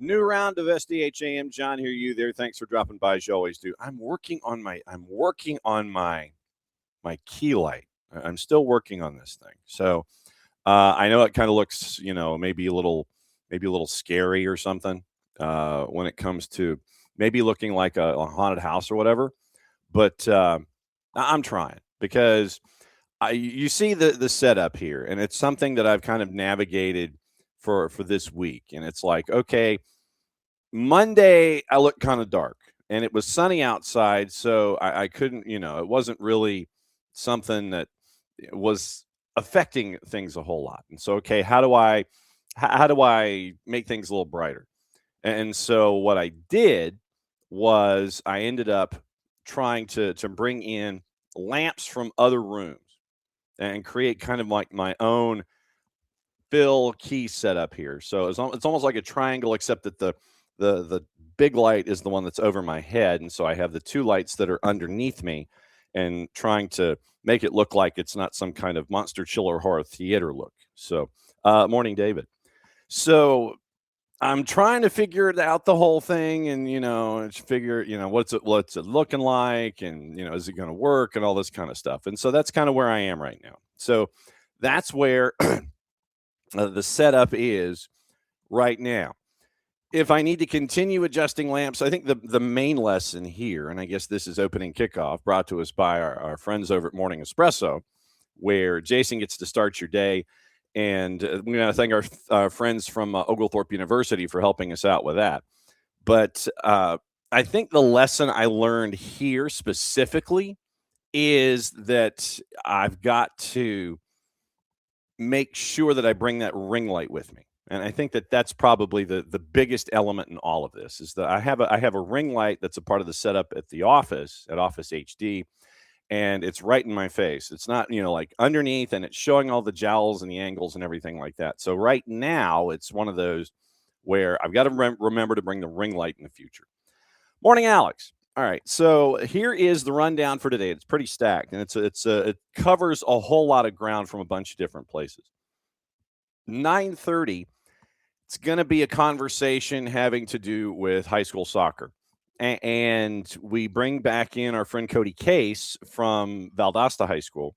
New round of SDH AM. John, here, you there. Thanks for dropping by, as you always do. I'm working on my key light. I'm still working on this thing. So I know it kind of looks, maybe a little scary or something when it comes to maybe looking like a haunted house or whatever. But I'm trying because you see the setup here, and it's something that I've kind of navigated for this week. And it's like, okay, Monday I looked kind of dark, and it was sunny outside, so I couldn't, it wasn't really something that was affecting things a whole lot. And so, okay, how do I make things a little brighter? And so what I did was I ended up trying to bring in lamps from other rooms and create kind of like my own fill key setup here. So it's almost like a triangle, except that the big light is the one that's over my head, and so I have the two lights that are underneath me, and trying to make it look like it's not some kind of monster chiller horror theater look. So, morning, David. So I'm trying to figure it out, the whole thing, and figure, what's it looking like, and is it going to work, and all this kind of stuff. And so that's kind of where I am right now. So that's where the setup is right now. If I need to continue adjusting lamps, I think the main lesson here, and I guess this is opening kickoff, brought to us by our friends over at Morning Espresso, where Jason gets to start your day. And we want to thank our friends from Oglethorpe University for helping us out with that. But I think the lesson I learned here specifically is that I've got to make sure that I bring that ring light with me. And I think that that's probably the biggest element in all of this, is that I have a ring light that's a part of the setup at the office, at Office HD, and it's right in my face. It's not, like underneath, and it's showing all the jowls and the angles and everything like that. So right now, it's one of those where I've got to remember to bring the ring light in the future. Morning, Alex. All right, so here is the rundown for today. It's pretty stacked, and it covers a whole lot of ground from a bunch of different places. 9:30. It's going to be a conversation having to do with high school soccer. And we bring back in our friend Cody Case from Valdosta High School.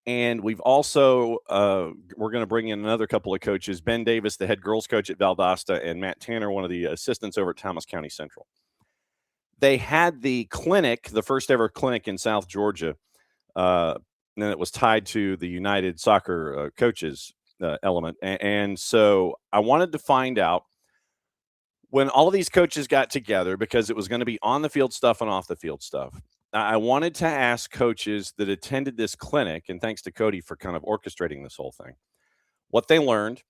And we've also, we're going to bring in another couple of coaches, Ben Davis, the head girls coach at Valdosta, and Matt Tanner, one of the assistants over at Thomas County Central. They had the clinic, the first ever clinic in South Georgia, and it was tied to the United Soccer Coaches element. And so I wanted to find out, when all of these coaches got together, because it was going to be on the field stuff and off the field stuff, I wanted to ask coaches that attended this clinic, and thanks to Cody for kind of orchestrating this whole thing, what they learned.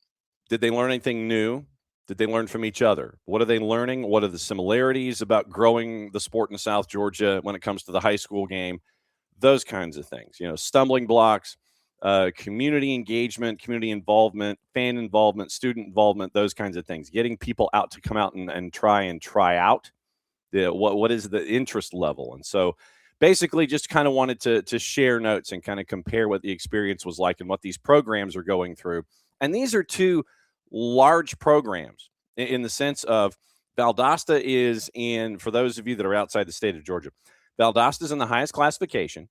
Did they learn anything new? Did they learn from each other? What are they learning? What are the similarities about growing the sport in South Georgia when it comes to the high school game? Those kinds of things, stumbling blocks, community engagement, community involvement, fan involvement, student involvement, those kinds of things. Getting people out to come out and try out what is the interest level. And so basically just kind of wanted to share notes and kind of compare what the experience was like and what these programs are going through. And these are two large programs in the sense of Valdosta is in, for those of you that are outside the state of Georgia, Valdosta is in the highest classification.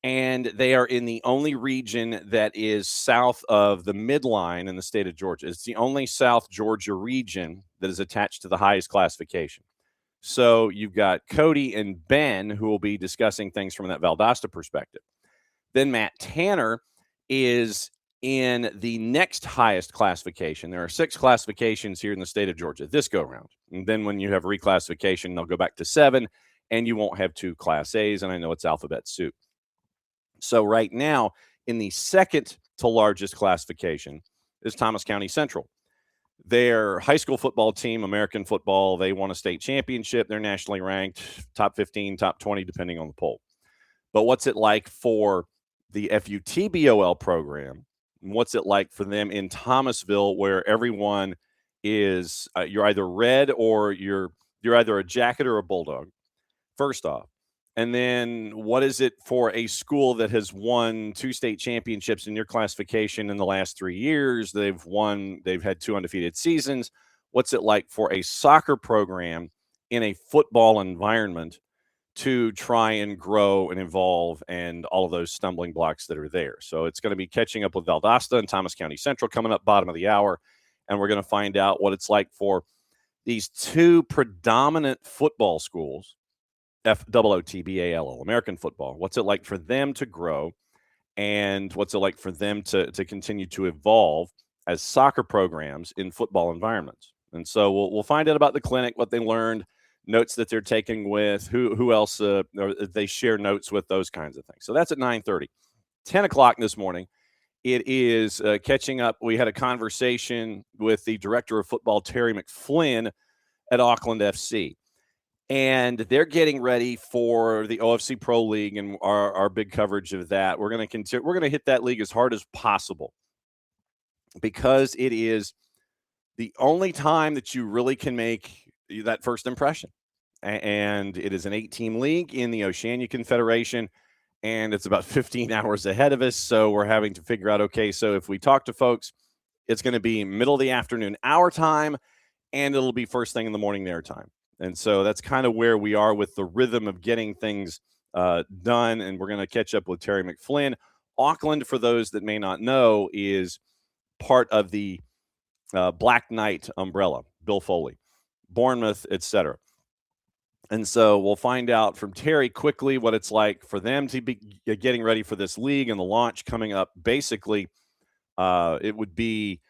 And they are in the only region that is south of the midline in the state of Georgia. It's the only South Georgia region that is attached to the highest classification. So you've got Cody and Ben, who will be discussing things from that Valdosta perspective. Then Matt Tanner is in the next highest classification. There are 6 classifications here in the state of Georgia this go round. And then when you have reclassification, they'll go back to 7, and you won't have 2 Class A's. And I know it's alphabet soup. So right now, in the second to largest classification is Thomas County Central. Their high school football team, American football, they won a state championship. They're nationally ranked, top 15, top 20, depending on the poll. But what's it like for the FUTBOL program? What's it like for them in Thomasville, where everyone is, you're either red or you're either a jacket or a bulldog, first off. And then what is it for a school that has won 2 state championships in your classification in the last 3 years? They've had 2 undefeated seasons. what's it like for a soccer program in a football environment to try and grow and evolve and all of those stumbling blocks that are there. So it's going to be catching up with Valdosta and Thomas County Central coming up bottom of the hour. And we're going to find out what it's like for these two predominant football schools, FOOTBALL, American football. What's it like for them to grow, and what's it like for them to continue to evolve as soccer programs in football environments? And so we'll find out about the clinic, what they learned, notes that they're taking with, who else they share notes with, those kinds of things. So that's at 9:30. 10 o'clock this morning, it is catching up. We had a conversation with the director of football, Terry McFlynn, at Auckland FC. And they're getting ready for the OFC Pro League and our big coverage of that. We're going to hit that league as hard as possible because it is the only time that you really can make that first impression. And it is an 8-team league in the Oceania Confederation, and it's about 15 hours ahead of us. So we're having to figure out, okay, so if we talk to folks, it's going to be middle of the afternoon our time, and it'll be first thing in the morning their time. And so that's kind of where we are with the rhythm of getting things done. And we're going to catch up with Terry McFlynn. Auckland, for those that may not know, is part of the Black Knight umbrella, Bill Foley, Bournemouth, etc. And so we'll find out from Terry quickly what it's like for them to be getting ready for this league and the launch coming up. Basically, it would be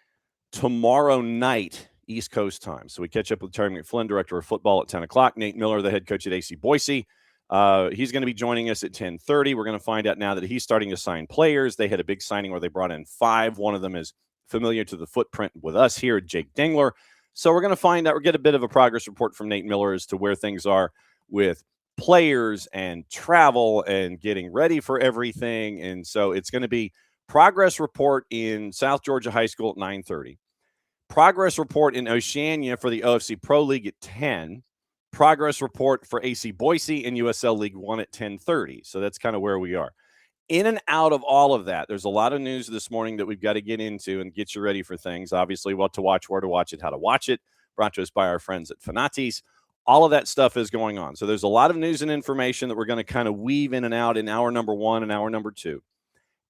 tomorrow night, East Coast time. So we catch up with Terry McFlynn, director of football, at 10 o'clock. Nate Miller, the head coach at AC Boise. He's going to be joining us at 10:30. We're going to find out now that he's starting to sign players. They had a big signing where they brought in 5. One of them is familiar to the footprint with us here, Jake Dingler. So we're going to find out, we'll get a bit of a progress report from Nate Miller as to where things are with players and travel and getting ready for everything. And so it's going to be progress report in South Georgia High School at 9:30. Progress report in Oceania for the OFC Pro League at 10. Progress report for AC Boise and USL League One at 10:30. So that's kind of where we are. In and out of all of that, there's a lot of news this morning that we've got to get into and get you ready for things. Obviously, what to watch, where to watch it, how to watch it. Brought to us by our friends at Fanatis. All of that stuff is going on. So there's a lot of news and information that we're going to kind of weave in and out in hour number 1 and hour number 2.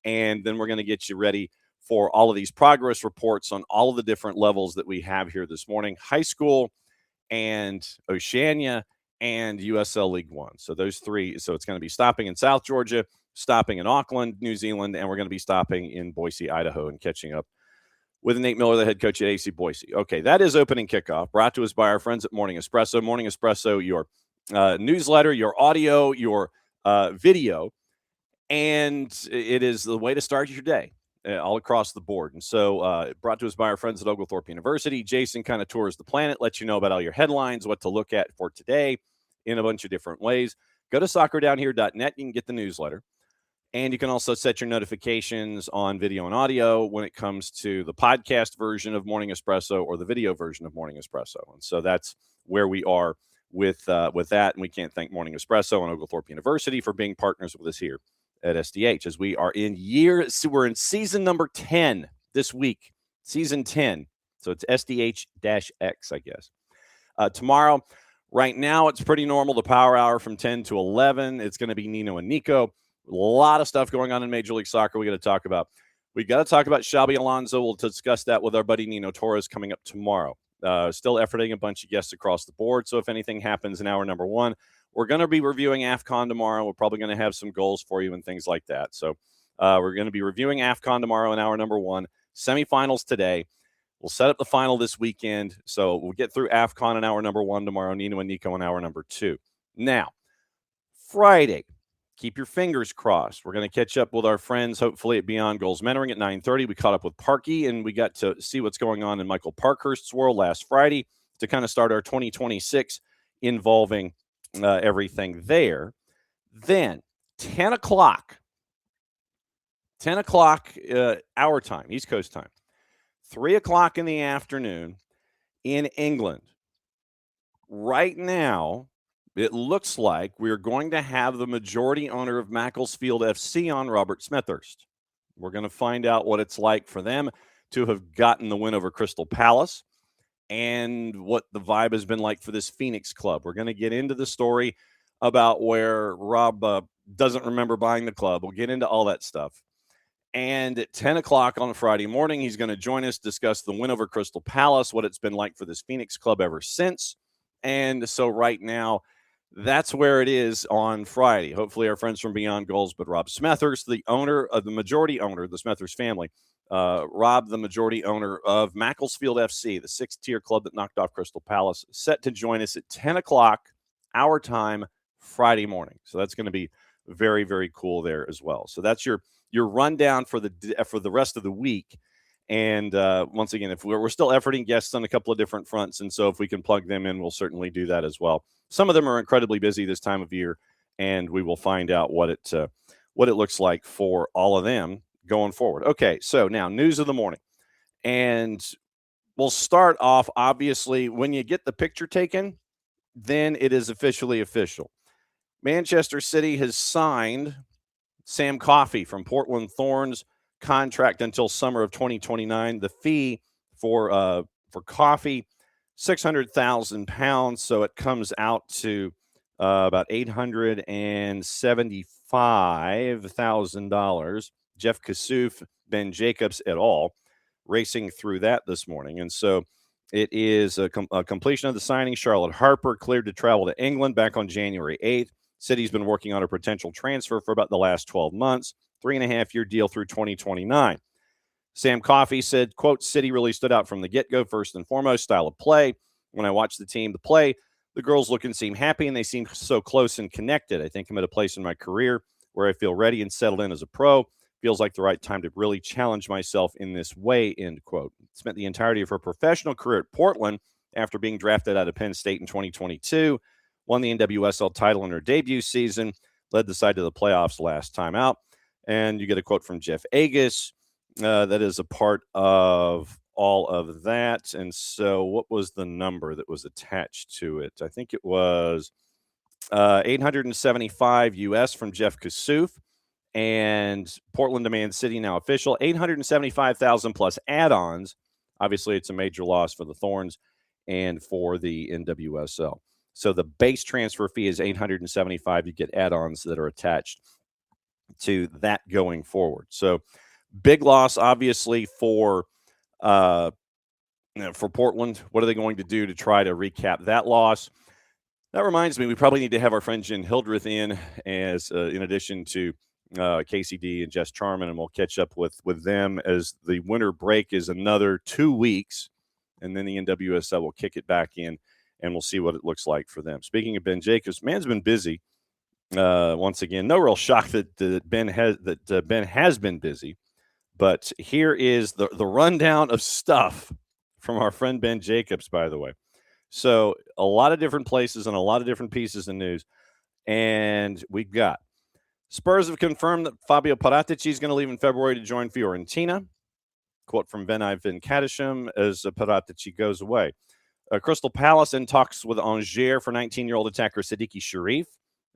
And then we're going to get you ready for all of these progress reports on all of the different levels that we have here this morning. High school and Oceania and USL League One. So those 3. So it's going to be stopping in South Georgia, stopping in Auckland, New Zealand, and we're going to be stopping in Boise, Idaho, and catching up with Nate Miller, the head coach at AC Boise. Okay, that is opening kickoff, brought to us by our friends at Morning Espresso. Morning Espresso, your newsletter, your audio, your video, and it is the way to start your day all across the board. And so brought to us by our friends at Oglethorpe University. Jason kind of tours the planet, lets you know about all your headlines, what to look at for today in a bunch of different ways. Go to soccerdownhere.net. You can get the newsletter. And you can also set your notifications on video and audio when it comes to the podcast version of Morning Espresso or the video version of Morning Espresso. And so that's where we are with that. And we can't thank Morning Espresso and Oglethorpe University for being partners with us here at SDH as we are we're in season number 10 this week, season 10. So it's SDH-X, I guess. Tomorrow, right now, it's pretty normal. The power hour from 10 to 11. It's going to be Nino and Nico. A lot of stuff going on in Major League Soccer we got to talk about. We got to talk about Xabi Alonso. We'll discuss that with our buddy Nino Torres coming up tomorrow. Still efforting a bunch of guests across the board. So if anything happens in hour number 1, we're going to be reviewing AFCON tomorrow. We're probably going to have some goals for you and things like that. So we're going to be reviewing AFCON tomorrow in hour number 1. Semifinals today. We'll set up the final this weekend. So we'll get through AFCON in hour number 1 tomorrow. Nino and Nico in hour number 2. Now, Friday. Keep your fingers crossed. We're going to catch up with our friends, hopefully, at Beyond Goals Mentoring at 9:30. We caught up with Parky, and we got to see what's going on in Michael Parkhurst's world last Friday to kind of start our 2026 involving everything there. Then, 10 o'clock our time, East Coast time, 3 o'clock in the afternoon in England. Right now, it looks like we're going to have the majority owner of Macclesfield FC on, Robert Smethurst. We're going to find out what it's like for them to have gotten the win over Crystal Palace and what the vibe has been like for this Phoenix club. We're going to get into the story about where Rob doesn't remember buying the club. We'll get into all that stuff. And at 10 o'clock on Friday morning, he's going to join us, discuss the win over Crystal Palace, what it's been like for this Phoenix club ever since. And so right now, that's where it is on Friday. Hopefully our friends from Beyond Goals, but Rob Smethurst, the majority owner of the Smethurst family, Rob, the majority owner of Macclesfield FC, the 6th-tier club that knocked off Crystal Palace, set to join us at 10 o'clock our time Friday morning. So that's going to be very, very cool there as well. So that's your rundown for the rest of the week. And once again, if we're still efforting guests on a couple of different fronts, and so if we can plug them in, we'll certainly do that as well. Some of them are incredibly busy this time of year, and we will find out what it looks like for all of them going forward. Okay, so now news of the morning, and we'll start off. Obviously, when you get the picture taken, then it is officially official. Manchester City has signed Sam Coffey from Portland Thorns, contract until summer of 2029. The fee for Coffey, £600,000, so it comes out to about $875,000. Jeff Kassouf, Ben Jacobs et al. Racing through that this morning, and so it is a completion of the signing. Charlotte Harper cleared to travel to England back on January 8th. City's been working on a potential transfer for about the last 12 months, 3.5-year deal through 2029. Sam Coffey said, quote, City really stood out from the get-go, first and foremost, style of play. When I watched the team play, the girls look and seem happy, and they seem so close and connected. I think I'm at a place in my career where I feel ready and settled in as a pro. Feels like the right time to really challenge myself in this way, end quote. Spent the entirety of her professional career at Portland after being drafted out of Penn State in 2022. Won the NWSL title in her debut season, led the side to the playoffs last time out. And you get a quote from Jeff Agus that is a part of all of that. And so what was the number that was attached to it? I think it was $875 US from Jeff Kassouf. And Portland demands City now official, $875,000 plus add-ons. Obviously, it's a major loss for the Thorns and for the NWSL. So the base transfer fee is $875. You get add-ons that are attached to that going forward. So big loss, obviously, for Portland. What are they going to do to try to recap that loss? That reminds me, we probably need to have our friend Jen Hildreth in as in addition to KCD and Jess Charman, and we'll catch up with them as the winter break is another 2 weeks, and then the NWSL will kick it back in, and we'll see what it looks like for them. Speaking of Ben Jacobs, man's been busy. Once again, no real shock that Ben has been busy, but here is the rundown of stuff from our friend Ben Jacobs, by the way. So a lot of different places and a lot of different pieces of news, and we've got Spurs have confirmed that Fabio Paratici is going to leave in February to join Fiorentina. Quote from Venai Venkatesham as Paratici goes away. Crystal Palace in talks with Angers for 19-year-old attacker Siddiqui Sharif.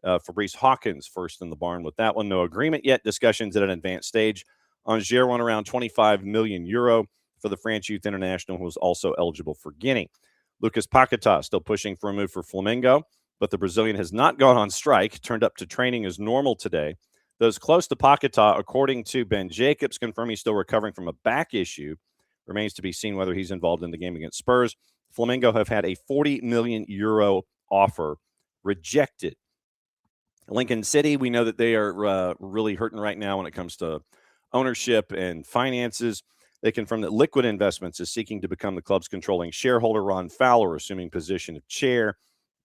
Fabrice Hawkins first in the barn with that one. No agreement yet. Discussions at an advanced stage. Angers won around €25 million for the France Youth International, who was also eligible for Guinea. Lucas Paquetá still pushing for a move for Flamengo, but the Brazilian has not gone on strike, turned up to training as normal today. Those close to Paquetá, according to Ben Jacobs, confirm he's still recovering from a back issue. Remains to be seen whether he's involved in the game against Spurs. Flamengo have had a €40 million offer rejected. Lincoln City, we know that they are really hurting right now when it comes to ownership and finances. They confirm that Liquid Investments is seeking to become the club's controlling shareholder. Ron Fowler, assuming position of chair,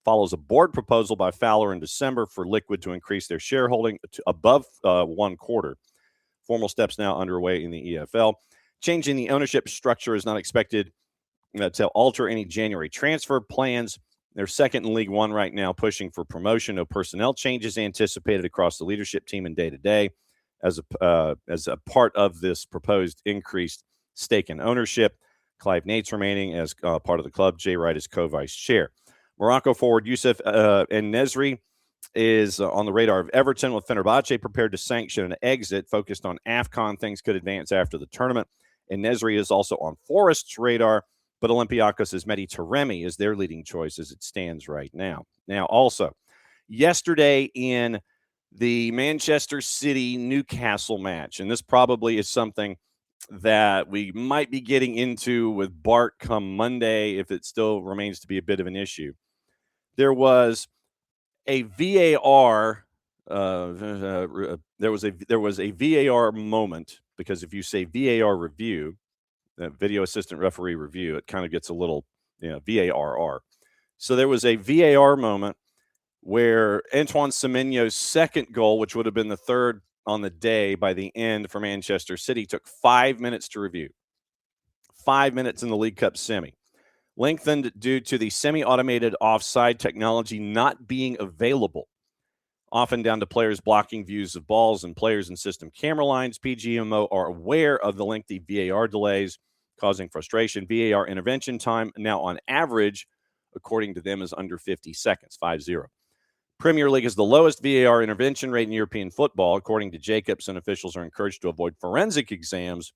follows a board proposal by Fowler in December for Liquid to increase their shareholding to above 1/4. Formal steps now underway in the EFL. Changing the ownership structure is not expected to alter any January transfer plans. They're second in League One right now, pushing for promotion. No personnel changes anticipated across the leadership team and day-to-day as a part of this proposed increased stake in ownership. Clive Nate's remaining as part of the club. Jay Wright is co-vice chair. Morocco forward Youssef En-Nesyri is on the radar of Everton, with Fenerbahce prepared to sanction an exit focused on AFCON. Things could advance after the tournament. En-Nesyri is also on Forest's radar but Olympiacos' Mehdi Taremi is their leading choice as it stands right now. Now, also, yesterday in the Manchester City-Newcastle match, and this probably is something that we might be getting into with Bart come Monday if it still remains to be a bit of an issue. There was a VAR there was a VAR moment, because if you say VAR review, video assistant referee review, it kind of gets a little, VARR. So there was a VAR moment where Antoine Semenyo's second goal, which would have been the third on the day by the end for Manchester City, took 5 minutes to review. 5 minutes in the League Cup semi. Lengthened due to the semi-automated offside technology not being available, often down to players blocking views of balls and players and system camera lines. PGMO are aware of the lengthy VAR delays causing frustration. VAR intervention time now on average, according to them, is under 50 seconds, 5-0. Premier League is the lowest VAR intervention rate in European football. According to Jacobs, and officials are encouraged to avoid forensic exams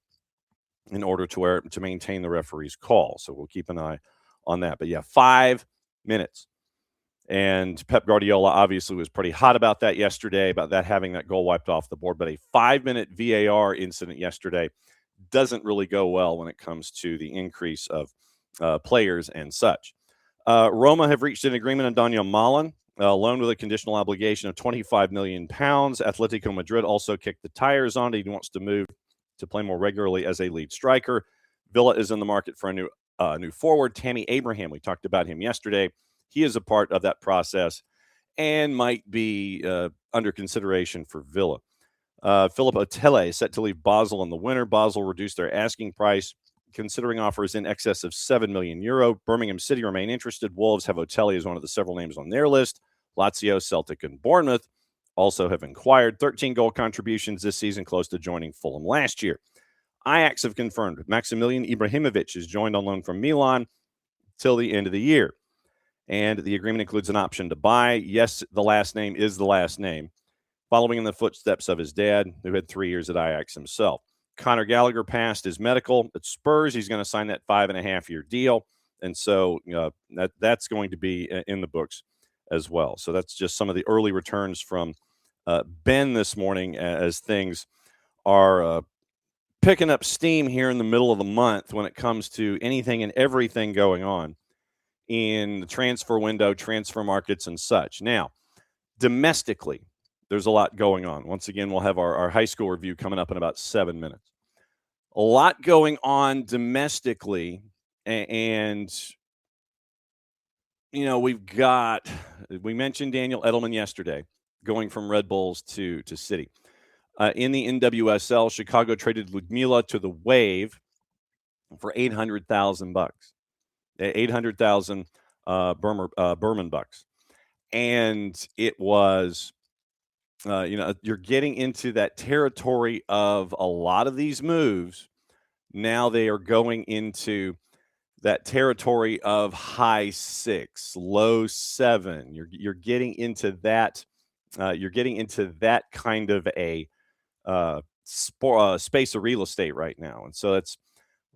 in order to maintain the referee's call. So we'll keep an eye on that. But yeah, 5 minutes. And Pep Guardiola obviously was pretty hot about that yesterday, about that having that goal wiped off the board. But a 5-minute VAR incident yesterday doesn't really go well when it comes to the increase of players and such. Roma have reached an agreement on Daniel Malin, loan with a conditional obligation of £25 million. Atletico Madrid also kicked the tires on it. He wants to move to play more regularly as a lead striker. Villa is in the market for a new forward, Tammy Abraham. We talked about him yesterday. He is a part of that process and might be under consideration for Villa. Philip Otele is set to leave Basel in the winter. Basel reduced their asking price, considering offers in excess of €7 million. Birmingham City remain interested. Wolves have Otele as one of the several names on their list. Lazio, Celtic, and Bournemouth also have inquired. 13 goal contributions this season, close to joining Fulham last year. Ajax have confirmed Maximilian Ibrahimovic is joined on loan from Milan till the end of the year. And the agreement includes an option to buy. Yes, the last name is the last name, following in the footsteps of his dad, who had 3 years at Ajax himself. Conor Gallagher passed his medical at Spurs. He's going to sign that 5.5-year deal. And so that's going to be in the books as well. So that's just some of the early returns from Ben this morning as things are picking up steam here in the middle of the month when it comes to anything and everything going on in the transfer window, transfer markets, and such. Now, domestically, there's a lot going on. Once again, we'll have our high school review coming up in about 7 minutes. A lot going on domestically, and we mentioned Daniel Edelman yesterday, going from Red Bulls to City. In the NWSL, Chicago traded Ludmila to the Wave for $800,000. 800,000 Berman bucks. And it was, you're getting into that territory of a lot of these moves. Now they are going into that territory of high 6, low 7. You're getting into that. You're getting into that kind of a space of real estate right now, and so it's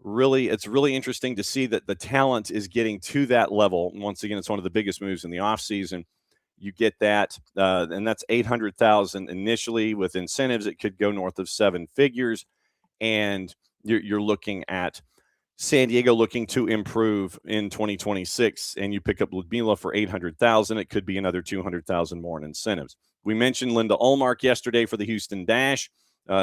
really interesting to see that the talent is getting to that level. And once again, it's one of the biggest moves in the offseason. You get that, and that's $800,000 initially. With incentives, it could go north of 7 figures, and you're looking at San Diego looking to improve in 2026, and you pick up Ludmila for $800,000. It could be another $200,000 more in incentives. We mentioned Linda Ullmark yesterday for the Houston Dash,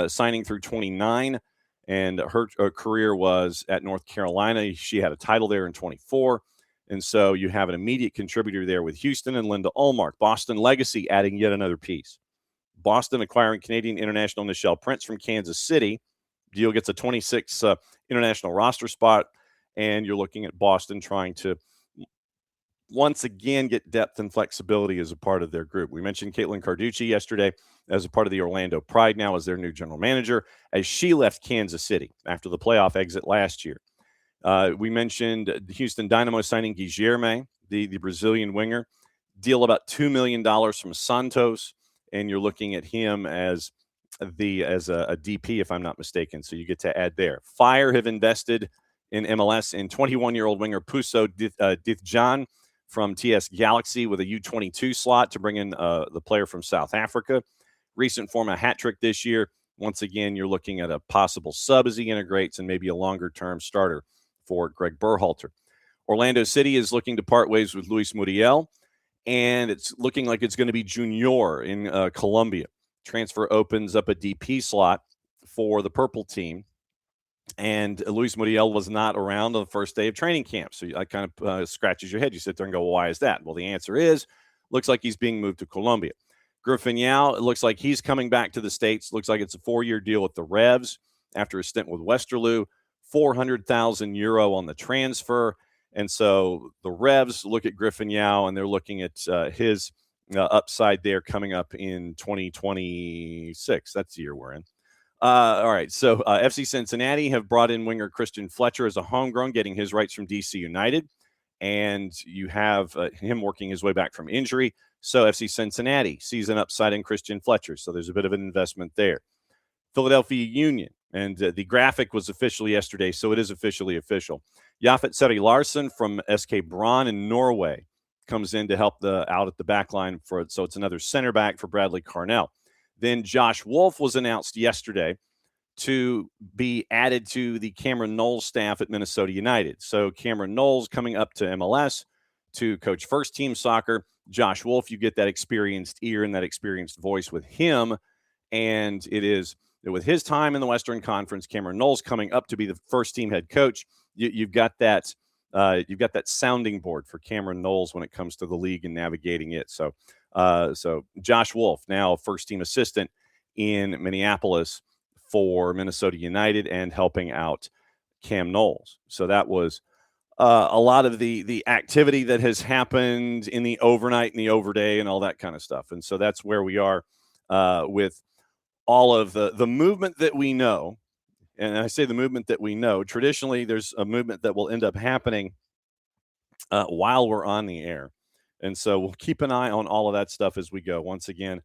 signing through 29, and her career was at North Carolina. She had a title there in 24, and so you have an immediate contributor there with Houston and Linda Ullmark. Boston Legacy adding yet another piece. Boston acquiring Canadian international Nichelle Prince from Kansas City. Deal gets a 26 international roster spot, and you're looking at Boston trying to once again get depth and flexibility as a part of their group. We mentioned Caitlin Carducci yesterday as a part of the Orlando Pride now as their new general manager, as she left Kansas City after the playoff exit last year. We mentioned Houston Dynamo signing Guilherme, the Brazilian winger. Deal about $2 million from Santos, and you're looking at him as a DP, if I'm not mistaken. So you get to add there. Fire have invested in MLS, and 21-year-old winger Puso Dithjan from TS Galaxy with a U22 slot to bring in the player from South Africa. Recent form a hat trick this year. Once again, you're looking at a possible sub as he integrates and maybe a longer-term starter for Greg Berhalter. Orlando City is looking to part ways with Luis Muriel, and it's looking like it's going to be Junior in Colombia. Transfer opens up a DP slot for the purple team, and Luis Muriel was not around on the first day of training camp. So I kind of scratches your head. You sit there and go, well, why is that? Well, the answer is, looks like he's being moved to Colombia. Griffin Yao, it looks like he's coming back to the States. Looks like it's a 4-year deal with the Revs after a stint with Westerlo, 400,000 euro on the transfer. And so the Revs look at Griffin Yao, and they're looking at his upside there coming up in 2026. That's the year we're in. All right, so FC Cincinnati have brought in winger Christian Fletcher as a homegrown, getting his rights from DC United. And you have him working his way back from injury. So FC Cincinnati sees an upside in Christian Fletcher. So there's a bit of an investment there. Philadelphia Union, and the graphic was officially yesterday, so it is officially official. Jafet Seri Larsen from SK Brann in Norway comes in to help out at the back line for it. So it's another center back for Bradley Carnell. Then Josh Wolf was announced yesterday to be added to the Cameron Knowles staff at Minnesota United. So Cameron Knowles coming up to MLS to coach first team soccer. Josh Wolf, you get that experienced ear and that experienced voice with him. And it is with his time in the Western Conference, Cameron Knowles coming up to be the first team head coach. You've got that sounding board for Cameron Knowles when it comes to the league and navigating it. So Josh Wolf, now first team assistant in Minneapolis for Minnesota United and helping out Cam Knowles. So that was a lot of the activity that has happened in the overnight and the overday and all that kind of stuff. And so that's where we are with all of the movement that we know. And I say the movement that we know. Traditionally, there's a movement that will end up happening while we're on the air. And so we'll keep an eye on all of that stuff as we go. Once again,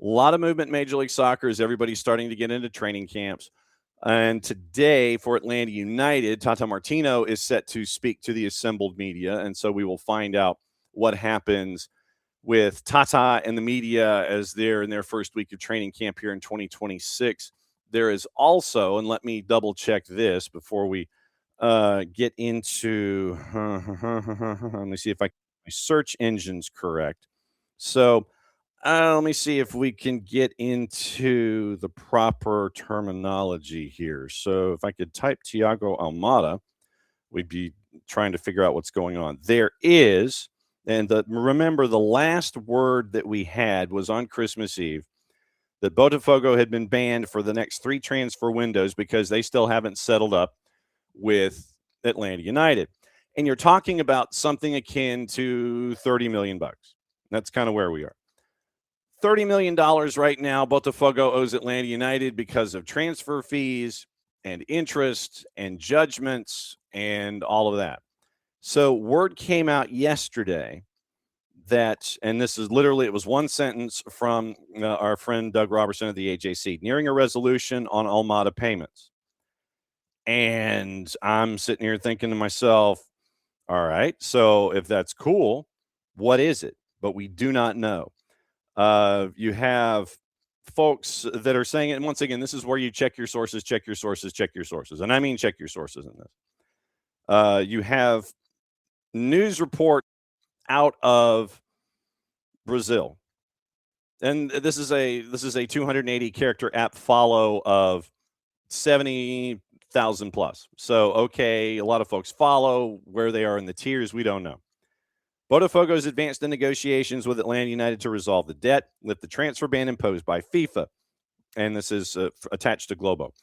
a lot of movement in Major League Soccer as everybody's starting to get into training camps. And today for Atlanta United, Tata Martino is set to speak to the assembled media. And so we will find out what happens with Tata and the media as they're in their first week of training camp here in 2026. There is also, and let me double check this before we get into, let me see if my search engine's correct. So let me see if we can get into the proper terminology here. So if I could type Thiago Almada, we'd be trying to figure out what's going on. There is, and remember the last word that we had was on Christmas Eve, that Botafogo had been banned for the next 3 transfer windows because they still haven't settled up with Atlanta United. And you're talking about something akin to $30 million. That's kind of where we are. $30 million right now, Botafogo owes Atlanta United because of transfer fees and interest and judgments and all of that. So word came out yesterday that, and this is literally, it was one sentence from our friend Doug Robertson of the AJC, nearing a resolution on Almada payments. And I'm sitting here thinking to myself, all right, so if that's cool, what is it? But we do not know. You have folks that are saying it, and once again, this is where you check your sources, check your sources, check your sources. And I mean check your sources in this. You have news report out of Brazil. And this is a 280 character app follow of 70,000 plus. So, okay, a lot of folks follow. Where they are in the tiers, we don't know. Botafogo's advanced in negotiations with Atlanta United to resolve the debt, lift the transfer ban imposed by FIFA. And this is attached to Globo.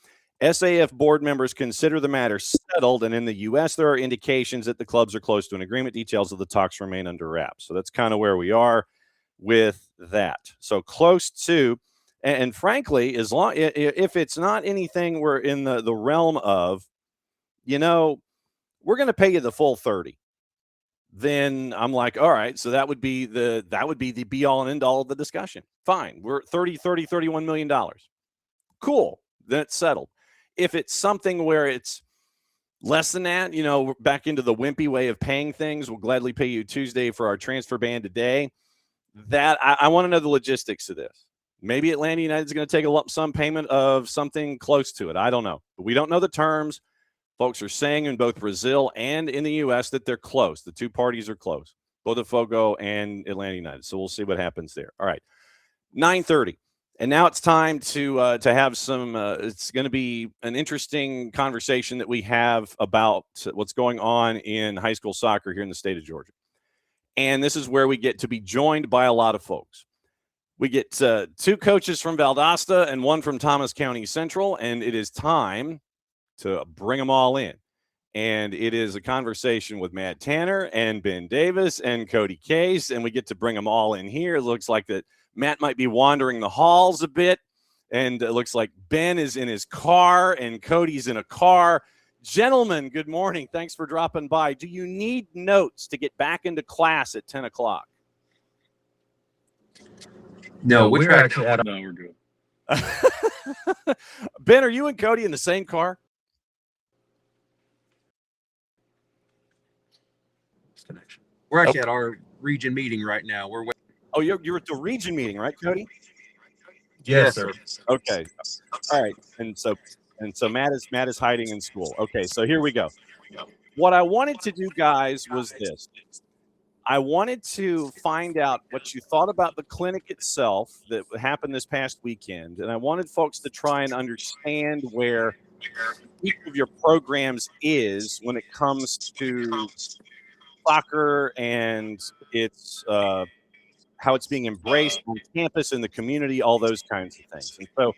SAF board members consider the matter settled, and in the U.S., there are indications that the clubs are close to an agreement. Details of the talks remain under wraps. So that's kind of where we are with that. So close to, and frankly, as long if it's not anything we're in the realm of, we're going to pay you the full 30. Then I'm like, all right, so that would be the be all and end all of the discussion. Fine. We're $31 million. Cool. Then it's settled. If it's something where it's Less than that, we're back into the wimpy way of paying things. We'll gladly pay you Tuesday for our transfer ban today. That I want to know the logistics of this. Maybe Atlanta United is going to take a lump sum payment of something close to it. I don't know. But we don't know the terms. Folks are saying in both Brazil and in the U.S. that they're close. The two parties are close, Botafogo and Atlanta United. So we'll see what happens there. All right, 9:30. And now it's time to have some it's going to be an interesting conversation that we have about what's going on in high school soccer here in the state of Georgia. And this is where we get to be joined by a lot of folks. We get two coaches from Valdosta and one from Thomas County Central, and it is time to bring them all in. And it is a conversation with Matt Tanner and Ben Davis and Cody Case, and we get to bring them all in here. It looks like that Matt might be wandering the halls a bit, and it looks like Ben is in his car and Cody's in a car. Gentlemen, good morning. Thanks for dropping by. Do you need notes to get back into class at 10 o'clock? No, we're actually at No, we're good. Ben, are you and Cody in the same car? We're actually at our region meeting right now. We're waiting. Oh, you're at the region meeting, right, Cody? Yes, sir. Okay. All right. And so Matt is hiding in school. Okay, so here we go. What I wanted to do, guys, was this. I wanted to find out what you thought about the clinic itself that happened this past weekend, and I wanted folks to try and understand where each of your programs is when it comes to soccer and its how it's being embraced on campus, in the community, all those kinds of things. And so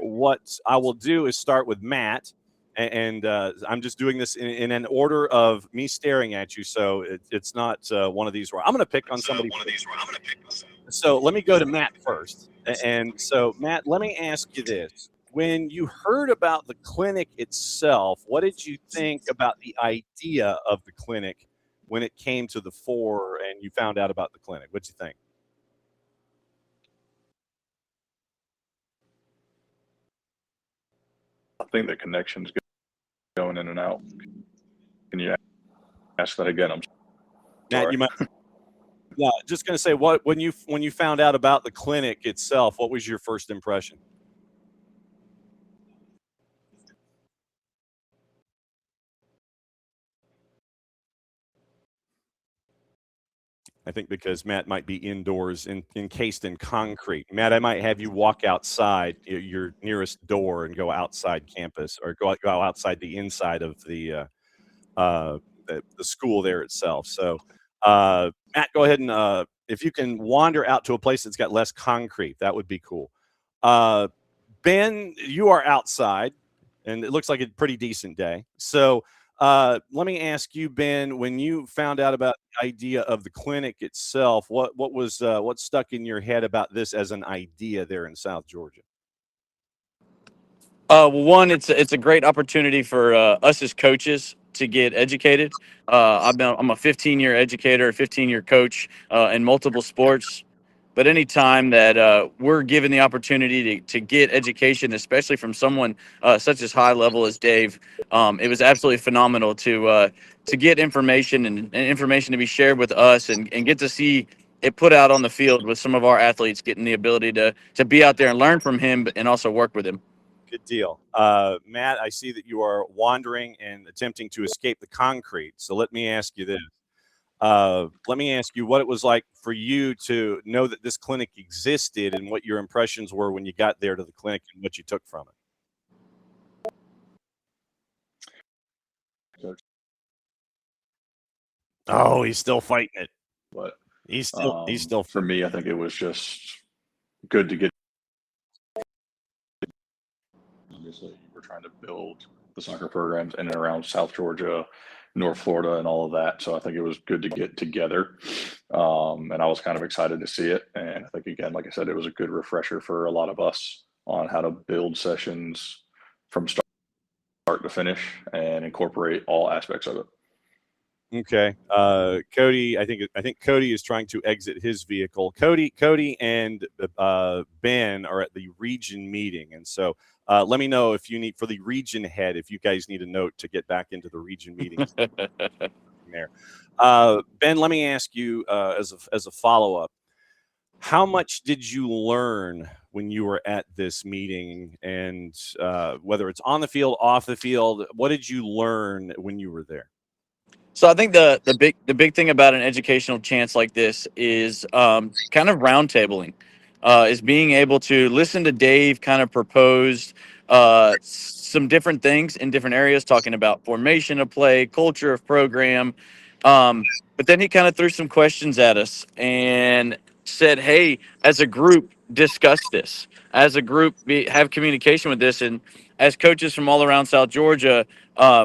what I will do is start with Matt, and I'm just doing this in an order of me staring at you, so it's not one of these where I'm going to pick on somebody. So let me go to Matt first. And so, Matt, let me ask you this. When you heard about the clinic itself, what did you think about the idea of the clinic when it came to the fore and you found out about the clinic? What'd you think? I think the connection's going in and out. Can you ask that again? I'm sorry. Matt, you might. Yeah, just going to say, what when you found out about the clinic itself, what was your first impression? I think because Matt might be indoors, encased in concrete. Matt, I might have you walk outside your nearest door and go outside campus, or go outside the inside of the school there itself. So, Matt, go ahead and if you can wander out to a place that's got less concrete, that would be cool. Ben, you are outside, and it looks like a pretty decent day. So let me ask you, Ben, when you found out about the idea of the clinic itself, what stuck in your head about this as an idea there in South Georgia? Well, one, it's a great opportunity for us as coaches to get educated. I'm a 15-year educator, 15-year coach in multiple sports. But any time that we're given the opportunity to get education, especially from someone such as high level as Dave, it was absolutely phenomenal to get information and information to be shared with us and get to see it put out on the field with some of our athletes, getting the ability to be out there and learn from him and also work with him. Good deal. Matt, I see that you are wandering and attempting to escape the concrete. So let me ask you this. Let me ask you what it was like for you to know that this clinic existed and what your impressions were when you got there to the clinic and what you took from it. Oh, he's still fighting it. But he's still for me, I think it was just good to get. Obviously, we're trying to build the soccer programs in and around South Georgia, North Florida, and all of that. So I think it was good to get together. And I was kind of excited to see it. And I think, again, like I said, it was a good refresher for a lot of us on how to build sessions from start to finish and incorporate all aspects of it. Okay. Cody, I think Cody is trying to exit his vehicle. Cody and Ben are at the region meeting. And so let me know if you need, for the region head, if you guys need a note to get back into the region meeting there. Ben, let me ask you as a follow-up. How much did you learn when you were at this meeting, and whether it's on the field, off the field, what did you learn when you were there? So I think the big thing about an educational chance like this is kind of roundtabling, is being able to listen to Dave kind of propose some different things in different areas, talking about formation of play, culture of program, but then he kind of threw some questions at us and said, "Hey, as a group, discuss this. As a group, have communication with this." And as coaches from all around South Georgia,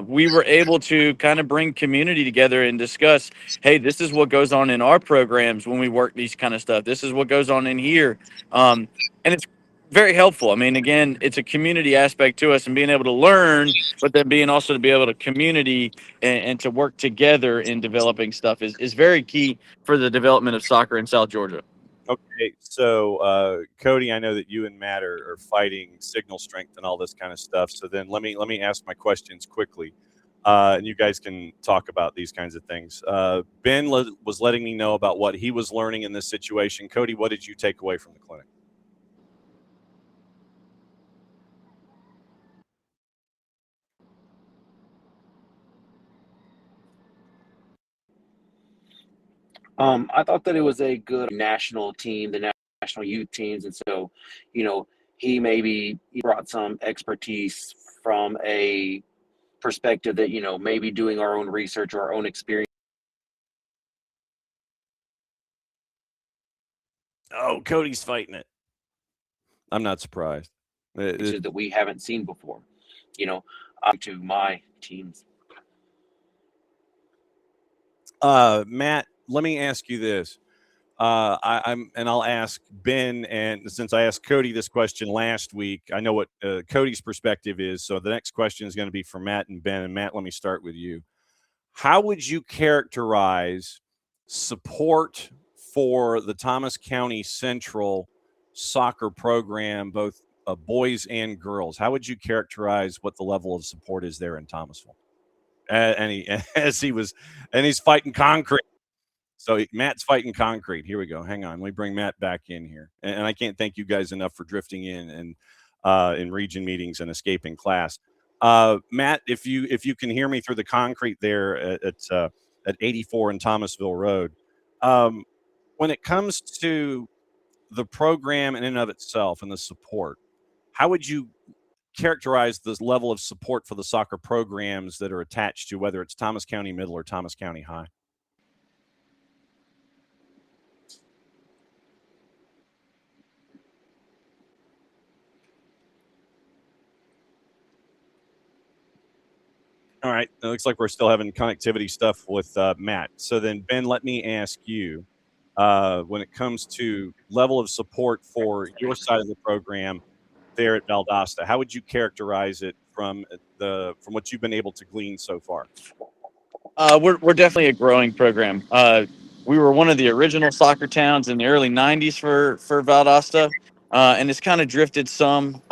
we were able to kind of bring community together and discuss, hey, this is what goes on in our programs when we work these kind of stuff. This is what goes on in here. And it's very helpful. I mean, again, it's a community aspect to us and being able to learn, but then being also to be able to community and to work together in developing stuff is very key for the development of soccer in South Georgia. Okay, so Cody, I know that you and Matt are fighting signal strength and all this kind of stuff. So then let me ask my questions quickly, and you guys can talk about these kinds of things. Ben was letting me know about what he was learning in this situation. Cody, what did you take away from the clinic? I thought that it was a good national team, the national youth teams, and so, he maybe brought some expertise from a perspective that maybe doing our own research or our own experience. Oh, Cody's fighting it. I'm not surprised. That we haven't seen before, to my teams. Matt, let me ask you this. I'll ask Ben, and since I asked Cody this question last week, I know what Cody's perspective is. So the next question is going to be for Matt and Ben. And Matt, let me start with you. How would you characterize support for the Thomas County Central soccer program, both boys and girls? How would you characterize what the level of support is there in Thomasville? He's fighting concrete. So Matt's fighting concrete. Here we go. Hang on. Let me bring Matt back in here. And I can't thank you guys enough for drifting in region meetings and escaping class. Matt, if you can hear me through the concrete there at 84 and Thomasville Road, when it comes to the program in and of itself and the support, how would you characterize this level of support for the soccer programs that are attached to whether it's Thomas County Middle or Thomas County High? All right. It looks like we're still having connectivity stuff with Matt. So then, Ben, let me ask you, when it comes to level of support for your side of the program there at Valdosta, how would you characterize it from what you've been able to glean so far? We're definitely a growing program. We were one of the original soccer towns in the early '90s for Valdosta, and it's kind of drifted some.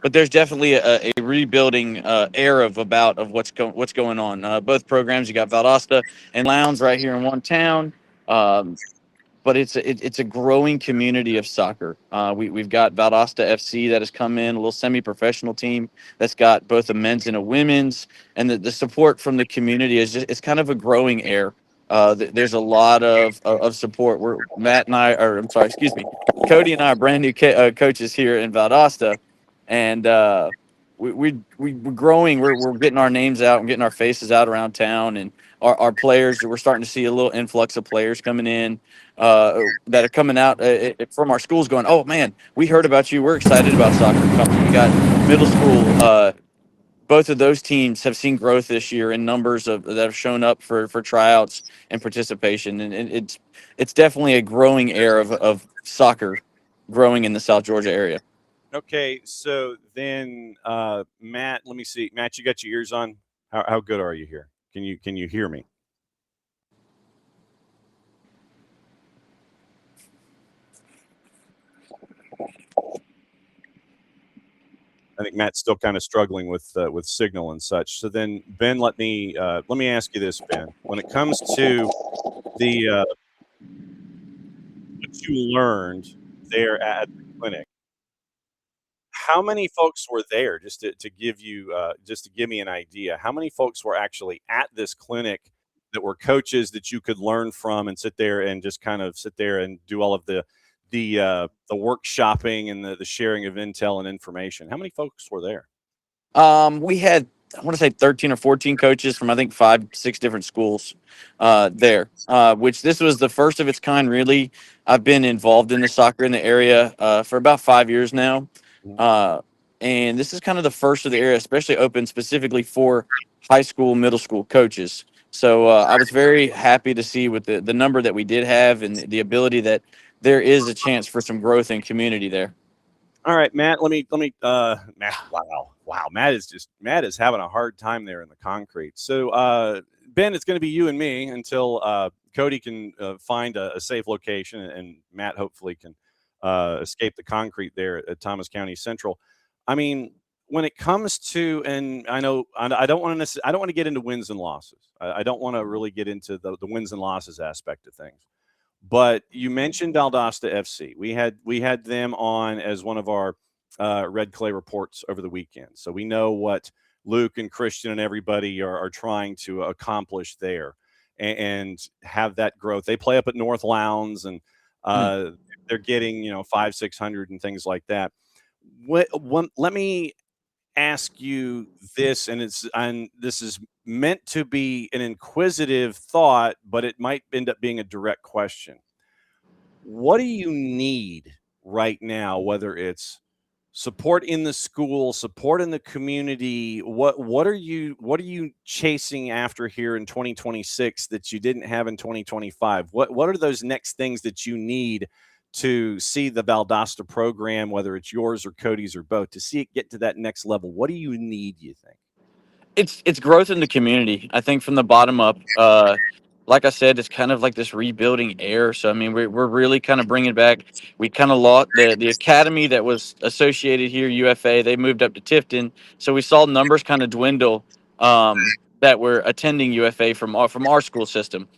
But there's definitely a rebuilding era of what's going on. Both programs, you got Valdosta and Lowndes right here in one town. But it's a growing community of soccer. We've got Valdosta FC that has come in, a little semi-professional team that's got both a men's and a women's, and the support from the community it's kind of a growing air. There's a lot of support. Cody and I are brand new coaches here in Valdosta, and we're growing. We're getting our names out and getting our faces out around town, and our players. We're starting to see a little influx of players coming in that are coming out from our schools going, oh man, we heard about you. We're excited about soccer. We got middle school. Both of those teams have seen growth this year in numbers that have shown up for tryouts and participation. And it's definitely a growing era of soccer growing in the South Georgia area. Okay. So then, Matt, let me see. Matt, you got your ears on? How good are you here? Can you hear me? I think Matt's still kind of struggling with signal and such. So then, Ben, let me ask you this, Ben. When it comes to the what you learned there at the clinic, how many folks were there? Just to give you just to give me an idea, how many folks were actually at this clinic that were coaches that you could learn from and sit there and just kind of sit there and do all of the workshopping and the sharing of intel and information? How many folks were there? We had, I want to say 13 or 14 coaches from, I think, 5, 6 different schools there, which this was the first of its kind, really. I've been involved in the soccer in the area for about 5 years now. And this is kind of the first of the area, especially open specifically for high school, middle school coaches. So I was very happy to see with the number that we did have and the ability that there is a chance for some growth in community there. All right, Matt, let me Matt, wow. Matt is having a hard time there in the concrete. So Ben, it's going to be you and me until Cody can find a safe location, and Matt hopefully can escape the concrete there at Thomas County Central. I mean, when it comes to, and I know I don't want to get into wins and losses. I don't want to really get into the wins and losses aspect of things. But you mentioned Valdosta FC. We had them on as one of our Red Clay reports over the weekend. So we know what Luke and Christian and everybody are trying to accomplish there and have that growth. They play up at North Lowndes, and they're getting 500-600 and things like that. Let me ask you this, and this is meant to be an inquisitive thought, but it might end up being a direct question. What do you need right now, whether it's support in the school, support in the community? What are you chasing after here in 2026 that you didn't have in 2025? What are those next things that you need to see the Valdosta program, whether it's yours or Cody's or both, to see it get to that next level? What do you need, you think? It's growth in the community. I think from the bottom up, like I said, it's kind of like this rebuilding air. So I mean, we're really kind of bringing back. We kind of lost the academy that was associated here, UFA. They moved up to Tifton, so we saw numbers kind of dwindle that were attending UFA from our school system.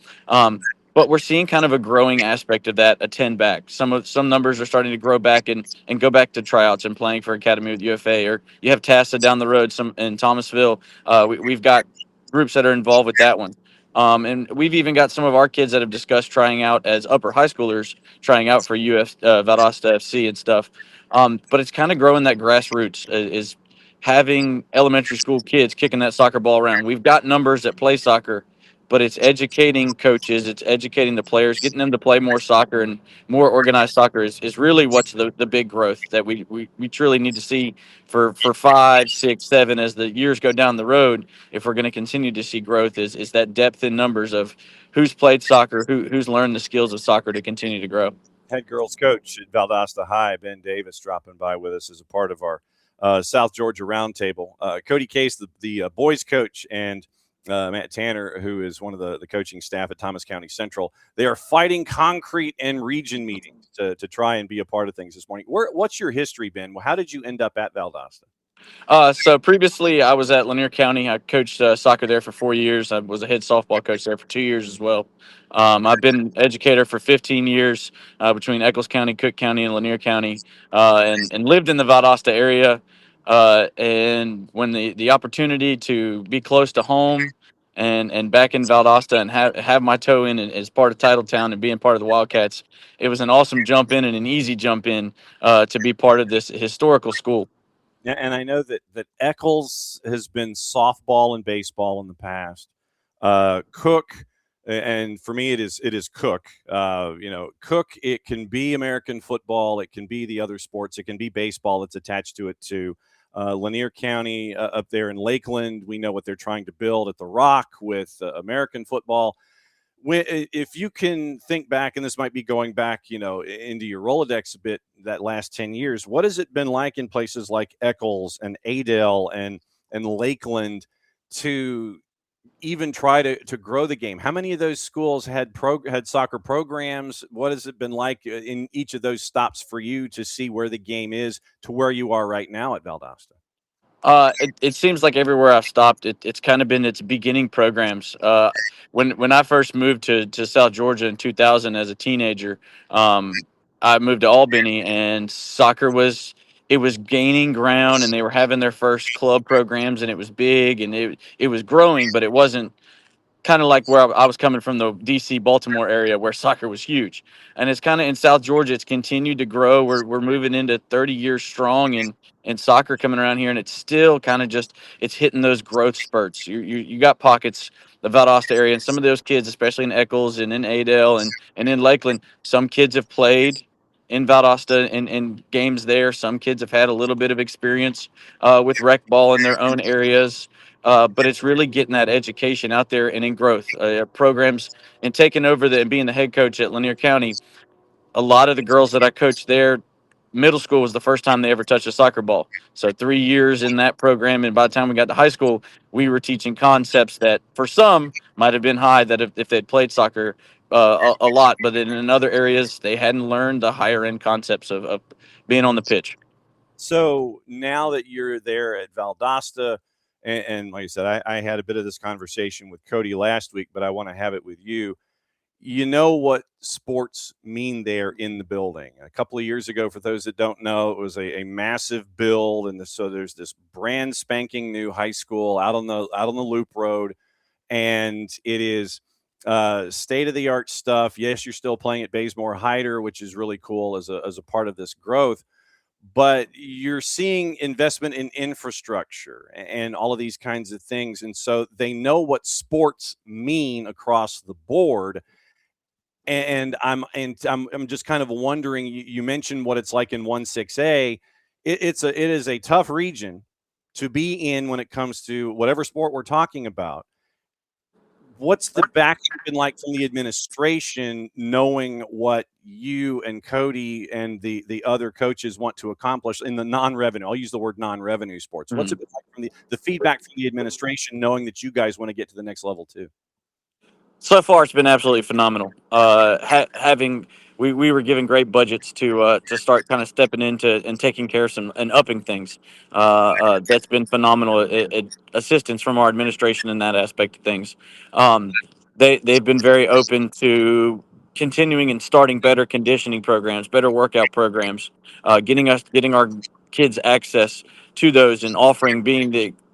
But we're seeing kind of a growing aspect of that attend back. Some numbers are starting to grow back and go back to tryouts and playing for academy with UFA. Or you have TASA down the road, some in Thomasville. We've got groups that are involved with that one. And we've even got some of our kids that have discussed trying out as upper high schoolers, trying out for Valdosta FC and stuff. But it's kind of growing that grassroots is having elementary school kids kicking that soccer ball around. We've got numbers that play soccer, but it's educating coaches, it's educating the players, getting them to play more soccer, and more organized soccer is really what's the big growth that we truly need to see for 5, 6, 7 as the years go down the road. If we're going to continue to see growth, is that depth in numbers of who's played soccer, who's learned the skills of soccer to continue to grow. Head girls coach at Valdosta High, Ben Davis, dropping by with us as a part of our South Georgia Roundtable. Cody Case, the boys coach, and Matt Tanner, who is one of the coaching staff at Thomas County Central. They are fighting concrete and region meetings to try and be a part of things this morning. What's your history, Ben? How did you end up at Valdosta? So previously, I was at Lanier County. I coached soccer there for 4 years. I was a head softball coach there for 2 years as well. I've been an educator for 15 years between Eccles County, Cook County, and Lanier County, and lived in the Valdosta area. And when the opportunity to be close to home and back in Valdosta and have my toe in as part of Titletown and being part of the Wildcats, it was an awesome jump in and an easy jump in to be part of this historical school. Yeah, and I know that Eccles has been softball and baseball in the past. Cook, and for me it is Cook. Cook. It can be American football. It can be the other sports. It can be baseball that's attached to it too. Lanier County up there in Lakeland, we know what they're trying to build at the Rock with American football. If you can think back, and this might be going back, into your Rolodex a bit, that last 10 years, what has it been like in places like Eccles and Adel and Lakeland to even try to grow the game? How many of those schools had soccer programs? What has it been like in each of those stops for you to see where the game is to where you are right now at Valdosta? It seems like everywhere I've stopped, it's kind of been its beginning programs. When I first moved to South Georgia in 2000 as a teenager, I moved to Albany, and soccer was gaining ground, and they were having their first club programs, and it was big, and it was growing, but it wasn't kind of like where I was coming from, the DC Baltimore area where soccer was huge. And it's kind of in South Georgia, it's continued to grow. We're moving into 30 years strong in soccer coming around here, and it's still kind of just it's hitting those growth spurts. You got pockets, the Valdosta area, and some of those kids, especially in Eccles and in Adel and in Lakeland, some kids have played in Valdosta in games there. Some kids have had a little bit of experience with rec ball in their own areas. But it's really getting that education out there and in growth programs and taking over and being the head coach at Lanier County. A lot of the girls that I coached there, middle school was the first time they ever touched a soccer ball. So 3 years in that program, and by the time we got to high school, we were teaching concepts that for some might have been high that if they'd played soccer a lot, but in other areas they hadn't learned the higher end concepts of being on the pitch. So now that you're there at Valdosta, and like I said, I had a bit of this conversation with Cody last week, but I want to have it with you. You know what sports mean there in the building. A couple of years ago, for those that don't know, it was a massive build, and so there's this brand spanking new high school out on the Loop Road, and it is state of the art stuff. Yes, you're still playing at Bazemore Hyder, which is really cool as a part of this growth, but you're seeing investment in infrastructure and all of these kinds of things, and so they know what sports mean across the board. And I'm just kind of wondering. You mentioned what it's like in 1-6A. It is a tough region to be in when it comes to whatever sport we're talking about. What's the backup been like from the administration, knowing what you and Cody and the other coaches want to accomplish in the non-revenue? I'll use the word non-revenue sports. What's it been like from the feedback from the administration, knowing that you guys want to get to the next level too? So far, it's been absolutely phenomenal. Having we were given great budgets to start kind of stepping into and taking care of some and upping things. That's been phenomenal assistance from our administration in that aspect of things. They've been very open to continuing and starting better conditioning programs, better workout programs, getting our kids access to those and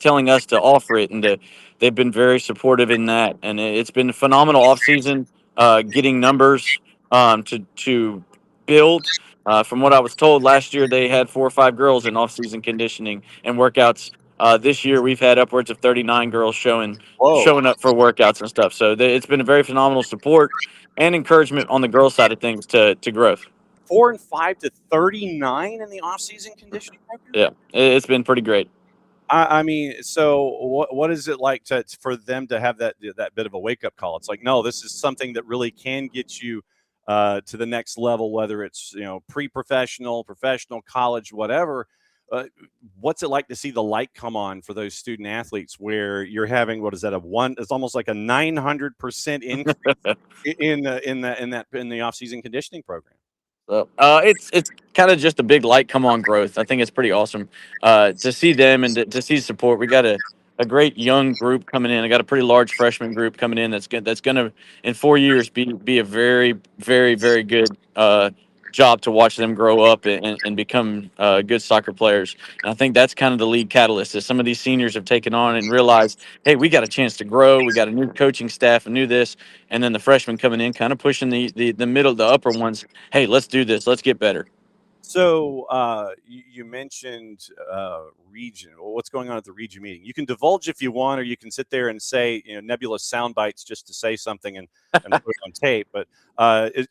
telling us to offer it, and they've been very supportive in that, and it's been a phenomenal off season, getting numbers to build. From what I was told last year, they had 4 or 5 girls in off season conditioning and workouts. This year, we've had upwards of 39 girls showing up for workouts and stuff. So it's been a very phenomenal support and encouragement on the girls' side of things to growth. 4 and 5 to 39 in the off-season conditioning program? Yeah, it's been pretty great. I mean, so what is it like for them to have that bit of a wake-up call? It's like, no, this is something that really can get you to the next level, whether it's pre-professional, professional, college, whatever. What's it like to see the light come on for those student athletes, where you're having, what is that, it's almost like a 900% increase in the off-season conditioning program? So it's kind of just a big light come on growth. I think it's pretty awesome to see them and to see support. We got a great young group coming in. I got a pretty large freshman group coming in that's going to in 4 years be a very, very, very good job to watch them grow up and become good soccer players. And I think that's kind of the league catalyst, is some of these seniors have taken on and realized, hey, we got a chance to grow. We got a new coaching staff, a new this, and then the freshmen coming in, kind of pushing the middle, the upper ones. Hey, let's do this. Let's get better. So you mentioned region. Well, what's going on at the region meeting? You can divulge if you want, or you can sit there and say nebulous sound bites just to say something and put it on tape. But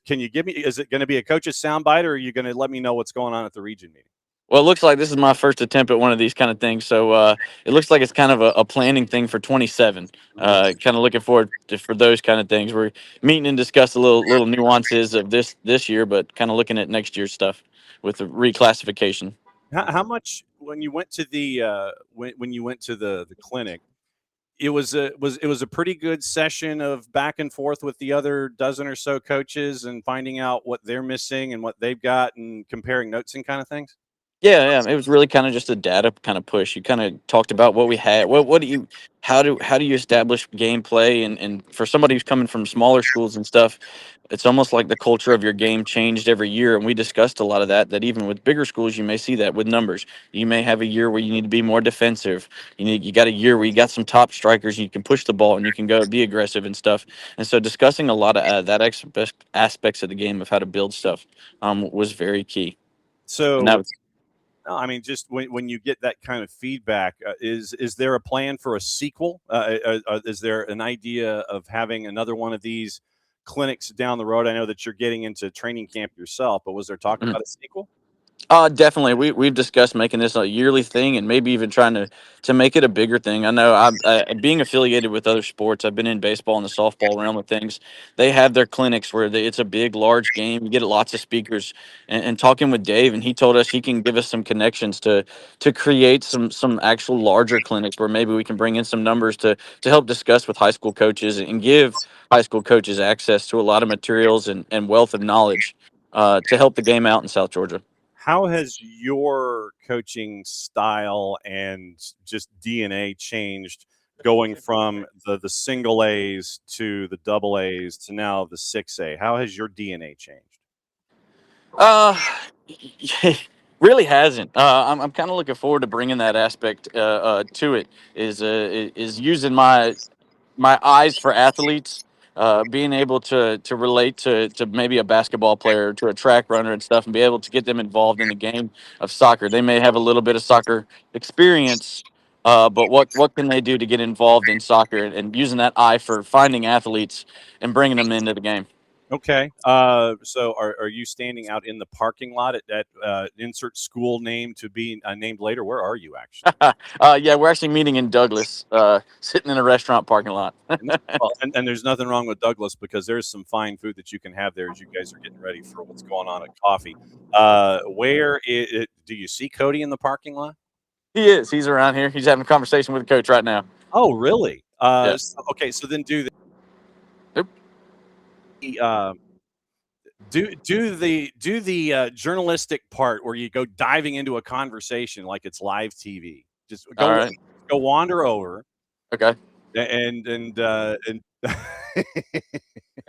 can you give me? Is it going to be a coach's sound bite, or are you going to let me know what's going on at the region meeting? Well, it looks like this is my first attempt at one of these kind of things, so it looks like it's kind of a planning thing for 27. Kind of looking forward for those kind of things. We're meeting and discuss a little nuances of this year, but kind of looking at next year's stuff with the reclassification. How much, when you went to the clinic, it was a pretty good session of back and forth with the other dozen or so coaches and finding out what they're missing and what they've got and comparing notes and kind of things? Yeah. It was really kind of just a data kind of push. You kind of talked about what we had. What do you how do you establish gameplay and for somebody who's coming from smaller schools and stuff, it's almost like the culture of your game changed every year. And we discussed a lot of that. That even with bigger schools, you may see that with numbers. You may have a year where you need to be more defensive. You got a year where you got some top strikers. You can push the ball and you can go be aggressive and stuff. And so discussing a lot of aspects of the game of how to build stuff was very key. And that So, was no, I mean, just when you get that kind of feedback, is there a plan for a sequel? Is there an idea of having another one of these clinics down the road? I know that you're getting into training camp yourself, but was there talk about a sequel? Definitely. We've discussed making this a yearly thing, and maybe even trying to make it a bigger thing. I know being affiliated with other sports. I've been in baseball and the softball realm of things. They have their clinics where it's a big, large game. You get lots of speakers, and talking with Dave, and he told us he can give us some connections to create some actual larger clinics where maybe we can bring in some numbers to help discuss with high school coaches and give high school coaches access to a lot of materials and wealth of knowledge to help the game out in South Georgia. How has your coaching style and just DNA changed going from the single A's to the double A's to now the 6A? How has your DNA changed? Uh, really hasn't. I'm kind of looking forward to bringing that aspect to it. Is using my eyes for athletes, being able to relate to maybe a basketball player, to a track runner and stuff, and be able to get them involved in the game of soccer. They may have a little bit of soccer experience, but what can they do to get involved in soccer, and using that eye for finding athletes and bringing them into the game. Okay. So are you standing out in the parking lot at insert school name to be named later? Where are you actually? Yeah, we're actually meeting in Douglas, sitting in a restaurant parking lot. Well, and there's nothing wrong with Douglas because there's some fine food that you can have there as you guys are getting ready for what's going on at coffee. Do you see Cody in the parking lot? He is. He's around here. He's having a conversation with the coach right now. Oh, really? Yeah. Okay, so then Yep. do the journalistic part where you go diving into a conversation like it's live TV. Just All right. go wander over Okay. and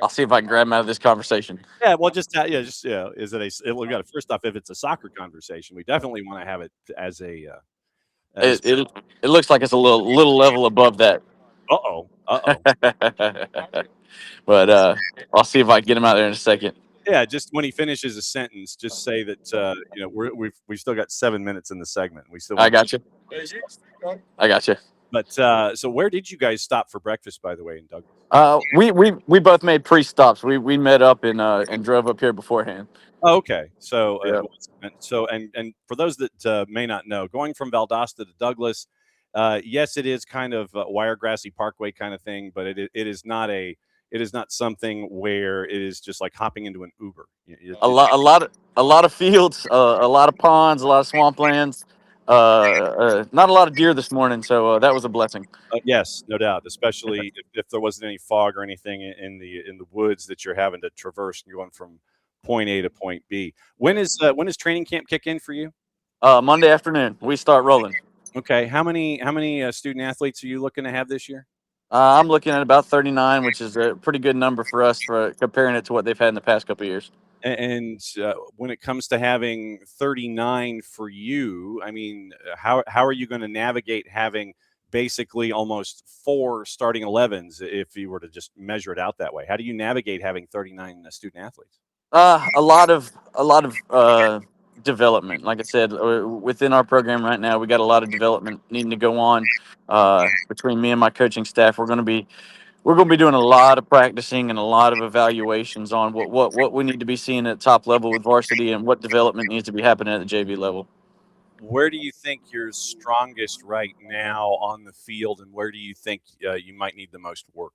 I'll see if I can grab him out of this conversation. yeah, well, just is it we got to first off, if it's a soccer conversation, we definitely want to have it as a as It looks like it's a little level above that. uh-oh. But I'll see if I can get him out there in a second. Yeah, just when he finishes a sentence, just say that we've still got 7 minutes in the segment. We still I got you. I got you. But so where did you guys stop for breakfast, by the way, in Douglas? We both made pre-stops. We met up and drove up here beforehand. Oh, okay. So Yeah. and for those that may not know, going from Valdosta to Douglas, yes, it is kind of a Wiregrassy Parkway kind of thing, but it is not something where it is just like hopping into an Uber. A lot of fields, a lot of ponds, a lot of swamplands. Not a lot of deer this morning, so that was a blessing. Yes, no doubt. Especially if there wasn't any fog or anything in the woods that you're having to traverse going from point A to point B. When is training camp kick in for you? Monday afternoon, we start rolling. Okay. How many student athletes are you looking to have this year? I'm looking at about 39, which is a pretty good number for us for comparing it to what they've had in the past couple of years. And when it comes to having 39 for you, I mean, how are you going to navigate having basically almost 4 starting 11s if you were to just measure it out that way? How do you navigate having 39 student athletes? A lot of development. Like I said, within our program right now, we got a lot of development needing to go on. Between me and my coaching staff, we're going to be doing a lot of practicing and a lot of evaluations on what we need to be seeing at top level with varsity and what development needs to be happening at the JV level. Where do you think you're strongest right now on the field, and where do you think you might need the most work?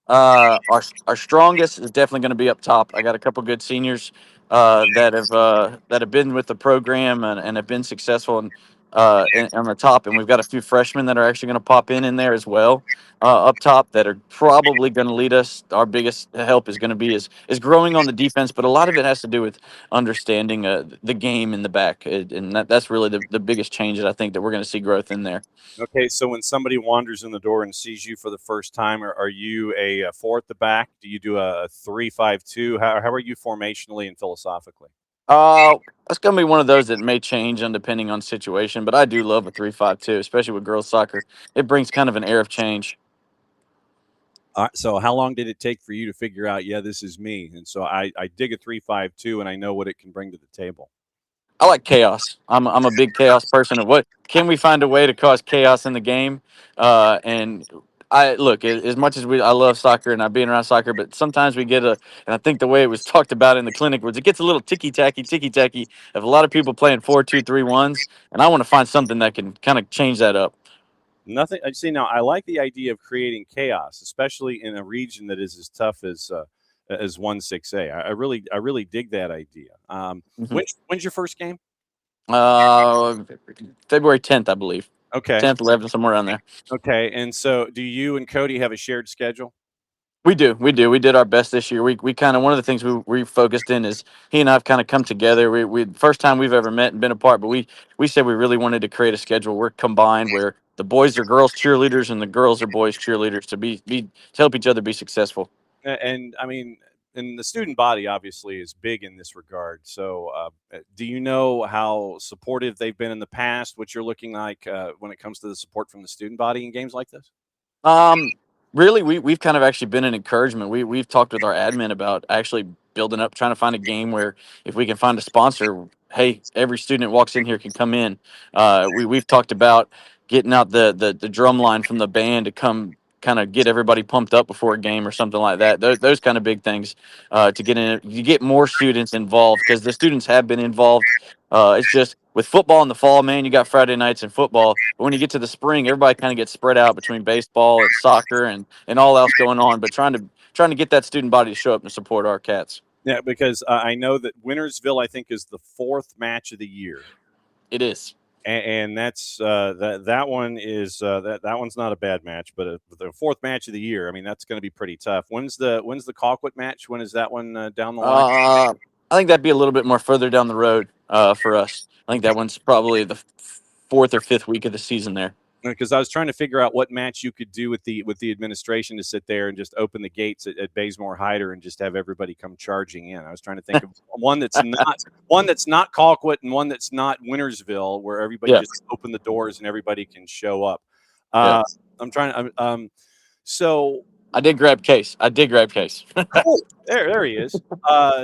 Our strongest is definitely going to be up top. I got a couple good seniors that have been with the program and have been successful, and on the top, and we've got a few freshmen that are actually going to pop in there as well up top that are probably going to lead us. Our biggest help is going to be is growing on the defense, but a lot of it has to do with understanding the game in the back, and that's really the biggest change that I think that we're going to see growth in there. Okay, so when somebody wanders in the door and sees you for the first time, are you a four at the back? Do you do a 3-5-2? How are you formationally and philosophically? That's going to be one of those that may change depending on situation, but I do love a 3-5-2, especially with girls soccer. It brings kind of an air of change. So how long did it take for you to figure out, yeah, this is me? And so I dig a 3-5-2, and I know what it can bring to the table. I like chaos. I'm a big chaos person. Of what can we find a way to cause chaos in the game? And I look, as much as I love soccer and I've been around soccer, but sometimes we get and I think the way it was talked about in the clinic was it gets a little ticky tacky of a lot of people playing 4-2-3-1s, and I want to find something that can kind of change that up. Nothing. I see. Now, I like the idea of creating chaos, especially in a region that is as tough as 1-6A. I really dig that idea. When's your first game? February 10th, I believe. Okay. 10th, 11th, somewhere around there. Okay. And so, do you and Cody have a shared schedule? We do. We did our best this year. We kind of, one of the things we focused in is he and I have kind of come together. We first time we've ever met and been apart, but we said we really wanted to create a schedule. We're combined where the boys are girls cheerleaders and the girls are boys cheerleaders to help each other be successful. And I mean, and the student body obviously is big in this regard. So, do you know how supportive they've been in the past? What you're looking like when it comes to the support from the student body in games like this? Really, we've kind of actually been an encouragement. We've talked with our admin about actually building up, trying to find a game where if we can find a sponsor, hey, every student that walks in here can come in. We've talked about getting out the drum line from the band to come kind of get everybody pumped up before a game or something like that. Those kind of big things to get in. You get more students involved because the students have been involved. It's just with football in the fall, man, you got Friday nights and football. But when you get to the spring, everybody kind of gets spread out between baseball and soccer and all else going on. But trying to get that student body to show up and support our Cats. Yeah, because I know that Wintersville, I think, is the 4th match of the year. It is. And that's that one is that one's not a bad match, but the 4th match of the year. I mean, that's going to be pretty tough. When's the Colquitt match? When is that one down the line? I think that'd be a little bit more further down the road for us. I think that one's probably the 4th or 5th week of the season there. Because I was trying to figure out what match you could do with the administration to sit there and just open the gates at Bazemore Hyder and just have everybody come charging in. I was trying to think of one that's not Colquitt and one that's not Wintersville, where everybody just open the doors and everybody can show up. I'm trying. So I did grab Case. Cool. There he is.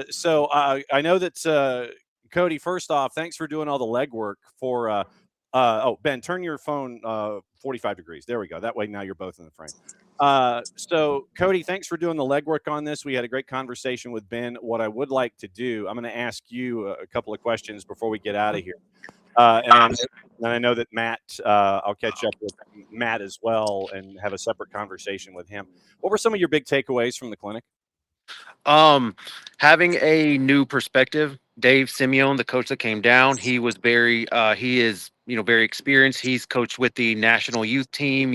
So I know that Cody. First off, thanks for doing all the legwork for. Ben, turn your phone 45 degrees. There we go. That way now you're both in the frame. So, Cody, thanks for doing the legwork on this. We had a great conversation with Ben. What I would like to do, I'm going to ask you a couple of questions before we get out of here. And I know that Matt, I'll catch up with Matt as well and have a separate conversation with him. What were some of your big takeaways from the clinic? Having a new perspective. Dave Simeone, the coach that came down, he was he is very experienced. He's coached with the national youth team.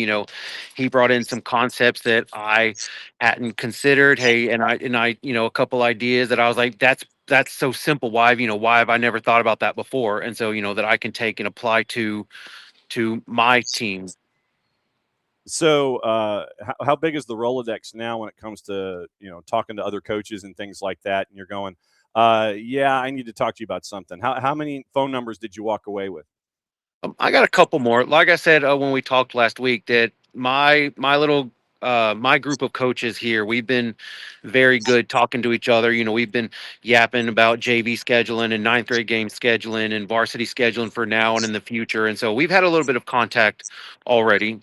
He brought in some concepts that I hadn't considered. Hey, and I a couple ideas that I was like, that's so simple. Why have I never thought about that before? And so that I can take and apply to my team. So, how big is the Rolodex now when it comes to talking to other coaches and things like that? And you're going, yeah, I need to talk to you about something. How many phone numbers did you walk away with? I got a couple more. Like I said when we talked last week, that my group of coaches here, we've been very good talking to each other. We've been yapping about JV scheduling and 9th grade game scheduling and varsity scheduling for now and in the future. And so we've had a little bit of contact already.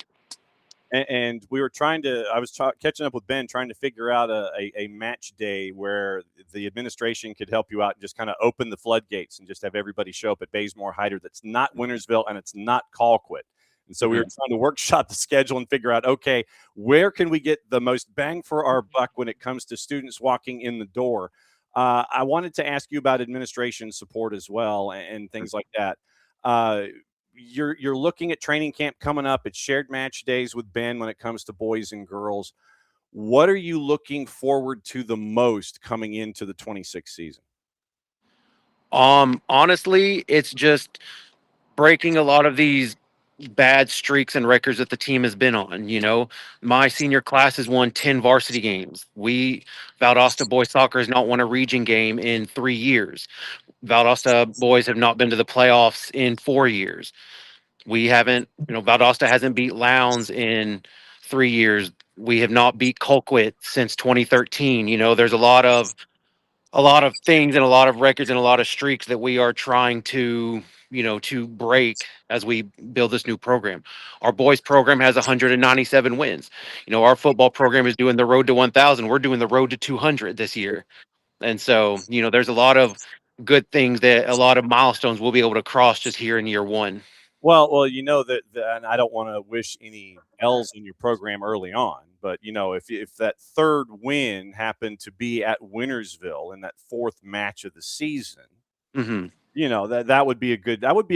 And we were I was catching up with Ben, trying to figure out a match day where the administration could help you out and just kind of open the floodgates and just have everybody show up at Bazemore Hyder. That's not Wintersville and it's not Colquitt. And so we were trying to workshop the schedule and figure out, okay, where can we get the most bang for our buck when it comes to students walking in the door? I wanted to ask you about administration support as well and things like that. you're looking at training camp coming up. It's shared match days with Ben when it comes to boys and girls. What are you looking forward to the most coming into the 26th season? Honestly, it's just breaking a lot of these bad streaks and records that the team has been on. My senior class has won 10 varsity games. Valdosta boys soccer has not won a region game in 3 years. Valdosta boys have not been to the playoffs in 4 years. We haven't, Valdosta hasn't beat Lowndes in 3 years. We have not beat Colquitt since 2013. There's a lot of things and a lot of records and a lot of streaks that we are trying to break as we build this new program. Our boys program has 197 wins. Our football program is doing the road to 1,000. We're doing the road to 200 this year. And so, there's a lot of good things, that a lot of milestones we'll be able to cross just here in year one. Well, and I don't want to wish any L's in your program early on, but if that third win happened to be at Wintersville in that fourth match of the season, that would be a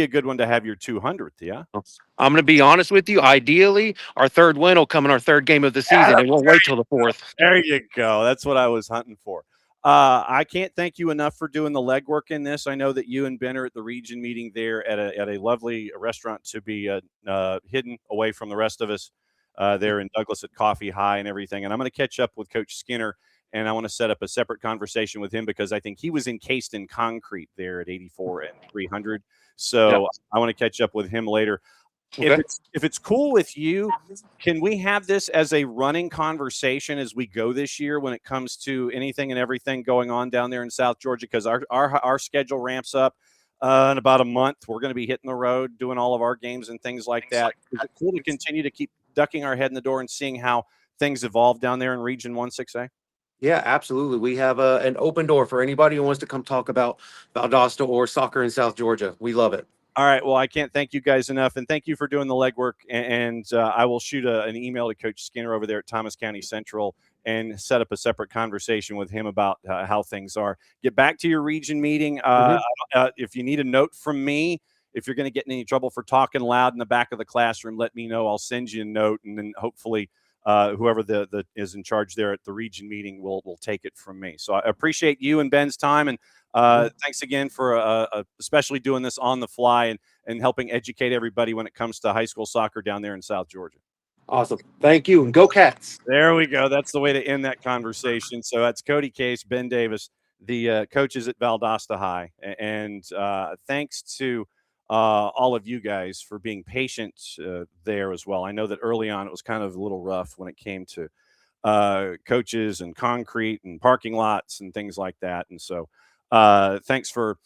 good one to have your 200th. Yeah, I'm going to be honest with you. Ideally, our third win will come in our third game of the season, and we'll wait till the fourth. There you go. That's what I was hunting for. I can't thank you enough for doing the legwork in this. I know that you and Ben are at the region meeting there at a lovely restaurant to be hidden away from the rest of us there in Douglas at Coffee High and everything. And I'm going to catch up with Coach Skinner, and I want to set up a separate conversation with him because I think he was encased in concrete there at 84 and 300. So I want to catch up with him later. Okay. If it's cool with you, can we have this as a running conversation as we go this year when it comes to anything and everything going on down there in South Georgia? Because our schedule ramps up in about a month. We're going to be hitting the road, doing all of our games and things like that. Is it cool to continue to keep ducking our head in the door and seeing how things evolve down there in Region 1-6A? Yeah, absolutely. We have an open door for anybody who wants to come talk about Valdosta or soccer in South Georgia. We love it. All right. Well, I can't thank you guys enough, and thank you for doing the legwork. And I will shoot an email to Coach Skinner over there at Thomas County Central and set up a separate conversation with him about how things are. Get back to your region meeting. If you need a note from me, if you're going to get in any trouble for talking loud in the back of the classroom, let me know. I'll send you a note, and then hopefully whoever the is in charge there at the region meeting will take it from me. So I appreciate you and Ben's time, and thanks again for especially doing this on the fly and helping educate everybody when it comes to high school soccer down there in South Georgia. Awesome. Thank you. And go Cats. There we go. That's the way to end that conversation. So that's Cody Case, Ben Davis, the coaches at Valdosta High. And thanks to all of you guys for being patient there as well. I know that early on it was kind of a little rough when it came to coaches and concrete and parking lots and things like that. And so thanks for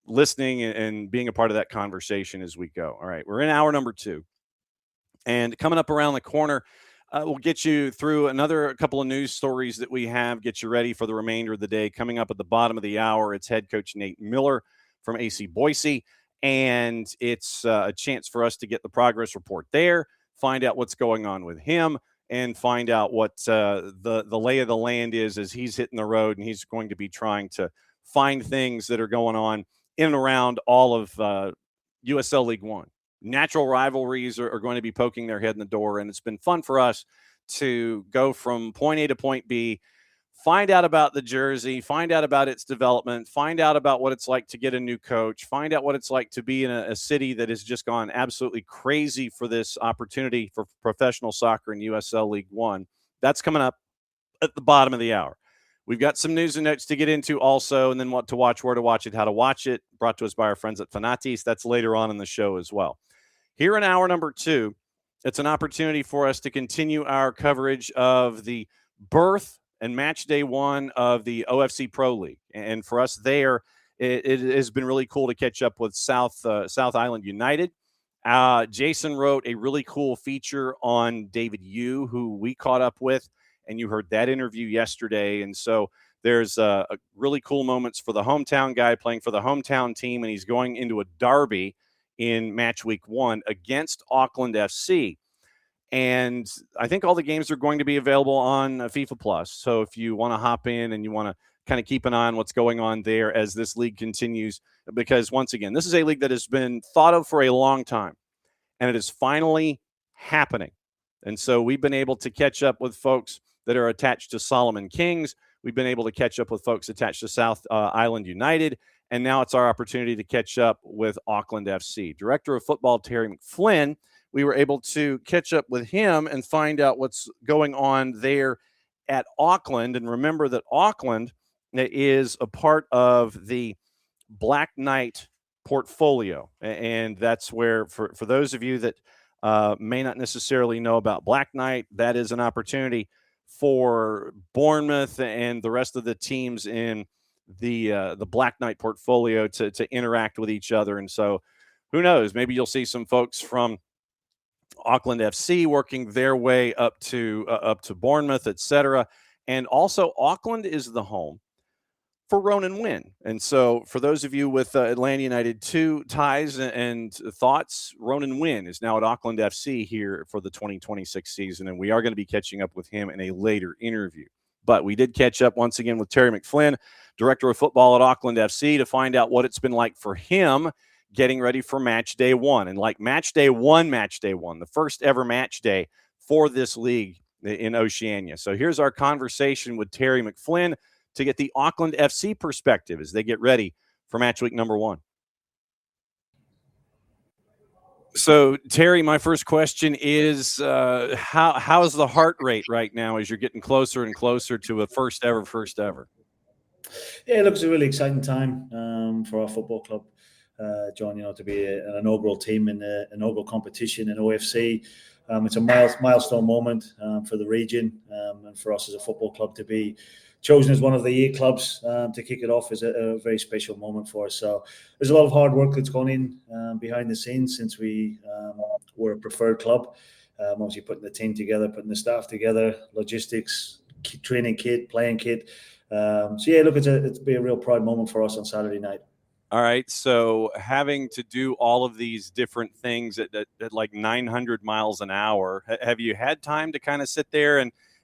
listening and being a part of that conversation as we go. All right, we're in hour number 2. And coming up around the corner, we'll get you through a couple of news stories that we have, get you ready for the remainder of the day. Coming up at the bottom of the hour, it's head coach Nate Miller from AC Boise. And it's a chance for us to get the progress report there, find out what's going on with him, and find out what the lay of the land is as he's hitting the road, and he's going to be trying to find things that are going on in and around all of USL League One. Natural rivalries are going to be poking their head in the door, and it's been fun for us to go from point A to point B, find out about the jersey, find out about its development, find out about what it's like to get a new coach, find out what it's like to be in a city that has just gone absolutely crazy for this opportunity for professional soccer in USL League One. That's coming up at the bottom of the hour. We've got some news and notes to get into also, and then what to watch, where to watch it, how to watch it, brought to us by our friends at Fanatis. That's later on in the show as well. Here in hour number 2, it's an opportunity for us to continue our coverage of the birth and match day 1 of the OFC Pro League. And for us there, it has been really cool to catch up with South Island United. Jason wrote a really cool feature on David Yu, who we caught up with, and you heard that interview yesterday. And so there's a really cool moments for the hometown guy playing for the hometown team, and he's going into a derby in match week 1 against Auckland FC. And I think all the games are going to be available on FIFA Plus. So if you want to hop in and you want to kind of keep an eye on what's going on there as this league continues, because once again, this is a league that has been thought of for a long time, and it is finally happening. And so we've been able to catch up with folks that are attached to Solomon Kings. We've been able to catch up with folks attached to South Island United. And now it's our opportunity to catch up with Auckland FC. Director of Football Terry McFlynn, we were able to catch up with him and find out what's going on there at Auckland. And remember that Auckland is a part of the Black Knight portfolio. And that's where, for those of you that may not necessarily know about Black Knight, that is an opportunity for Bournemouth and the rest of the teams in the Black Knight portfolio to interact with each other. And so who knows, maybe you'll see some folks from Auckland FC working their way up to Bournemouth, etc. And also Auckland is the home for Ronan Wynn. And so for those of you with Atlanta United 2 ties and thoughts, Ronan Wynn is now at Auckland FC here for the 2026 season, and we are going to be catching up with him in a later interview. But we did catch up once again with Terry McFlynn, Director of Football at Auckland FC, to find out what it's been like for him getting ready for match day one. And like match day one, the first ever match day for this league in Oceania. So here's our conversation with Terry McFlynn to get the Auckland FC perspective as they get ready for match week number one. So, Terry, my first question is, how's the heart rate right now as you're getting closer and closer to a first ever? Yeah, look, it's a really exciting time for our football club, John, to be an inaugural team in an inaugural competition in OFC. It's a milestone moment for the region and for us as a football club to be chosen as one of the 8 clubs to kick it off is a very special moment for us. So there's a lot of hard work that's gone in behind the scenes since we were a preferred club. Obviously putting the team together, putting the staff together, logistics, training kit, playing kit. So yeah, look, it's be a real proud moment for us on Saturday night. All right, so having to do all of these different things at like 900 miles an hour, have you had time to kind of sit there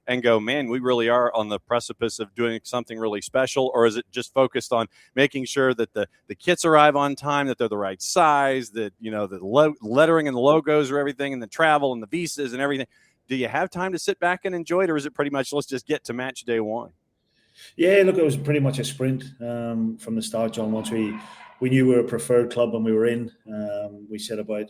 and go, man, we really are on the precipice of doing something really special? Or is it just focused on making sure that the kits arrive on time, that they're the right size, that, the lettering and the logos are everything, and the travel and the visas and everything? Do you have time to sit back and enjoy it, or is it pretty much let's just get to match day one? Yeah, look, it was pretty much a sprint from the start, John. Once we knew we were a preferred club when we were in, we set about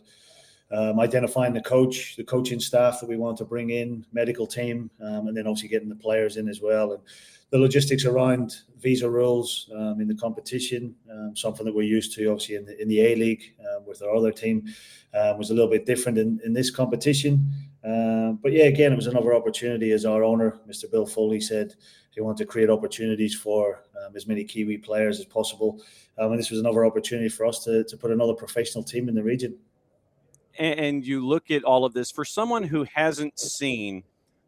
identifying the coach, the coaching staff that we want to bring in, medical team, and then obviously getting the players in as well. And the logistics around visa rules in the competition, something that we're used to obviously in the A League with our other team, was a little bit different in this competition. But yeah, again, it was another opportunity, as our owner, Mr. Bill Foley, said he wanted to create opportunities for as many Kiwi players as possible. And this was another opportunity for us to put another professional team in the region. And you look at all of this, for someone who hasn't seen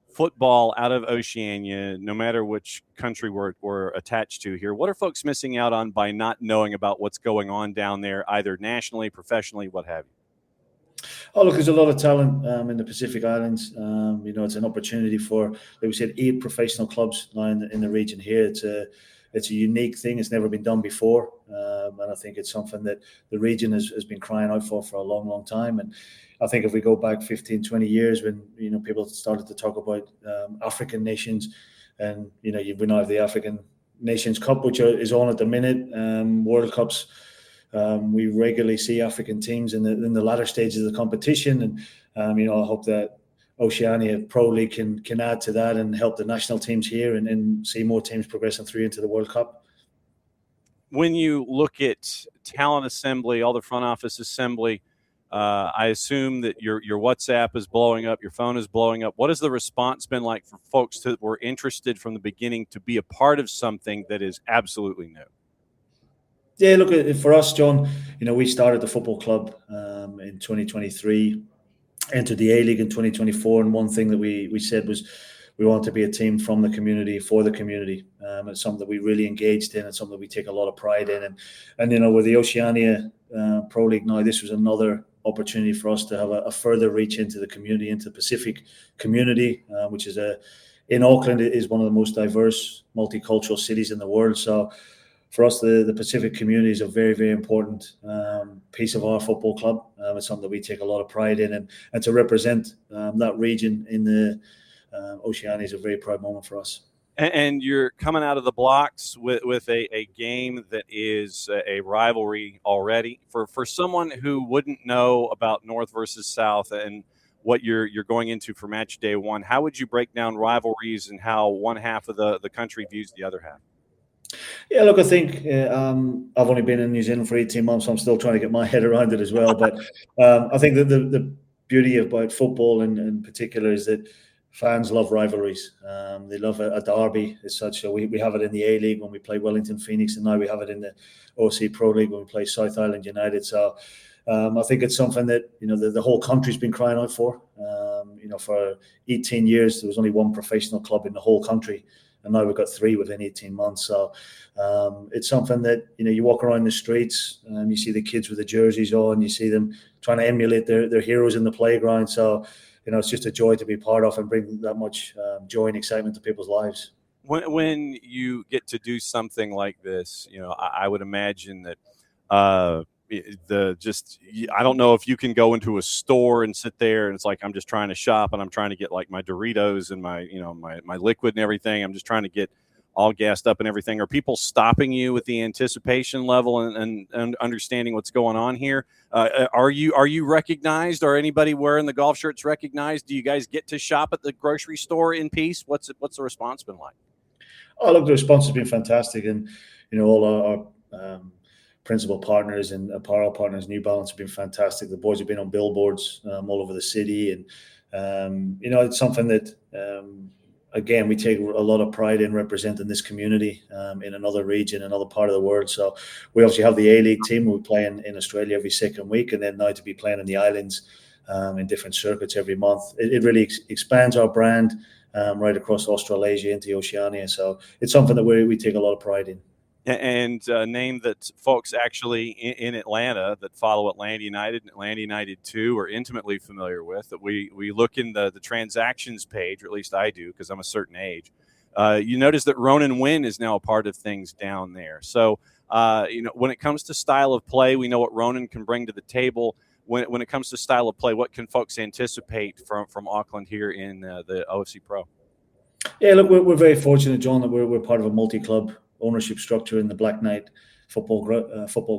football out of Oceania, no matter which country we're attached to here, what are folks missing out on by not knowing about what's going on down there, either nationally, professionally, what have you? Oh, look, there's a lot of talent in the Pacific Islands. It's an opportunity for, like we said, 8 professional clubs now in the region here. It's a unique thing. It's never been done before. And I think it's something that the region has been crying out for a long, long time. And I think if we go back 15, 20 years when, people started to talk about African nations, and, we now have the African Nations Cup, which is on at the minute, World Cups. We regularly see African teams in the latter stages of the competition. And, I hope that Oceania Pro League can add to that and help the national teams here and see more teams progressing through into the World Cup. When you look at talent assembly, all the front office assembly, I assume that your WhatsApp is blowing up, your phone is blowing up. What has the response been like for folks that were interested from the beginning to be a part of something that is absolutely new? Yeah, look, for us, John, we started the football club in 2023, entered the A-League in 2024, and one thing that we said was we want to be a team from the community, for the community. It's something that we really engaged in and something that we take a lot of pride in. And with the Oceania Pro League now, this was another opportunity for us to have a further reach into the community, into the Pacific community, which is in Auckland is one of the most diverse, multicultural cities in the world. So for us, the Pacific community is a very, very important piece of our football club. It's something that we take a lot of pride in, and to represent that region in the Oceania is a very proud moment for us. And you're coming out of the blocks with a game that is a rivalry already. For someone who wouldn't know about North versus South and what you're going into for match day one, how would you break down rivalries and how one half of the country views the other half? Yeah, look, I think I've only been in New Zealand for 18 months, so I'm still trying to get my head around it as well. But I think that the beauty about football in particular is that fans love rivalries. They love a derby as such. So we have it in the A-League when we play Wellington Phoenix, and now we have it in the OFC Pro League when we play South Island United. So I think it's something that the whole country's been crying out for. For 18 years, there was only one professional club in the whole country, and now we've got 3 within 18 months. So it's something that you walk around the streets, you see the kids with the jerseys on, you see them trying to emulate their heroes in the playground. So it's just a joy to be part of and bring that much joy and excitement to people's lives. When you get to do something like this, I would imagine that I don't know if you can go into a store and sit there and it's like I'm just trying to shop and I'm trying to get like my Doritos and my liquid and everything. I'm just trying to get all gassed up and everything. Are people stopping you with the anticipation level and understanding what's going on here? Are you recognized? Are anybody wearing the golf shirts recognized? Do you guys get to shop at the grocery store in peace? What's the response been like? Oh, look, the response has been fantastic, and all our principal partners and apparel partners, New Balance, have been fantastic. The boys have been on billboards all over the city, and it's something that again, we take a lot of pride in representing this community in another region, another part of the world. So we obviously have the A-League team. We play in Australia every second week, and then now to be playing in the islands in different circuits every month, it really expands our brand right across Australasia into Oceania. So it's something that we take a lot of pride in. And a name that folks actually in Atlanta that follow Atlanta United and Atlanta United 2 are intimately familiar with, that we look in the transactions page, or at least I do because I'm a certain age. You notice that Ronan Wynn is now a part of things down there. So, when it comes to style of play, we know what Ronan can bring to the table. When it comes to style of play, what can folks anticipate from Auckland here in the OFC Pro? Yeah, look, we're very fortunate, John, that we're part of a multi-club ownership structure in the Black Knight football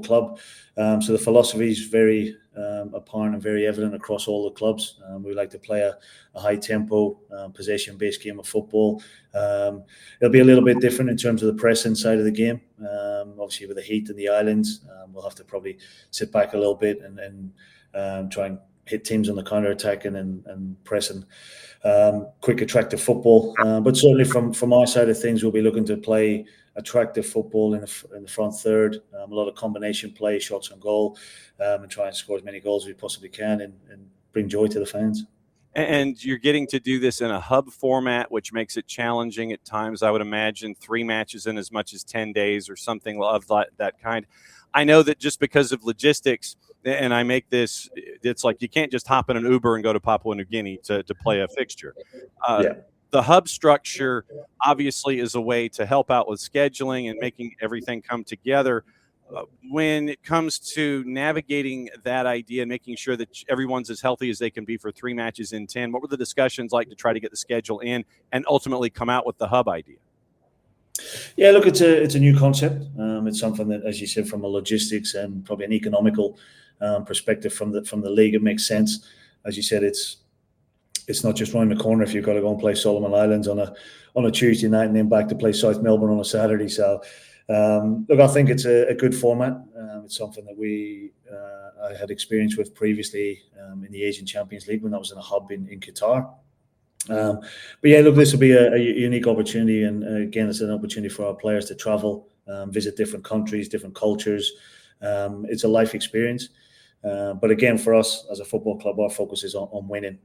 club. So the philosophy is very apparent and very evident across all the clubs. We like to play a high tempo, possession-based game of football. It'll be a little bit different in terms of the pressing side of the game. Obviously, with the heat in the islands, we'll have to probably sit back a little bit and try and hit teams on the counter-attack and pressing quick, attractive football. But certainly from our side of things, we'll be looking to play attractive football in the front third, a lot of combination play, shots on goal, and try and score as many goals as we possibly can and bring joy to the fans. And you're getting to do this in a hub format, which makes it challenging at times. I would imagine 3 matches in as much as 10 days or something of that kind. I know that just because of logistics, and I make this, it's like you can't just hop in an Uber and go to Papua New Guinea to play a fixture. The hub structure obviously is a way to help out with scheduling and making everything come together. When it comes to navigating that idea and making sure that everyone's as healthy as they can be for 3 matches in 10, what were the discussions like to try to get the schedule in and ultimately come out with the hub idea? Yeah, look, it's a new concept. It's something that, as you said, from a logistics and probably an economical perspective from the league, it makes sense. As you said, it's not just round the corner if you've got to go and play Solomon Islands on a Tuesday night and then back to play South Melbourne on a Saturday. So, look, I think it's a good format. It's something that I had experience with previously in the Asian Champions League when that was in a hub in Qatar. But yeah, look, this will be a unique opportunity, and again, it's an opportunity for our players to travel, visit different countries, different cultures. It's a life experience. But again, for us as a football club, our focus is on winning.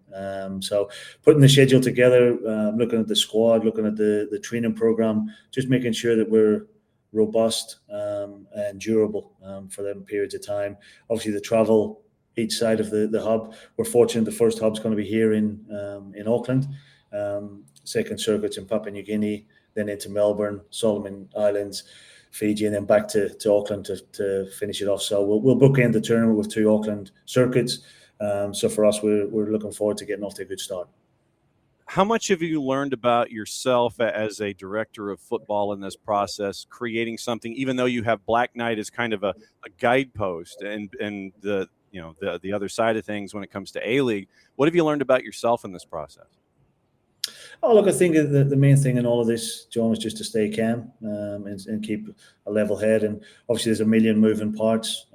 So putting the schedule together, looking at the squad, looking at the training program, just making sure that we're robust and durable for them periods of time. Obviously, the travel each side of the hub. We're fortunate the first hub's going to be here in Auckland. second circuits in Papua New Guinea, then into Melbourne, Solomon Islands, Fiji, and then back to Auckland to finish it off. So we'll bookend the tournament with 2 Auckland circuits. So for us, we're looking forward to getting off to a good start. How much have you learned about yourself as a director of football in this process, creating something, even though you have Black Knight as kind of a guidepost and the other side of things when it comes to A-League? What have you learned about yourself in this process? Oh, look, I think the main thing in all of this, John, is just to stay calm and keep a level head. And obviously there's a million moving parts.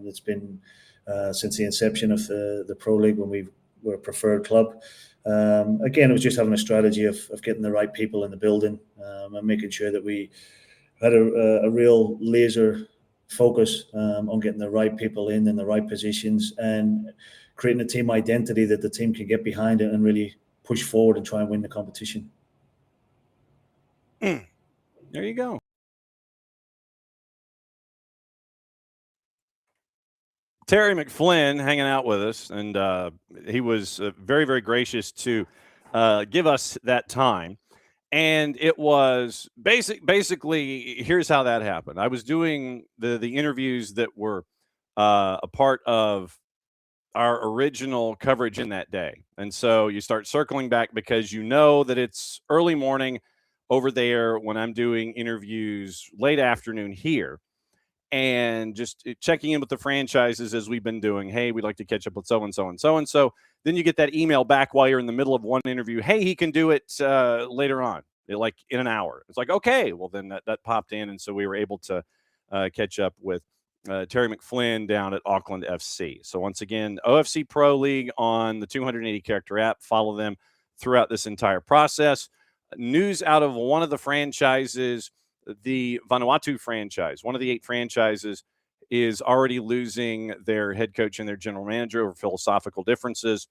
It's been since the inception of the Pro League when we were a preferred club. Again, it was just having a strategy of getting the right people in the building and making sure that we had a real laser focus on getting the right people in the right positions and creating a team identity that the team can get behind it and really push forward and try and win the competition. There you go. Terry McFlynn hanging out with us, and he was very, very gracious to give us that time. And it was basically, here's how that happened. I was doing the interviews that were a part of our original coverage in that day. And so you start circling back because you know that it's early morning over there when I'm doing interviews late afternoon here. And just checking in with the franchises as we've been doing. Hey, we'd like to catch up with so-and-so and so-and-so. Then you get that email back while you're in the middle of one interview. Hey, he can do it later on, like in an hour. It's like, okay, well, then that popped in. And so we were able to catch up with Terry McFlynn down at Auckland FC. So once again, OFC Pro League on the 280-character app. Follow them throughout this entire process. News out of one of the franchises, the Vanuatu franchise, one of the 8 franchises, is already losing their head coach and their general manager over philosophical differences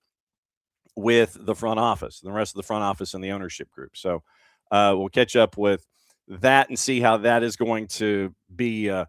with the front office, the rest of the front office and the ownership group. So we'll catch up with that and see how that is going to be a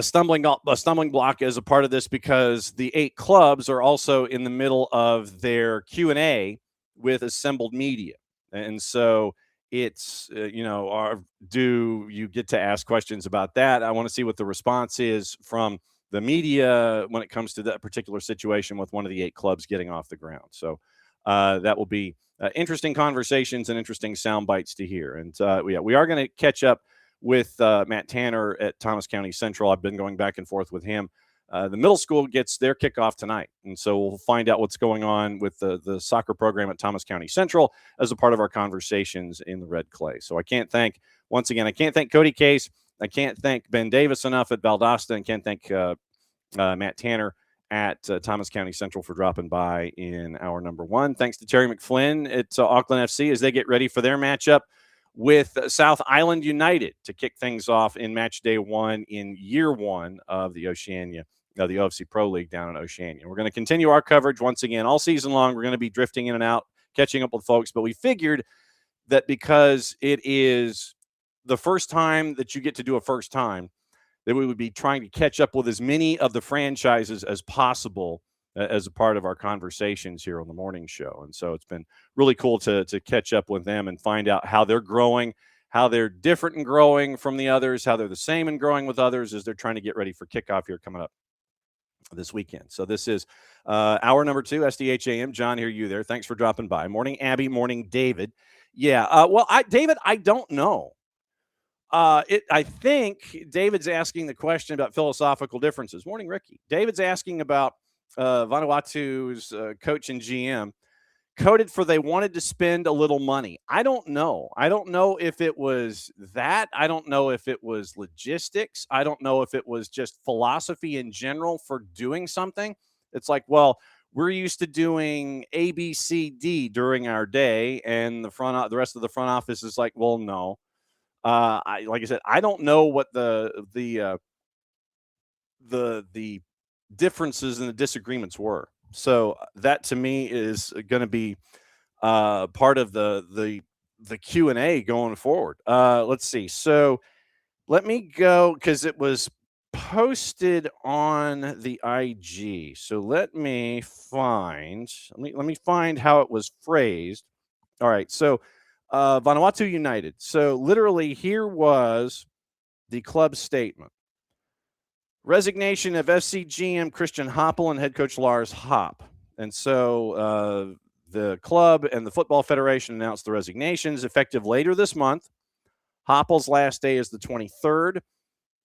stumbling block as a part of this, because the 8 clubs are also in the middle of their Q&A with assembled media. And so it's, do you get to ask questions about that? I want to see what the response is from the media when it comes to that particular situation with one of the 8 clubs getting off the ground. So that will be interesting conversations and interesting sound bites to hear. And we are going to catch up with Matt Tanner at Thomas County Central. I've been going back and forth with him. The middle school gets their kickoff tonight, and so we'll find out what's going on with the soccer program at Thomas County Central as a part of our conversations in the Red Clay. So I can't thank Cody Case. I can't thank Ben Davis enough at Valdosta, and can't thank Matt Tanner at Thomas County Central for dropping by in hour number 1. Thanks to Terry McFlynn at Auckland FC as they get ready for their matchup with South Island United to kick things off in match day 1 in year 1 of the Oceania. The OFC Pro League down in Oceania. We're going to continue our coverage once again all season long. We're going to be drifting in and out, catching up with folks, but we figured that because it is the first time that you get to do a first time, that we would be trying to catch up with as many of the franchises as possible as a part of our conversations here on the morning show. And so it's been really cool to catch up with them and find out how they're growing, how they're different and growing from the others, how they're the same and growing with others as they're trying to get ready for kickoff here coming up this weekend. So this is hour number 2, SDH AM. John, hear you there. Thanks for dropping by. Morning, Abby. Morning, David. Yeah. David, I don't know. I think David's asking the question about philosophical differences. Morning, Ricky. David's asking about Vanuatu's coach and GM coded for they wanted to spend a little money. I don't know. I don't know if it was that. I don't know if it was logistics. I don't know if it was just philosophy in general for doing something. It's like, well, we're used to doing A, B, C, D during our day, and the rest of the front office is like, well, no. Like I said, I don't know what the differences and the disagreements were. So that to me is going to be part of the Q&A going forward. Let's see. So let me go because it was posted on the IG. So let me find how it was phrased All right. So Vanuatu United. So literally here was the club statement. Resignation of FC GM Christian Hoppel and head coach Lars Hopp. And so the club and the Football Federation announced the resignations effective later this month. Hoppel's last day is the 23rd.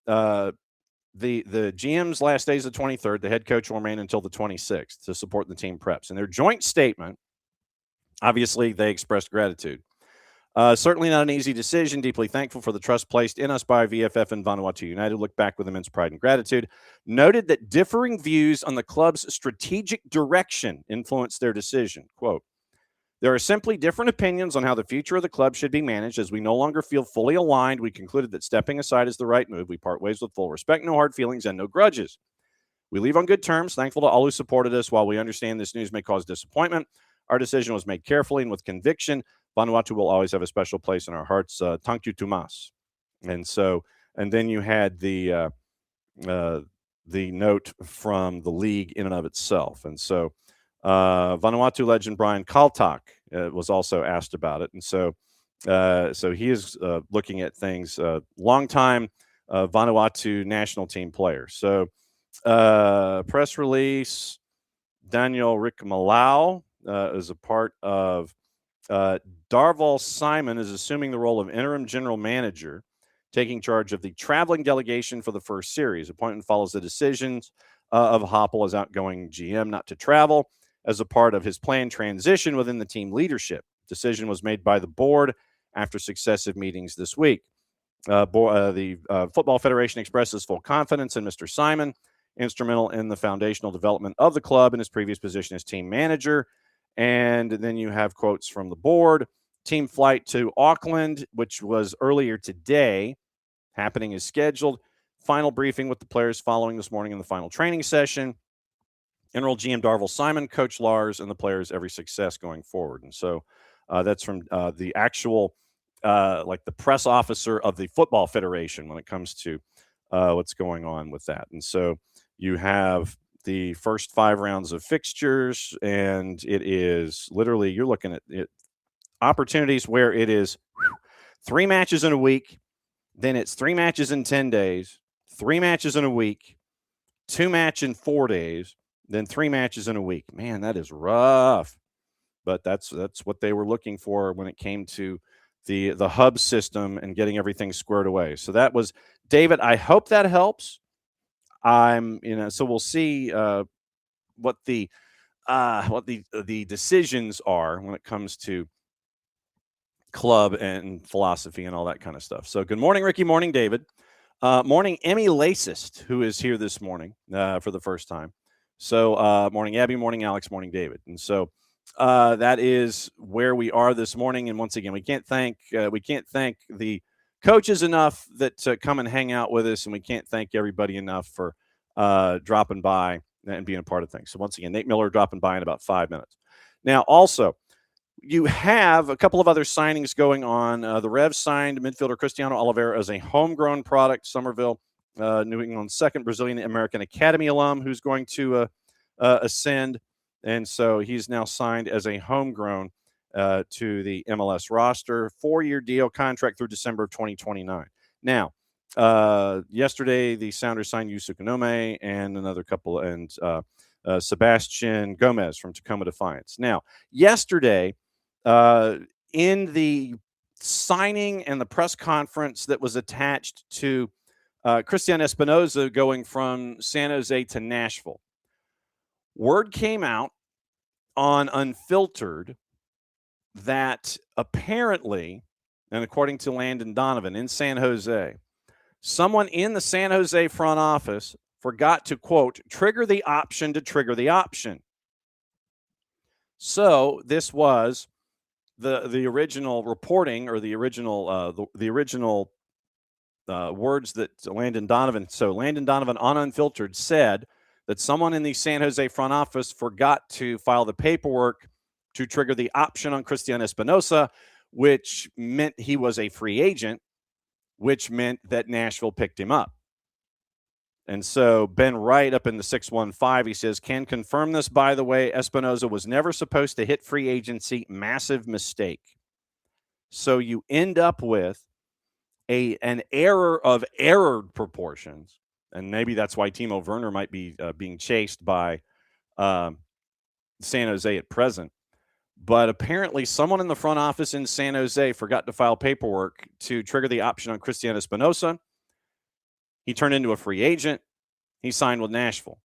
The GM's last day is the 23rd. The head coach will remain until the 26th to support the team preps. In their joint statement, obviously, they expressed gratitude. Certainly not an easy decision. Deeply thankful for the trust placed in us by VFF and Vanuatu United. Look back with immense pride and gratitude. Noted that differing views on the club's strategic direction influenced their decision. Quote, there are simply different opinions on how the future of the club should be managed. As we no longer feel fully aligned, we concluded that stepping aside is the right move. We part ways with full respect, no hard feelings, and no grudges. We leave on good terms, thankful to all who supported us. While we understand this news may cause disappointment, our decision was made carefully and with conviction. Vanuatu will always have a special place in our hearts. Thank you, Tomas. And so, and then you had the note from the league in and of itself. And so, Vanuatu legend Brian Kaltak was also asked about it. And so, he is looking at things. Long-time Vanuatu national team player. So, press release. Daniel Rick Malau is a part of. Darval Simon is assuming the role of interim general manager, taking charge of the traveling delegation for the first series. Appointment follows the decisions of Hoppel as outgoing GM not to travel as a part of his planned transition within the team leadership. Decision was made by the board after successive meetings this week. The Football Federation expresses full confidence in Mr. Simon, instrumental in the foundational development of the club in his previous position as team manager. And then you have quotes from the board. Team flight to Auckland, which was earlier today, happening as scheduled. Final briefing with the players following this morning in the final training session. Interim GM Darval Simon, Coach Lars, and the players every success going forward. And so that's from the actual, like the press officer of the Football Federation when it comes to what's going on with that. And so you have the first 5 rounds of fixtures, and it is literally, you're looking at it, opportunities where it is 3 matches in a week, then it's 3 matches in 10 days, 3 matches in a week, 2 matches in 4 days, then 3 matches in a week. Man, that is rough. But that's what they were looking for when it came to the hub system and getting everything squared away. So that was David. I hope that helps. So we'll see what the decisions are when it comes to club and philosophy and all that kind of stuff. So good morning, Ricky. Morning, David. Morning, Emmy Lacist, who is here this morning for the first time. So morning, Abby. Morning, Alex. Morning, David. And so that is where we are this morning. And once again, we can't thank the coaches enough that come and hang out with us, and we can't thank everybody enough for dropping by and being a part of things. So once again, Nate Miller dropping by in about 5 minutes. Now, also, you have a couple of other signings going on. The Revs signed midfielder Cristiano Oliveira as a homegrown product, Somerville, New England's second Brazilian American Academy alum who's going to ascend. And so he's now signed as a homegrown to the MLS roster. 4-year deal, contract through December of 2029. Now, yesterday the Sounders signed Yusuke Onome and another couple, and Sebastian Gomez from Tacoma Defiance. Now, yesterday, in the signing and the press conference that was attached to Cristian Espinoza going from San Jose to Nashville, word came out on Unfiltered that apparently, and according to Landon Donovan in San Jose, someone in the San Jose front office forgot to, quote, trigger the option to trigger the option. So this was the original reporting, or the original words that Landon Donovan. So Landon Donovan on Unfiltered said that someone in the San Jose front office forgot to file the paperwork to trigger the option on Cristian Espinoza, which meant he was a free agent, which meant that Nashville picked him up. And so Ben Wright up in the 615, he says, can confirm this, by the way. Espinoza was never supposed to hit free agency. Massive mistake. So you end up with an error of errored proportions. And maybe that's why Timo Werner might be being chased by San Jose at present. But apparently someone in the front office in San Jose forgot to file paperwork to trigger the option on Cristiano Espinosa. He turned into a free agent. He signed with Nashville.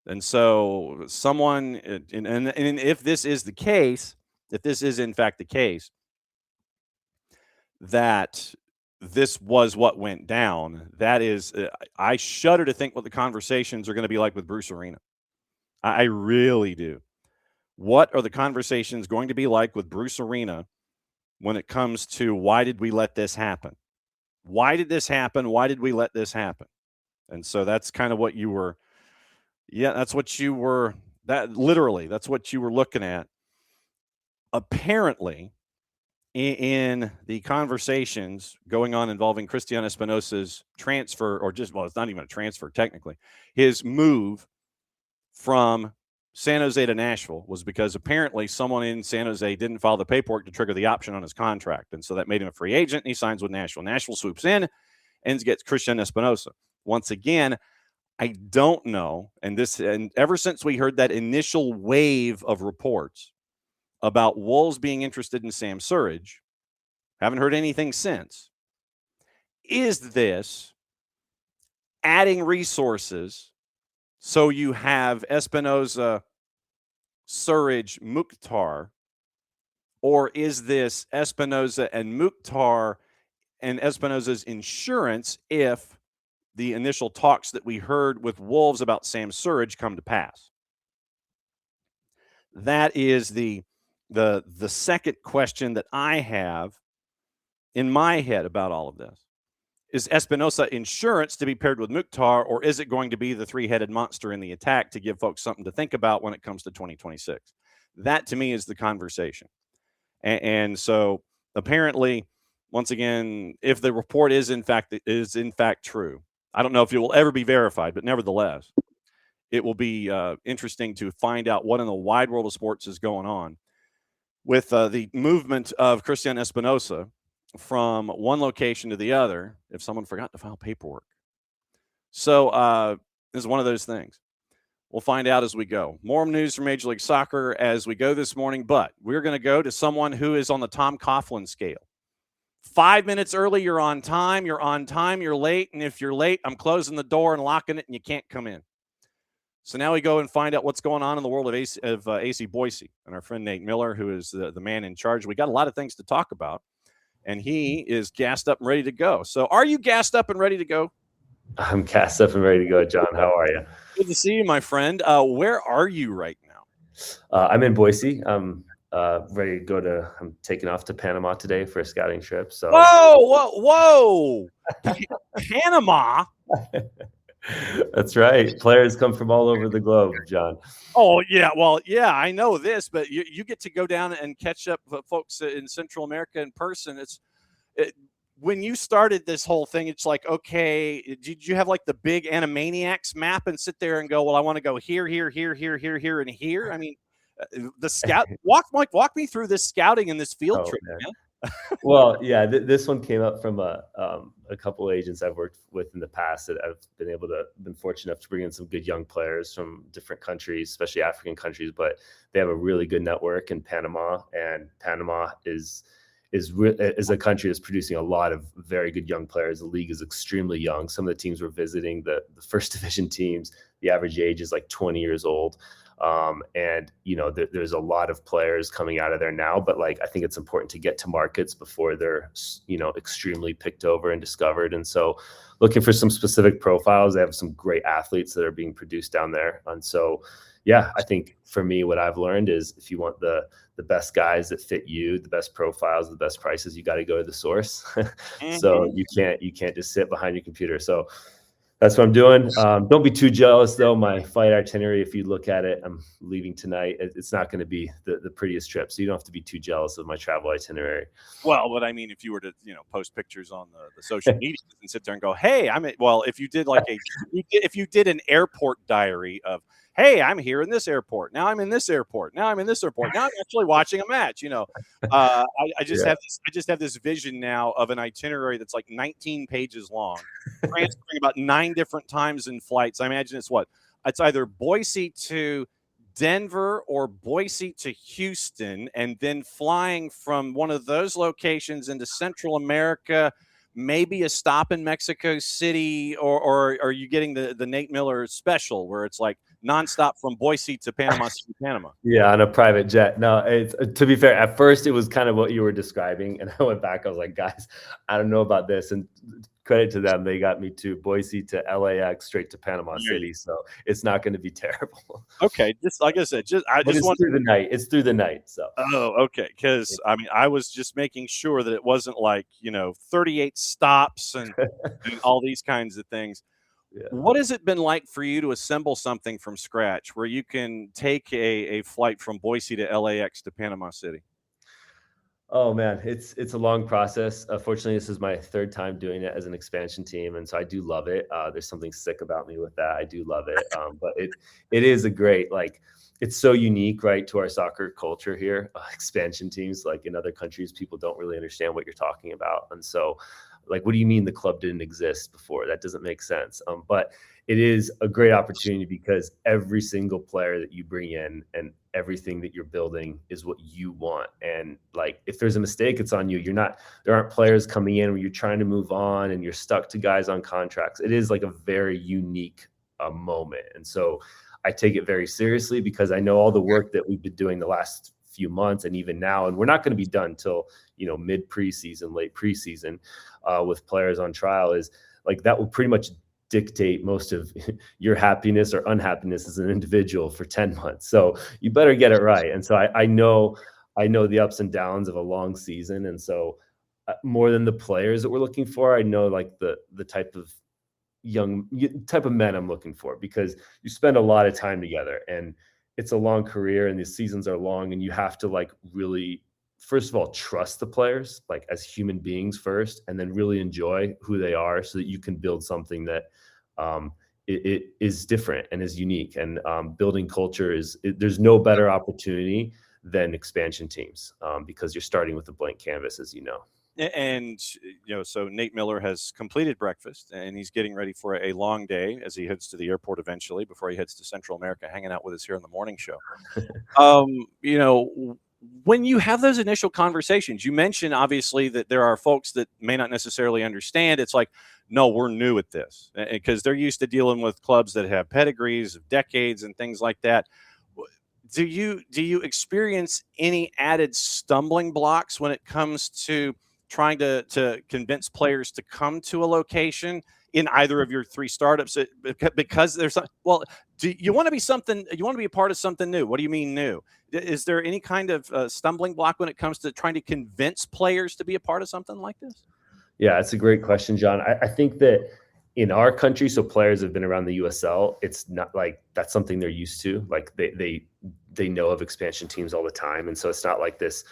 And so someone, and if this is the case, if this is in fact the case, that this was what went down, that is, I shudder to think what the conversations are going to be like with Bruce Arena. I really do. What are the conversations going to be like with Bruce Arena when it comes to why did we let this happen? Why did this happen? Why did we let this happen? And so that's kind of what you were, that's what you were looking at. Apparently, in the conversations going on involving Cristiano Espinosa's transfer, or just, well, it's not even a transfer technically, his move from San Jose to Nashville was because apparently someone in San Jose didn't file the paperwork to trigger the option on his contract. And so that made him a free agent, and he signs with Nashville. Nashville swoops in and gets Cristiano Espinosa. Once again, I don't know. And ever since we heard that initial wave of reports about Wolves being interested in Sam Surridge, haven't heard anything since. Is this adding resources so you have Espinosa, Surridge, Mukhtar, or is this Espinosa and Mukhtar and Espinosa's insurance if the initial talks that we heard with Wolves about Sam Surridge come to pass? That is the second question that I have in my head about all of this. Is Espinosa insurance to be paired with Mukhtar, or is it going to be the three-headed monster in the attack to give folks something to think about when it comes to 2026? That, to me, is the conversation. And so apparently, once again, if the report is in fact true, I don't know if it will ever be verified, but nevertheless, it will be interesting to find out what in the wide world of sports is going on with the movement of Cristiano Espinosa from one location to the other if someone forgot to file paperwork. So this is one of those things. We'll find out as we go. More news from Major League Soccer as we go this morning, but we're going to go to someone who is on the Tom Coughlin scale. 5 minutes early, you're on time. You're on time, you're late. And if you're late, I'm closing the door and locking it and you can't come in. So now we go and find out what's going on in the world of AC Boise. And our friend Nate Miller, who is the man in charge. We got a lot of things to talk about. And he is gassed up and ready to go. So are you gassed up and ready to go? I'm gassed up and ready to go, John. How are you? Good to see you, my friend. Where are you right now? I'm in Boise. I'm ready to go I'm taking off to Panama today for a scouting trip. So Whoa. Panama? That's right. Players come from all over the globe, John. Oh, yeah. Well, yeah, I know this, but you get to go down and catch up with folks in Central America in person. When you started this whole thing, it's like, okay, did you have like the big Animaniacs map and sit there and go, well, I want to go here, and here? I mean, the scout walk me through this scouting and this field trip, man. Well, yeah, this one came up from a couple of agents I've worked with in the past that I've been fortunate enough to bring in some good young players from different countries, especially African countries, but they have a really good network in Panama, and Panama is a country that's producing a lot of very good young players. The league is extremely young. Some of the teams we're visiting, the first division teams, the average age is like 20 years old. And there's a lot of players coming out of there now, but like, I think it's important to get to markets before they're, extremely picked over and discovered. And so looking for some specific profiles, they have some great athletes that are being produced down there. And so, yeah, I think for me, what I've learned is if you want the best guys that fit you, the best profiles, the best prices, you got to go to the source. So you can't just sit behind your computer. So That's what I'm doing. Don't be too jealous, though. My flight itinerary, if you look at it, I'm leaving tonight. It's not going to be the prettiest trip, so you don't have to be too jealous of my travel itinerary. Well, but I mean, if you were to, post pictures on the social media and sit there and go, "Hey, well, if you did if you did an airport diary of, hey, I'm here in this airport. Now I'm in this airport. Now I'm in this airport. Now I'm actually watching a match." I just have this vision now of an itinerary that's like 19 pages long, transferring about 9 different times in flights. I imagine it's either Boise to Denver or Boise to Houston, and then flying from one of those locations into Central America, maybe a stop in Mexico City, or are you getting the Nate Miller special where it's like nonstop from Boise to Panama City, Panama? Yeah, on a private jet. No, to be fair, at first it was kind of what you were describing, and I went back. I was like, guys, I don't know about this, and credit to them, they got me to Boise to LAX straight to Panama City, so it's not going to be terrible. Okay, just like I said, through the night. It's through the night. So okay, because I mean, I was just making sure that it wasn't like 38 stops and all these kinds of things. Yeah. What has it been like for you to assemble something from scratch where you can take a flight from Boise to LAX to Panama City? Oh man, it's a long process. Fortunately, this is my 3rd time doing it as an expansion team, and so I do love it. There's something sick about me with that. I do love it, but it is a great, like, it's so unique, right, to our soccer culture here. Expansion teams, like in other countries, people don't really understand what you're talking about, and so, like, what do you mean the club didn't exist before? That doesn't make sense. But it is a great opportunity because every single player that you bring in and everything that you're building is what you want. And like, if there's a mistake, it's on you. There aren't players coming in where you're trying to move on and you're stuck to guys on contracts. It is like a very unique moment. And so I take it very seriously because I know all the work that we've been doing the last few months and even now, and we're not going to be done till, mid preseason, late preseason with players on trial, is like, that will pretty much dictate most of your happiness or unhappiness as an individual for 10 months. So you better get it right. And so I know the ups and downs of a long season. And so more than the players that we're looking for, I know like the type of men I'm looking for, because you spend a lot of time together and it's a long career and the seasons are long, and you have to like really, first of all, trust the players like as human beings first, and then really enjoy who they are so that you can build something that it is different and is unique. And building culture there's no better opportunity than expansion teams because you're starting with a blank canvas, as you know. And, so Nate Miller has completed breakfast and he's getting ready for a long day as he heads to the airport eventually before he heads to Central America, hanging out with us here on the morning show. When you have those initial conversations, you mentioned obviously that there are folks that may not necessarily understand. It's like, no, we're new at this because they're used to dealing with clubs that have pedigrees of decades and things like that. Do you experience any added stumbling blocks when it comes to trying to convince players to come to a location in either of your 3 startups? Because there's do you want to be something? You want to be a part of something new? What do you mean new? Is there any kind of stumbling block when it comes to trying to convince players to be a part of something like this? Yeah, it's a great question, John. I think that in our country, so players have been around the USL. It's not like that's something they're used to. Like they know of expansion teams all the time, and so it's not like this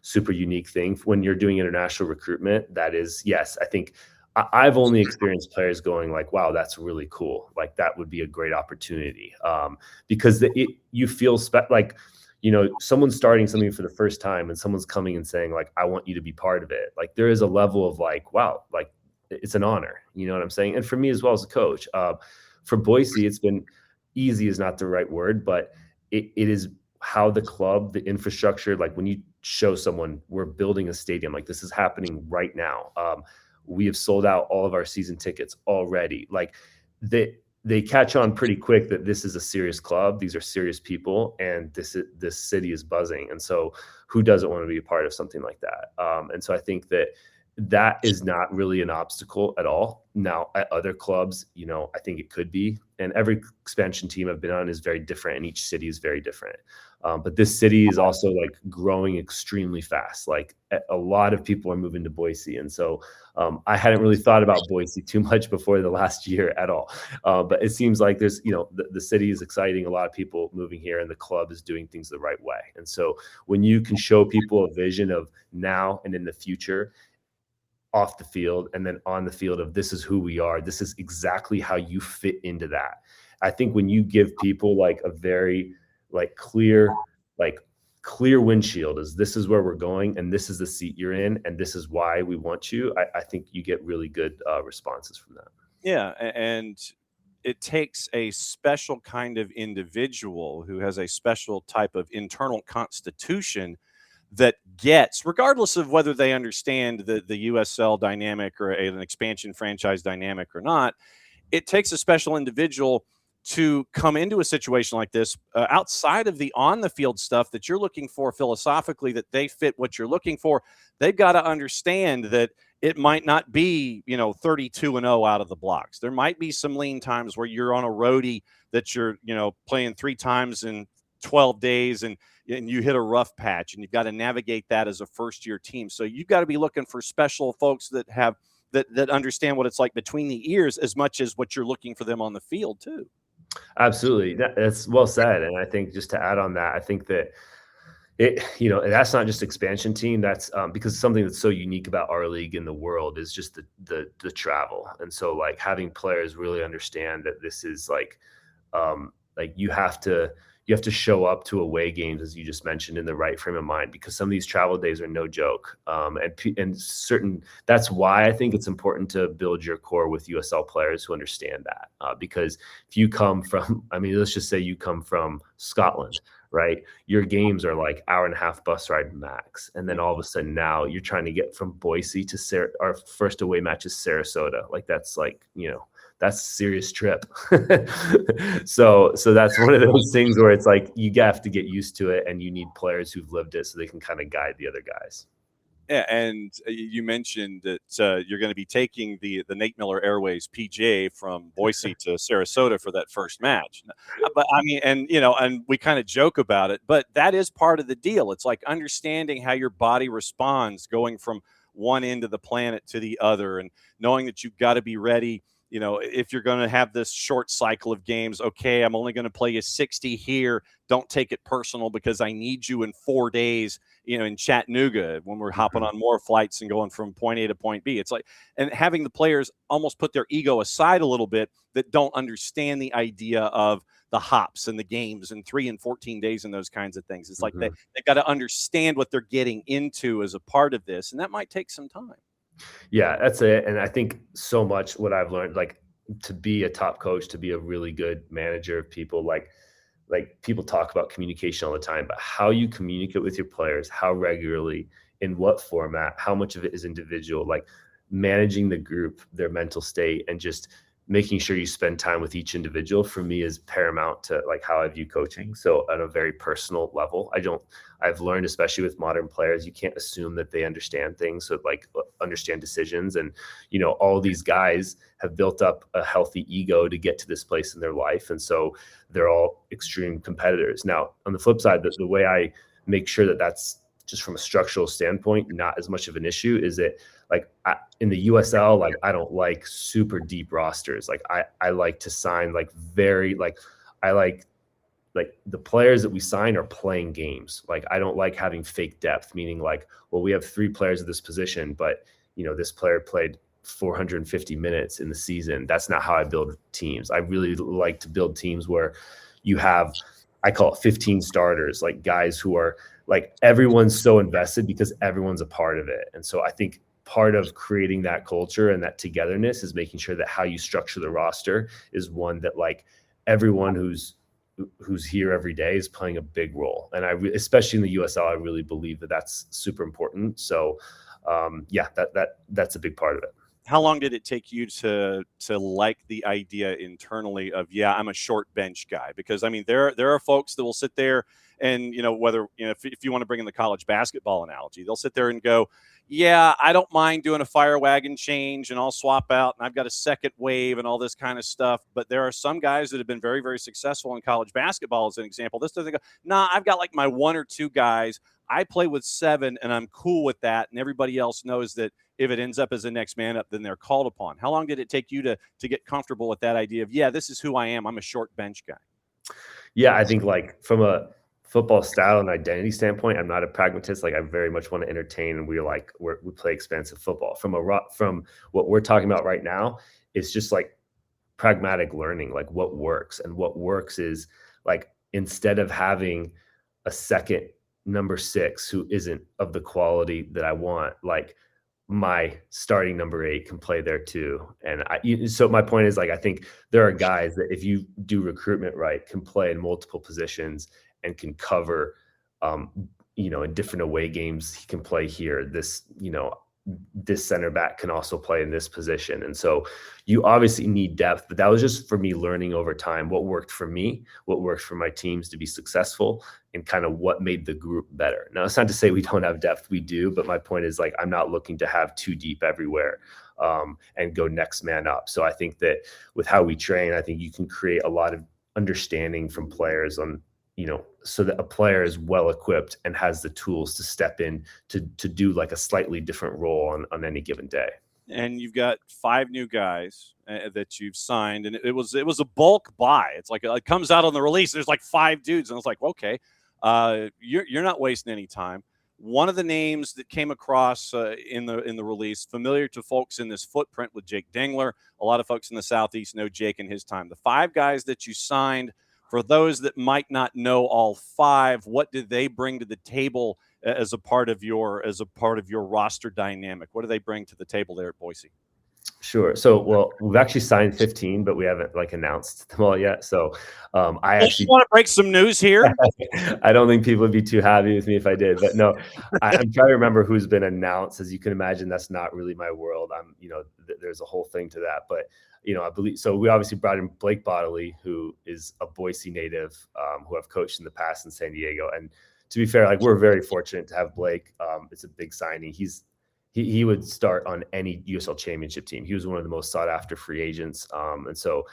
super unique thing. When you're doing international recruitment, that is, yes, I think I've only experienced players going like, wow, that's really cool. Like that would be a great opportunity because you feel like, someone's starting something for the first time and someone's coming and saying like, I want you to be part of it. Like there is a level of like, wow, like it's an honor. You know what I'm saying? And for me as well as a coach, for Boise, it's been easy is not the right word, but it is how the club, the infrastructure, like when you show someone we're building a stadium, like this is happening right now. We have sold out all of our season tickets already. Like they catch on pretty quick that this is a serious club. These are serious people, and this city is buzzing. And so who doesn't want to be a part of something like that? And so I think that is not really an obstacle at all. Now at other clubs, I think it could be and every expansion team I've been on is very different, and each city is very different. But this city is also like growing extremely fast. Like a lot of people are moving to Boise. And so I hadn't really thought about Boise too much before the last year at all. But it seems like there's, the city is exciting, a lot of people moving here, and the club is doing things the right way. And so when you can show people a vision of now and in the future, off the field and then on the field, of this is who we are, this is exactly how you fit into that. I think when you give people like a very clear windshield, is this is where we're going and this is the seat you're in and this is why we want you, I think you get really good responses from that. Yeah, and it takes a special kind of individual who has a special type of internal constitution that gets, regardless of whether they understand the USL dynamic or an expansion franchise dynamic or not, it takes a special individual to come into a situation like this outside of the on the field stuff that you're looking for philosophically, that they fit what you're looking for. They've got to understand that it might not be, 32-0 out of the blocks. There might be some lean times where you're on a roadie that you're, playing 3 times in 12 days and you hit a rough patch, and you've got to navigate that as a first-year team. So you've got to be looking for special folks that have that understand what it's like between the ears as much as what you're looking for them on the field too. Absolutely. That's well said. And I think just to add on that, I think that that's not just expansion team. That's because something that's so unique about our league in the world is just the travel. And so like having players really understand that this is like you have to show up to away games, as you just mentioned, in the right frame of mind, because some of these travel days are no joke. That's why I think it's important to build your core with USL players who understand that. Because if you come from, let's just say you come from Scotland, right? Your games are like 1.5-hour bus ride max. And then all of a sudden now you're trying to get from Boise to our first away match is Sarasota. Like that's like, that's a serious trip. So that's one of those things where it's like you have to get used to it, and you need players who've lived it so they can kind of guide the other guys. Yeah, and you mentioned that you're going to be taking the Nate Miller Airways PJ from Boise to Sarasota for that first match. But and we kind of joke about it, but that is part of the deal. It's like understanding how your body responds going from one end of the planet to the other, and knowing that you've got to be ready. If you're going to have this short cycle of games, okay, I'm only going to play you 60 here. Don't take it personal because I need you in 4 days, in Chattanooga when we're hopping on more flights and going from point A to point B. It's like, and having the players almost put their ego aside a little bit that don't understand the idea of the hops and the games and 3 and 14 days and those kinds of things. It's like they've got to understand what they're getting into as a part of this. And that might take some time. Yeah, that's it. And I think so much what I've learned, like to be a top coach, to be a really good manager of people, like people talk about communication all the time, but how you communicate with your players, how regularly, in what format, how much of it is individual, like managing the group, their mental state, and just making sure you spend time with each individual, for me, is paramount to like how I view coaching. So on a very personal level, I've learned, especially with modern players, you can't assume that they understand things, so like understand decisions. And, all these guys have built up a healthy ego to get to this place in their life. And so they're all extreme competitors. Now, on the flip side, the way I make sure that that's just from a structural standpoint, not as much of an issue, is that in the USL, like I don't like super deep rosters. Like I like to sign I like the players that we sign are playing games. Like I don't like having fake depth, meaning like, well, we have 3 players at this position, but this player played 450 minutes in the season. That's not how I build teams. I really like to build teams where you have, I call it 15 starters, like guys who are like, everyone's so invested because everyone's a part of it. And so I think part of creating that culture and that togetherness is making sure that how you structure the roster is one that like everyone who's here every day is playing a big role. And especially in the USL, I really believe that that's super important. So that's a big part of it. How long did it take you to like the idea internally of, I'm a short bench guy? Because there are folks that will sit there and, whether, if you want to bring in the college basketball analogy, they'll sit there and go, yeah, I don't mind doing a fire wagon change and I'll swap out and I've got a second wave and all this kind of stuff. But there are some guys that have been very, very successful in college basketball, as an example. This doesn't go, nah, I've got like my one or two guys. I play with 7 and I'm cool with that. And everybody else knows that if it ends up as the next man up, then they're called upon. How long did it take you to get comfortable with that idea of, yeah, this is who I am. I'm a short bench guy. Yeah, I think like from a football style and identity standpoint, I'm not a pragmatist. Like I very much want to entertain, and we play expansive football. From what we're talking about right now, it's just like pragmatic learning, like what works. And what works is like, instead of having a second number 6 who isn't of the quality that I want, like my starting number 8 can play there too. And so my point is, like, I think there are guys that if you do recruitment right, can play in multiple positions and can cover, in different away games. He can play here. This center back can also play in this position. And so you obviously need depth, but that was just for me learning over time what worked for me, what worked for my teams to be successful, and kind of what made the group better. Now, it's not to say we don't have depth. We do, but my point is, like, I'm not looking to have too deep everywhere and go next man up. So I think that with how we train, I think you can create a lot of understanding from players on, so that a player is well equipped and has the tools to step in to do like a slightly different role on any given day. And you've got 5 new guys that you've signed, and it was a bulk buy. It's like it comes out on the release. There's like 5 dudes, and I was like, okay, you're not wasting any time. One of the names that came across in the release, familiar to folks in this footprint, with Jake Dengler. A lot of folks in the Southeast know Jake and his time. The 5 guys that you signed, for those that might not know all 5, what did they bring to the table as a part of your roster dynamic? What do they bring to the table there at Boise? Sure. So, well, we've actually signed 15, but we haven't announced them all yet. So, I actually want to break some news here. I don't think people would be too happy with me if I did, but no, I'm trying to remember who's been announced. As you can imagine, that's not really my world. There's a whole thing to that, but I believe so. We obviously brought in Blake Bodley, who is a Boise native, who I've coached in the past in San Diego. And to be fair, like, we're very fortunate to have Blake. It's a big signing. He would start on any USL championship team. He was one of the most sought after free agents. And so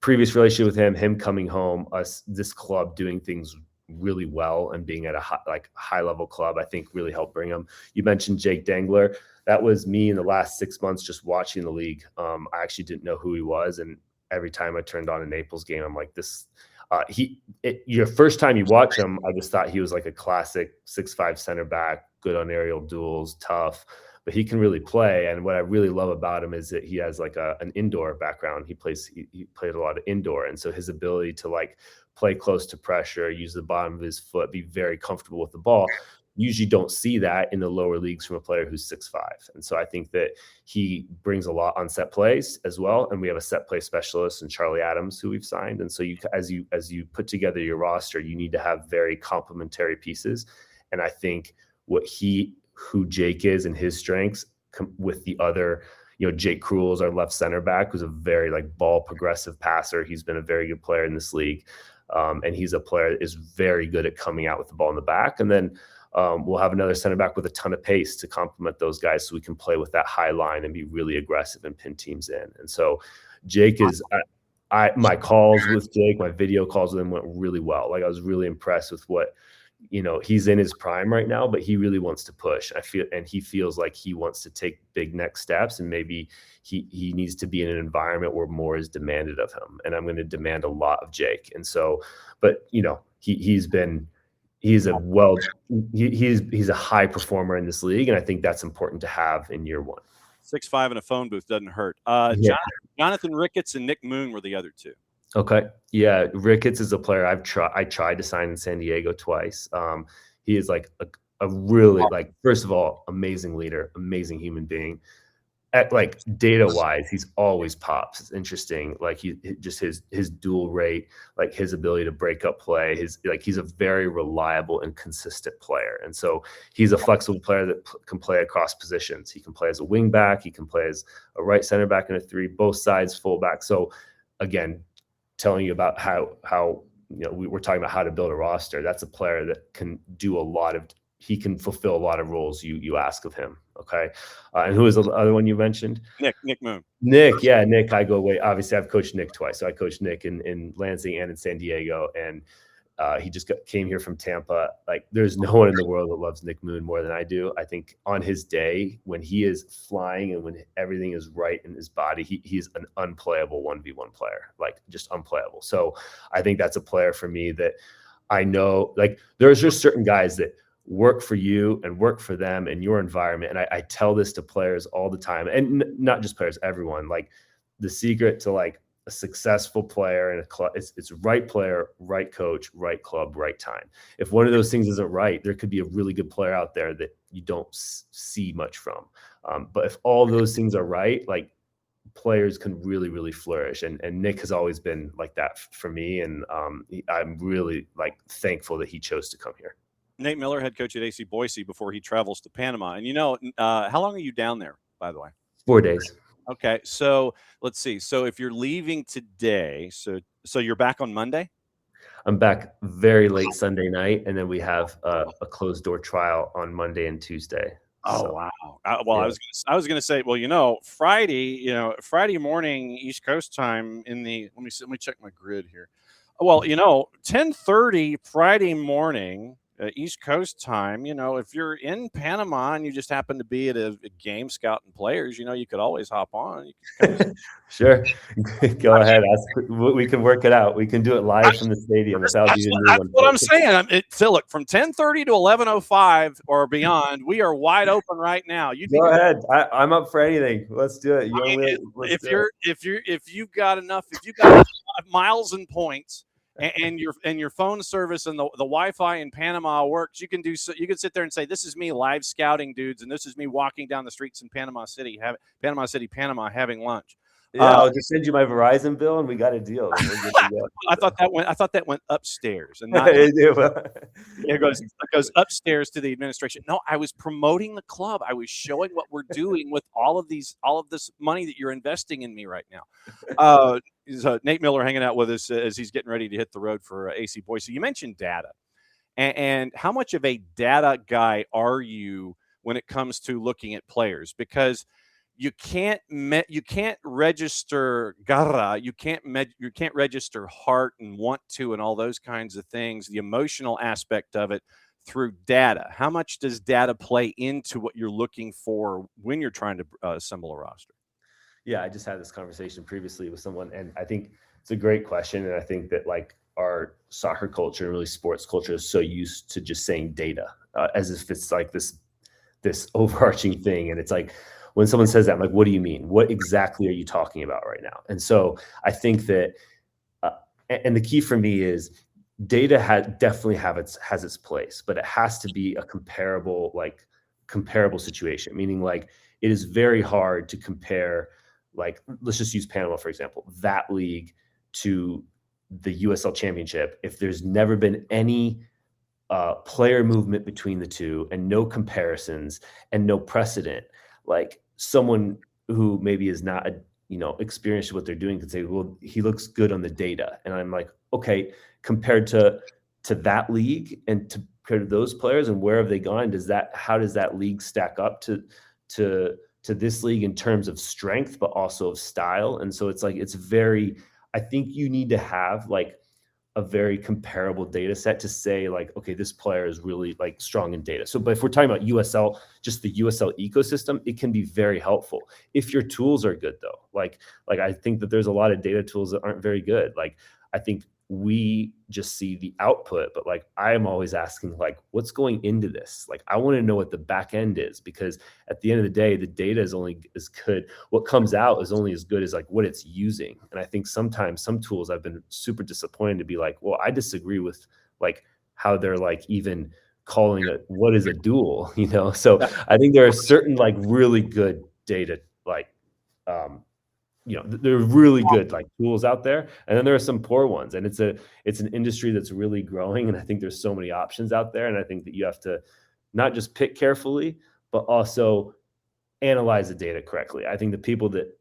previous relationship with him coming home, this club doing things really well and being at a high level club, I think really helped bring him. You mentioned Jake Dengler. That was me in the last 6 months just watching the league. I actually didn't know who he was. And every time I turned on a Naples game, I'm like, your first time you watch him, I just thought he was like a classic 6'5" center back, good on aerial duels, tough, but he can really play. And what I really love about him is that he has like an indoor background. He played a lot of indoor. And so his ability to like play close to pressure, use the bottom of his foot, be very comfortable with the ball. Usually don't see that in the lower leagues from a player who's 6'5". And so I think that he brings a lot on set plays as well. And we have a set play specialist in Charlie Adams, who we've signed. And so as you put together your roster, you need to have very complementary pieces. And I think who Jake is and his strengths with the other, Jake Krul is our left center back, who's a very like ball progressive passer. He's been a very good player in this league. And he's a player that is very good at coming out with the ball in the back. And then we'll have another center back with a ton of pace to complement those guys, so we can play with that high line and be really aggressive and pin teams in. And so Jake is my calls with Jake, my video calls with him went really well. Like, I was really impressed with what, he's in his prime right now, but he really wants to push. He feels like he wants to take big next steps, and maybe he needs to be in an environment where more is demanded of him. And I'm going to demand a lot of Jake. And so, but he's a high performer in this league, and I think that's important to have in year 1. 6'5" in a phone booth doesn't hurt. Jonathan Ricketts and Nick Moon were the other 2. Okay. Yeah. Ricketts is a player I tried to sign in San Diego twice. He is like a really, like, first of all, amazing leader, amazing human being. At like data wise, he's always pops. It's interesting. Like his dual rate, like his ability to break up play, he's a very reliable and consistent player. And so he's a flexible player that can play across positions. He can play as a wing back. He can play as a right center back and a 3, both sides, fullback. So again, telling you about how we're talking about how to build a roster. That's a player that can do he can fulfill a lot of roles you ask of him. Okay. And who was the other one you mentioned? Nick Moon. Nick. Yeah. Nick, I go away. Obviously I've coached Nick twice. So I coached Nick in Lansing and in San Diego. And he just came here from Tampa. Like, there's no one in the world that loves Nick Moon more than I do. I think on his day, when he is flying and when everything is right in his body, he's an unplayable 1v1 player, like just unplayable. So I think that's a player for me that I know, like, there's just certain guys that work for you and work for them and your environment. And I tell this to players all the time, and not just players, everyone. Like, the secret to like a successful player in a club, it's right player, right coach, right club, right time. If one of those things isn't right, there could be a really good player out there that you don't see much from. But if all those things are right, like, players can really, really flourish. And Nick has always been like that for me. And I'm really like thankful that he chose to come here. Nate Miller, head coach at AC Boise, before he travels to Panama. And how long are you down there, by the way? 4 days. Okay, so let's see. So if you're leaving today, so you're back on Monday? I'm back very late Sunday night, and then we have a closed door trial on Monday and Tuesday. Oh, So, wow. yeah. I was gonna say, well, Friday morning East Coast time let me check my grid here. Well, 10:30 Friday morning East Coast time. If you're in Panama and you just happen to be at a game scouting players, you could always hop on. Sure. Go ahead. We can work it out. We can do it live from the stadium without even That's what I'm saying. So look, from 10:30 to 11:05 or beyond, we are wide open right now. Go ahead. I'm up for anything. Let's do it. If you've got miles and points, and your phone service and the Wi-Fi in Panama works, you can sit there and say, this is me live scouting dudes, and this is me walking down the streets in Panama City, Panama, having lunch. Yeah, I'll just send you my Verizon bill, and we got a deal. I thought that went upstairs, and not it goes upstairs to the administration. No, I was promoting the club. I was showing what we're doing with all of this money that you're investing in me right now. So Nate Miller hanging out with us as he's getting ready to hit the road for AC Boise. You mentioned data, and how much of a data guy are you when it comes to looking at players? Because you can't register garra, you can't register heart and want to and all those kinds of things, the emotional aspect of it, through data. How much does data play into what you're looking for when you're trying to assemble a roster? Yeah, I just had this conversation previously with someone, and I think it's a great question. And I think that like our soccer culture and really sports culture is so used to just saying data as if it's like this overarching thing. And it's like, when someone says that, I'm like, what do you mean? What exactly are you talking about right now? And so I think that, and the key for me is data definitely has its place, but it has to be a comparable situation. Meaning, like, it is very hard to compare, like, let's just use Panama, for example, that league to the USL Championship. If there's never been any player movement between the two and no comparisons and no precedent, like, someone who maybe is not experienced with what they're doing could say, well, he looks good on the data. And I'm like, okay, compared to that league and compared to those players, and where have they gone? How does that league stack up to this league in terms of strength, but also of style? And so it's like, I think you need to have like a very comparable data set to say, like, okay, this player is really like strong in data. So, but if we're talking about USL, just the USL ecosystem, it can be very helpful if your tools are good, though. Like I think that there's a lot of data tools that aren't very good. Like, I think we just see the output, but like, I am always asking, like, what's going into this? Like, I want to know what the back end is, because at the end of the day, the data is only as good. What comes out is only as good as like what it's using. And I think sometimes some tools I've been super disappointed to be like, well, I disagree with like how they're like even calling it, what is a duel, So I think there are certain like really good data, like, there are really good like tools out there, and then there are some poor ones, and it's an industry that's really growing. And I think there's so many options out there, and I think that you have to not just pick carefully, but also analyze the data correctly. I think the people that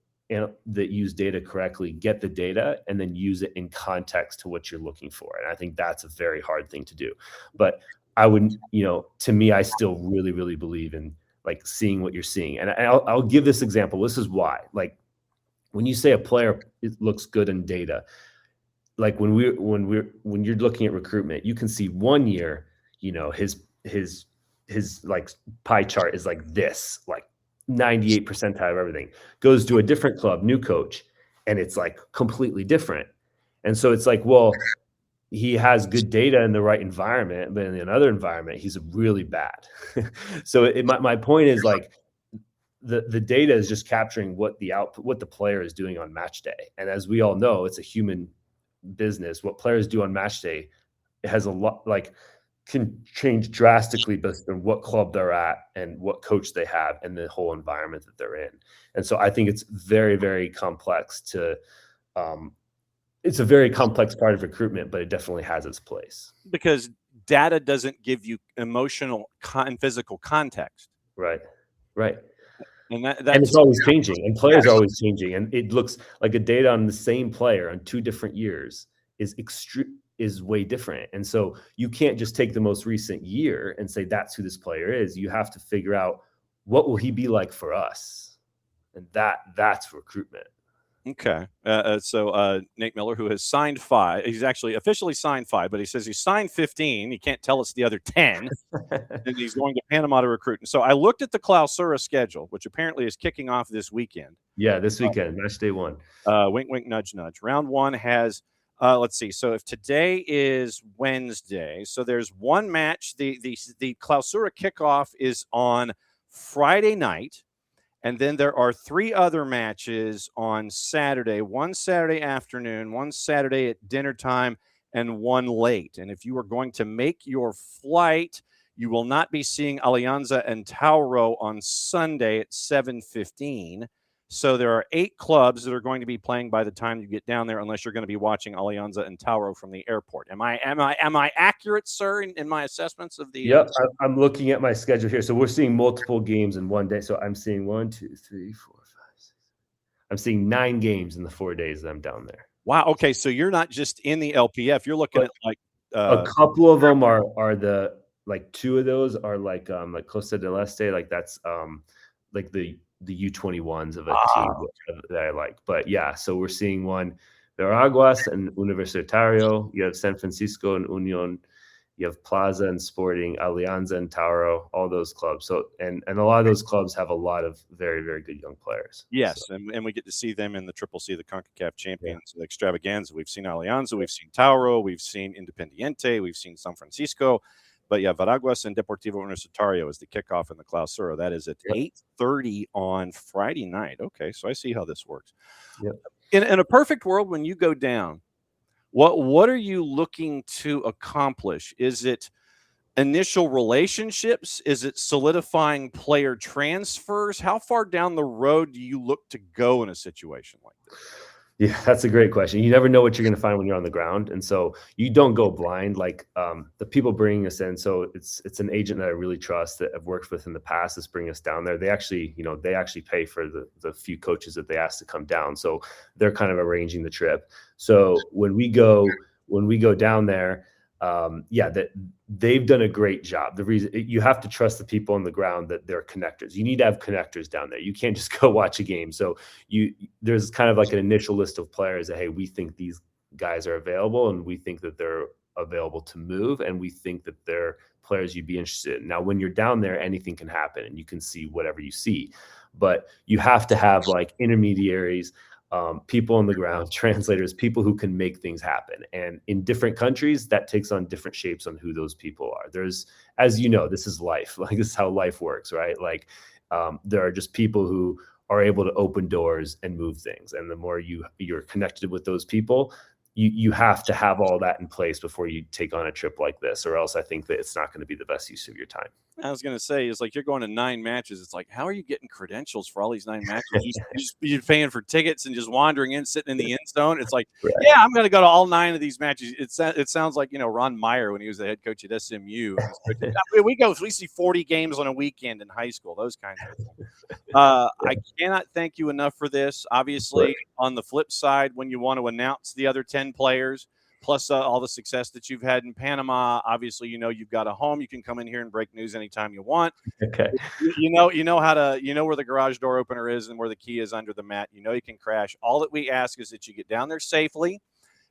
use data correctly get the data and then use it in context to what you're looking for. And I think that's a very hard thing to do. But I would, to me, I still really, really believe in like seeing what you're seeing. And I'll give this example. This is why. Like when you say a player looks good in data, like when you're looking at recruitment, you can see 1 year, you know, his like pie chart is like this, like 98 percentile of everything. Goes to a different club, new coach, and it's like completely different. And so it's like, well, he has good data in the right environment, but in another environment, he's really bad. So my point is like the data is just capturing what the player is doing on match day. And as we all know, it's a human business. What players do on match day, it has a lot, like, can change drastically based on what club they're at and what coach they have and the whole environment that they're in. And so I think it's very, very complex it's a very complex part of recruitment, but it definitely has its place. Because data doesn't give you emotional and physical context. Right. And and it's always changing, and players are always changing. And it looks like a data on the same player on 2 different years is way different. And so you can't just take the most recent year and say that's who this player is. You have to figure out what will he be like for us, and that's recruitment. Okay. So Nate Miller, who has signed 5, he's actually officially signed 5, but he says he signed 15. He can't tell us the other 10. And he's going to Panama to recruit. And so I looked at the Clausura schedule, which apparently is kicking off this weekend. Yeah, this weekend, match day 1. Wink, wink, nudge, nudge. Round 1 has, let's see. So if today is Wednesday, so there's one match. The Clausura kickoff is on Friday night. And then there are 3 other matches on Saturday, one Saturday afternoon, one Saturday at dinner time, and one late. And if you are going to make your flight, you will not be seeing Alianza and Tauro on Sunday at 7:15. So there are 8 clubs that are going to be playing by the time you get down there, unless you're going to be watching Alianza and Tauro from the airport. Am I accurate, sir, in my assessments of the? Yep, I'm looking at my schedule here. So we're seeing multiple games in one day. So I'm seeing 1, 2, 3, 4, 5, 6. I'm seeing 9 games in the 4 days that I'm down there. Wow. Okay, so you're not just in the LPF. You're looking at like a couple of them are the, like 2 of those are like Costa del Este, like that's like the U21s of a team that I like. But yeah, so we're seeing one, Veraguas and Universitario. You have San Francisco and Union. You have Plaza and Sporting, Alianza and Tauro, all those clubs. So and a lot of those clubs have a lot of very, very good young players. Yes, so. and we get to see them in the Triple C, the CONCACAF Champions, the Extravaganza. We've seen Alianza, we've seen Tauro, we've seen Independiente, we've seen San Francisco. But yeah, Veraguas and Deportivo Universitario is the kickoff in the Clausura. That is at 8:30 on Friday night. Okay, so I see how this works. Yep. In a perfect world, when you go down, what are you looking to accomplish? Is it initial relationships? Is it solidifying player transfers? How far down the road do you look to go in a situation like this? Yeah, that's a great question. You never know what you're going to find when you're on the ground. And so you don't go blind. Like the people bringing us in. So it's an agent that I really trust that I've worked with in the past that's bringing us down there. They actually pay for the few coaches that they ask to come down. So they're kind of arranging the trip. So when we go down there, that they've done a great job. The reason you have to trust the people on the ground, that they're connectors. You need to have connectors down there. You can't just go watch a game. So there's kind of like an initial list of players that, hey, we think these guys are available and we think that they're available to move and we think that they're players you'd be interested in. Now, when you're down there, anything can happen and you can see whatever you see, but you have to have like intermediaries, people on the ground, translators, people who can make things happen. And in different countries, that takes on different shapes on who those people are. There's, as you know, this is life. Like, this is how life works, right? Like, there are just people who are able to open doors and move things. And the more you're connected with those people, you have to have all that in place before you take on a trip like this, or else I think that it's not going to be the best use of your time. I was going to say, it's like you're going to 9 matches. It's like, how are you getting credentials for all these 9 matches? You're paying for tickets and just wandering in, sitting in the end zone. It's like, right. Yeah, I'm going to go to all 9 of these matches. It sounds like, Ron Meyer when he was the head coach at SMU. We see 40 games on a weekend in high school, those kinds of things. I cannot thank you enough for this. Obviously, on the flip side, when you want to announce the other 10 players, plus all the success that you've had in Panama. Obviously, you've got a home. You can come in here and break news anytime you want. Okay. You know where the garage door opener is and where the key is under the mat. You can crash. All that we ask is that you get down there safely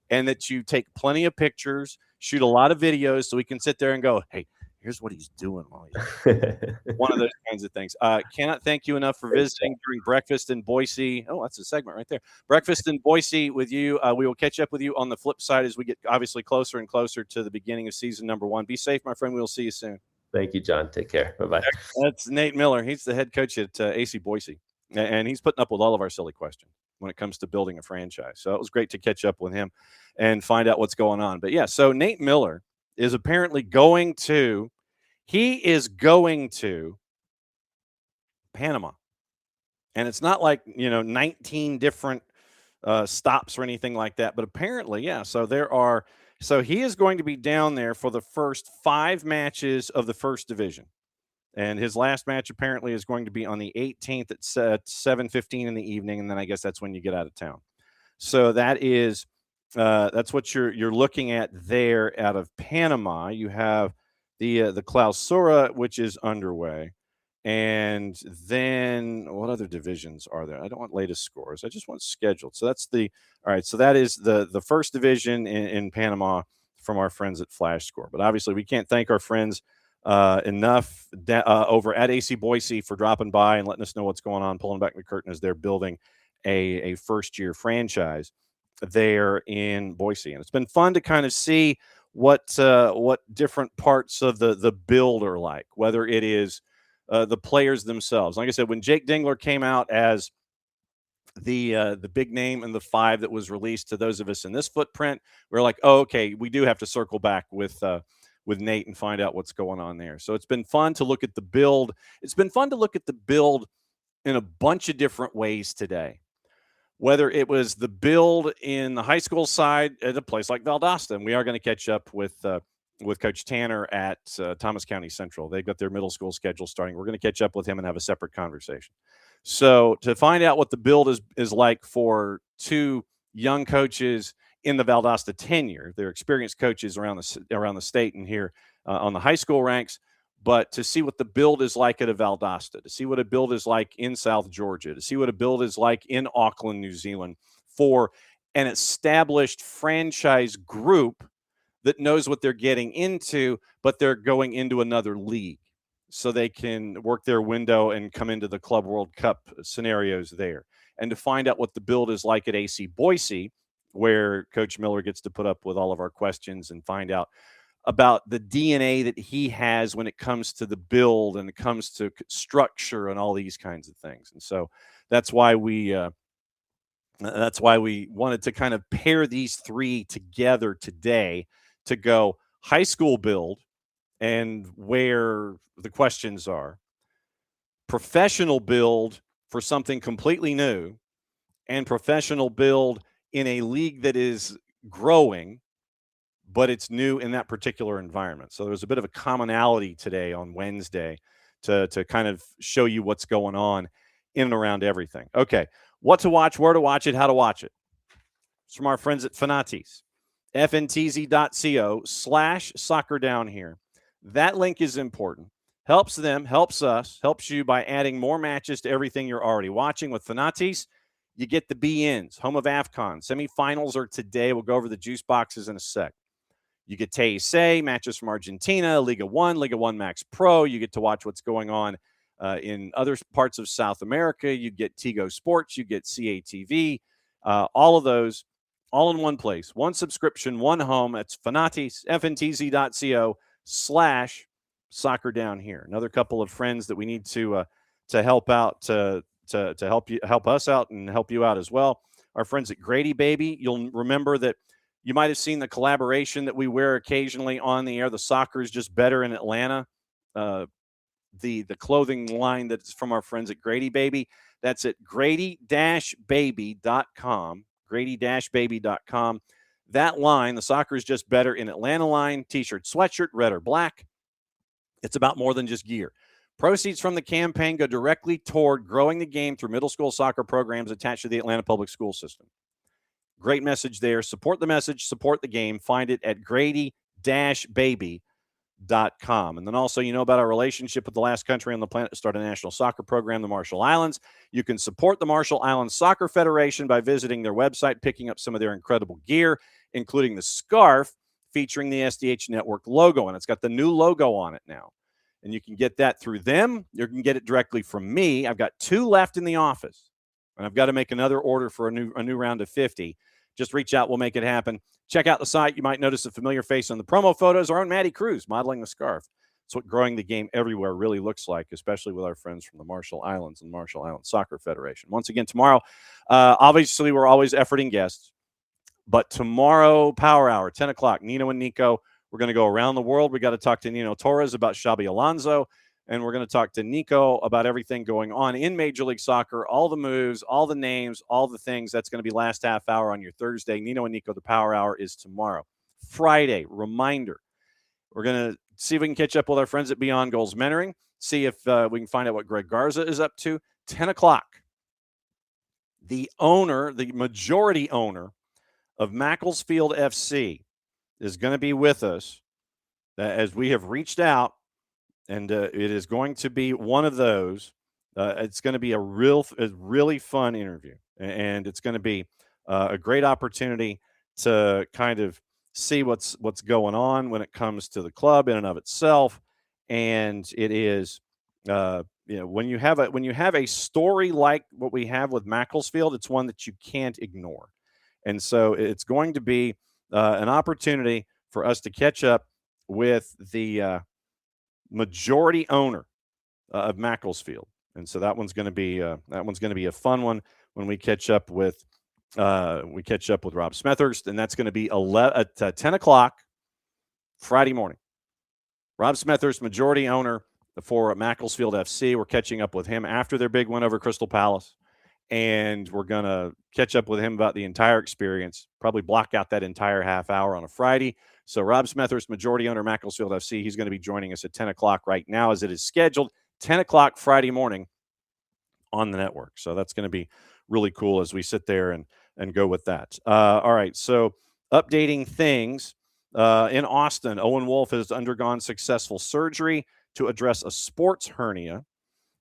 and that you take plenty of pictures, shoot a lot of videos so we can sit there and go, hey, here's what he's doing while he's one of those kinds of things. Cannot thank you enough for visiting during breakfast in Boise. Oh, that's a segment right there. Breakfast in Boise with you. We will catch up with you on the flip side as we get obviously closer and closer to the beginning of season number 1. Be safe, my friend. We will see you soon. Thank you, John. Take care. Bye-bye. That's Nate Miller. He's the head coach at AC Boise, and he's putting up with all of our silly questions when it comes to building a franchise. So it was great to catch up with him and find out what's going on. But, yeah, so Nate Miller is apparently going to Panama. And it's not like, 19 different stops or anything like that. But apparently, yeah, so he is going to be down there for the first 5 matches of the first division. And his last match apparently is going to be on the 18th at 7:15 in the evening. And then I guess that's when you get out of town. So that's what you're looking at there out of Panama. You have the Clausura, which is underway. And then what other divisions are there? I don't want latest scores. I just want scheduled. So so that is the first division in Panama from our friends at Flash Score. But obviously we can't thank our friends enough over at AC Boise for dropping by and letting us know what's going on, pulling back the curtain as they're building a first-year franchise there in Boise. And it's been fun to kind of see what different parts of the build are like, whether it is the players themselves. Like I said, when Jake Dingler came out as the big name and the 5 that was released to those of us in this footprint, we're like, oh, okay, we do have to circle back with Nate and find out what's going on there. So it's been fun to look at the build. It's been fun to look at the build in a bunch of different ways today. Whether it was the build in the high school side at a place like Valdosta, and we are going to catch up with Coach Tanner at Thomas County Central. They've got their middle school schedule starting. We're going to catch up with him and have a separate conversation. So to find out what the build is like for 2 young coaches in the Valdosta tenure, they're experienced coaches around the state and here on the high school ranks, but to see what the build is like at a Valdosta, to see what a build is like in South Georgia, to see what a build is like in Auckland, New Zealand, for an established franchise group that knows what they're getting into, but they're going into another league so they can work their window and come into the Club World Cup scenarios there. And to find out what the build is like at AC Boise, where Coach Miller gets to put up with all of our questions and find out about the DNA that he has when it comes to the build and it comes to structure and all these kinds of things. And so that's why we wanted to kind of pair these 3 together today to go high school build and where the questions are, professional build for something completely new, and professional build in a league that is growing, but it's new in that particular environment. So there's a bit of a commonality today on Wednesday to kind of show you what's going on in and around everything. Okay, what to watch, where to watch it, how to watch it. It's from our friends at Fanatis. FNTZ.co/soccer down here. That link is important. Helps them, helps us, helps you by adding more matches to everything you're already watching. With Fanatis, you get the BNs, home of AFCON. Semifinals are today. We'll go over the juice boxes in a sec. You get TSA, matches from Argentina, Liga One Max Pro. You get to watch what's going on in other parts of South America. You get Tigo Sports. You get CATV. All of those, all in one place. One subscription, one home. That's Fanatis, FNTZ.co/soccer down here. Another couple of friends that we need to help out, to help us out and help you out as well. Our friends at Grady Baby. You'll remember that you might have seen the collaboration that we wear occasionally on the air. The Soccer is Just Better in Atlanta. The clothing line that's from our friends at Grady Baby. That's at grady-baby.com. grady-baby.com. That line, the Soccer is Just Better in Atlanta line, t-shirt, sweatshirt, red or black. It's about more than just gear. Proceeds from the campaign go directly toward growing the game through middle school soccer programs attached to the Atlanta public school system. Great message there. Support the message, support the game. Find it at grady-baby.com. And then also, about our relationship with the last country on the planet to start a national soccer program, the Marshall Islands. You can support the Marshall Islands Soccer Federation by visiting their website, picking up some of their incredible gear, including the scarf featuring the SDH Network logo. And it's got the new logo on it now. And you can get that through them. You can get it directly from me. I've got 2 left in the office, and I've got to make another order for a new round of 50. Just reach out. We'll make it happen. Check out the site. You might notice a familiar face on the promo photos. Our own Maddie Cruz modeling the scarf. It's what growing the game everywhere really looks like, especially with our friends from the Marshall Islands and Marshall Islands Soccer Federation. Once again, tomorrow, obviously, we're always efforting guests. But tomorrow, Power Hour, 10 o'clock, Nino and Nico. We're going to go around the world. We got to talk to Nino Torres about Xabi Alonso, and we're going to talk to Nico about everything going on in Major League Soccer, all the moves, all the names, all the things. That's going to be last half hour on your Thursday. Nino and Nico, the Power Hour is tomorrow. Friday, reminder, we're going to see if we can catch up with our friends at Beyond Goals Mentoring, see if we can find out what Greg Garza is up to. 10 o'clock, the majority owner of Macclesfield FC is going to be with us as we have reached out, and it is going to be one of those. It's going to be a really fun interview, and it's going to be a great opportunity to kind of see what's going on when it comes to the club in and of itself. And it is, when you have a story like what we have with Macclesfield, it's one that you can't ignore. And so it's going to be an opportunity for us to catch up with the majority owner of Macclesfield, and so that one's going to be a fun one when we catch up with Rob Smethurst, and that's going to be 10 o'clock Friday morning. Rob Smethurst, majority owner for Macclesfield FC. We're catching up with him after their big win over Crystal Palace. And we're going to catch up with him about the entire experience, probably block out that entire half hour on a Friday. So Rob Smethurst, majority owner, Macclesfield FC, he's going to be joining us at 10 o'clock right now as it is scheduled, 10 o'clock Friday morning on the network. So that's going to be really cool as we sit there and go with that. All right, so updating things. In Austin, Owen Wolf has undergone successful surgery to address a sports hernia.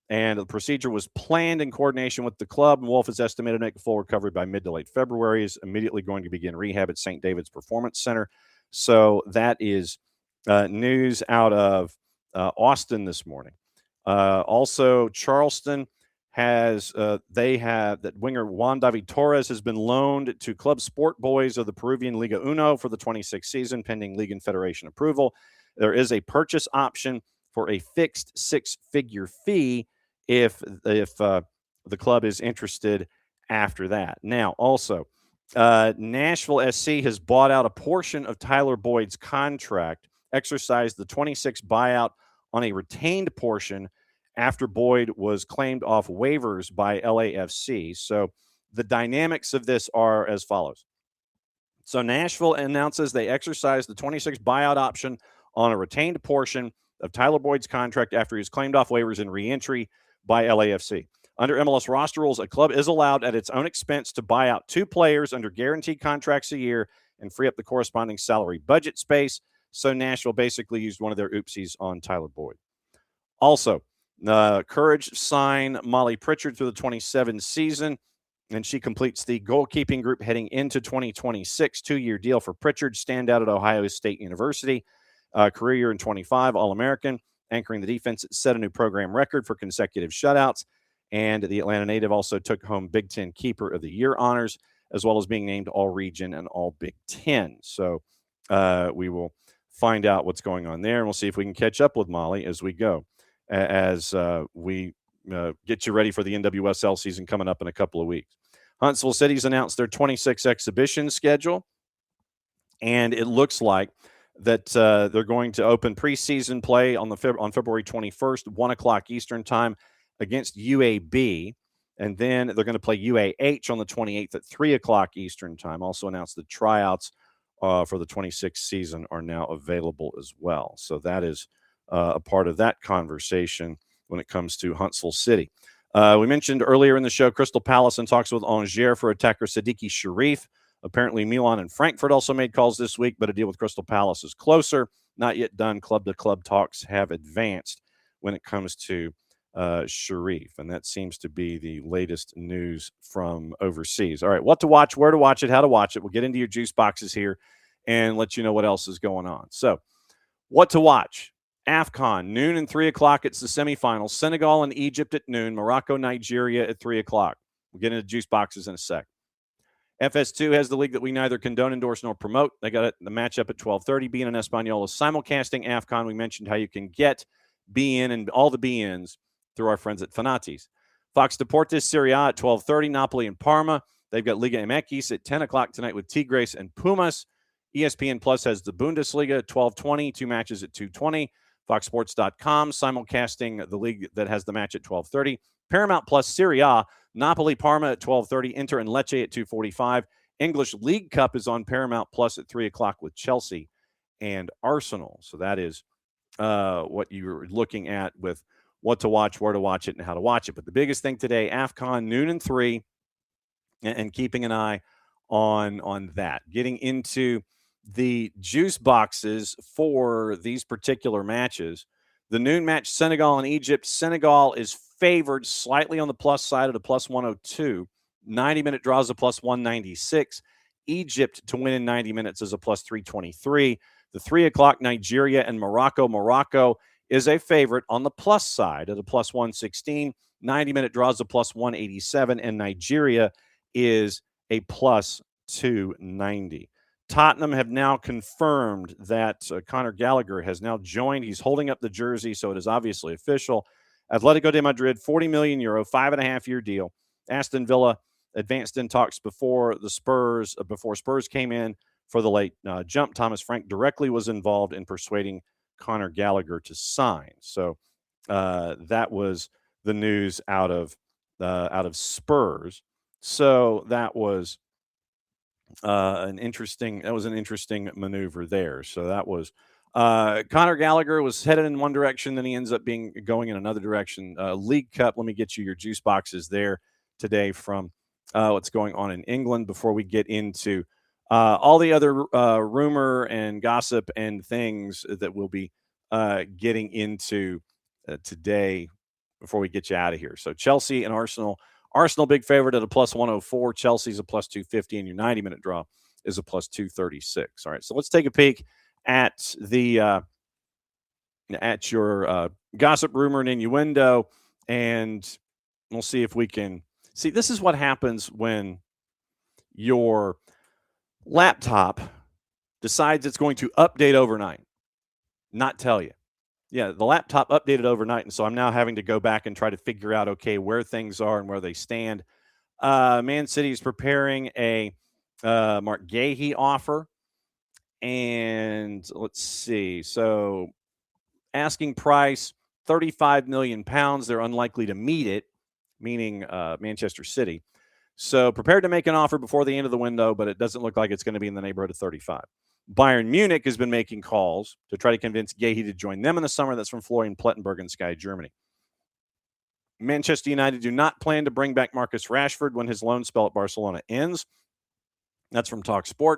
And the procedure was planned in coordination with the club. And Wolf is estimated to make a full recovery by mid to late February. He's immediately going to begin rehab at St. David's Performance Center. So that is news out of Austin this morning. Also, Charleston has that winger Juan David Torres has been loaned to Club Sport Boys of the Peruvian Liga Uno for the 26th season, pending league and federation approval. There is a purchase option for a fixed 6-figure fee if the club is interested after that. Now, also, Nashville SC has bought out a portion of Tyler Boyd's contract, exercised the 26 buyout on a retained portion after Boyd was claimed off waivers by LAFC. So the dynamics of this are as follows. So Nashville announces they exercised the 26 buyout option on a retained portion of Tyler Boyd's contract after he was claimed off waivers in re-entry by LAFC. Under MLS roster rules, a club is allowed at its own expense to buy out 2 players under guaranteed contracts a year and free up the corresponding salary budget space. So Nashville basically used one of their oopsies on Tyler Boyd. Also, Courage signed Molly Pritchard through the 27 season, and she completes the goalkeeping group heading into 2026. 2-year deal for Pritchard, standout at Ohio State University. Career year in 25, All-American, anchoring the defense. It set a new program record for consecutive shutouts. And the Atlanta native also took home Big Ten Keeper of the Year honors, as well as being named All-Region and All-Big Ten. So we will find out what's going on there, and we'll see if we can catch up with Molly as we go, as we get you ready for the NWSL season coming up in a couple of weeks. Huntsville City's announced their 26 exhibition schedule, and it looks like that they're going to open preseason play on February 21st, 1 o'clock Eastern time against UAB. And then they're going to play UAH on the 28th at 3 o'clock Eastern time. Also announced the tryouts for the 26th season are now available as well. So that is a part of that conversation when it comes to Huntsville City. We mentioned earlier in the show, Crystal Palace in talks with Angers for attacker Siddiqui Sharif Apparently, Milan and Frankfurt also made calls this week, but a deal with Crystal Palace is closer. Not yet done. Club-to-club talks have advanced when it comes to Sharif, and that seems to be the latest news from overseas. All right, what to watch, where to watch it, how to watch it. We'll get into your juice boxes here and let you know what else is going on. So, what to watch? AFCON, noon and 3 o'clock. It's the semifinals. Senegal and Egypt at noon. Morocco, Nigeria at 3 o'clock. We'll get into juice boxes in a sec. FS2 has the league that we neither condone, endorse, nor promote. They got the matchup at 12:30. BN and Español is simulcasting AFCON. We mentioned how you can get BN and all the BNs through our friends at Fanatis. Fox Deportes Serie A at 12:30. Napoli and Parma. They've got Liga MX at 10 o'clock tonight with Tigres and Pumas. ESPN Plus has the Bundesliga at 12:20. 2 matches at 2:20. FoxSports.com simulcasting the league that has the match at 12:30. Paramount Plus Serie A. Napoli, Parma at 12:30, Inter and Lecce at 2:45. English League Cup is on Paramount Plus at 3 o'clock with Chelsea and Arsenal. So that is what you're looking at with what to watch, where to watch it, and how to watch it. But the biggest thing today, AFCON, noon and 3, and keeping an eye on that. Getting into the juice boxes for these particular matches. The noon match, Senegal and Egypt. Senegal is favored slightly on the plus side at a plus 102. 90-minute draws a plus 196. Egypt to win in 90 minutes is a plus 323. The 3 o'clock, Nigeria and Morocco. Morocco is a favorite on the plus side at a plus 116. 90-minute draws a plus 187. And Nigeria is a plus 290. Tottenham have now confirmed that Conor Gallagher has now joined. He's holding up the jersey, so it is obviously official. Atletico de Madrid, €40 million, 5.5-year deal. Aston Villa advanced in talks before Spurs came in for the late jump. Thomas Frank directly was involved in persuading Conor Gallagher to sign. So that was the news out of Spurs. So that was an interesting maneuver there. So that was Conor Gallagher was headed in one direction, then he ends up going in another direction. League Cup, let me get you your juice boxes there today from what's going on in England before we get into all the other rumor and gossip and things that we'll be getting into today before we get you out of here. So Chelsea and Arsenal. Arsenal big favorite at a plus 104. Chelsea's a plus 250, and your 90-minute draw is a plus 236. All right, so let's take a peek at the at your gossip, rumor, and innuendo, and we'll see if we can see. This is what happens when your laptop decides it's going to update overnight, not tell you. Yeah, the laptop updated overnight, and so I'm now having to go back and try to figure out, okay, where things are and where they stand. Man City is preparing a Mark Gahey offer, and let's see. So asking price, £35 million. They're unlikely to meet it, meaning Manchester City. So prepared to make an offer before the end of the window, but it doesn't look like it's going to be in the neighborhood of 35. Bayern Munich has been making calls to try to convince Gahey to join them in the summer. That's from Florian Plettenberg in Sky Germany. Manchester United do not plan to bring back Marcus Rashford when his loan spell at Barcelona ends. That's from TalkSport.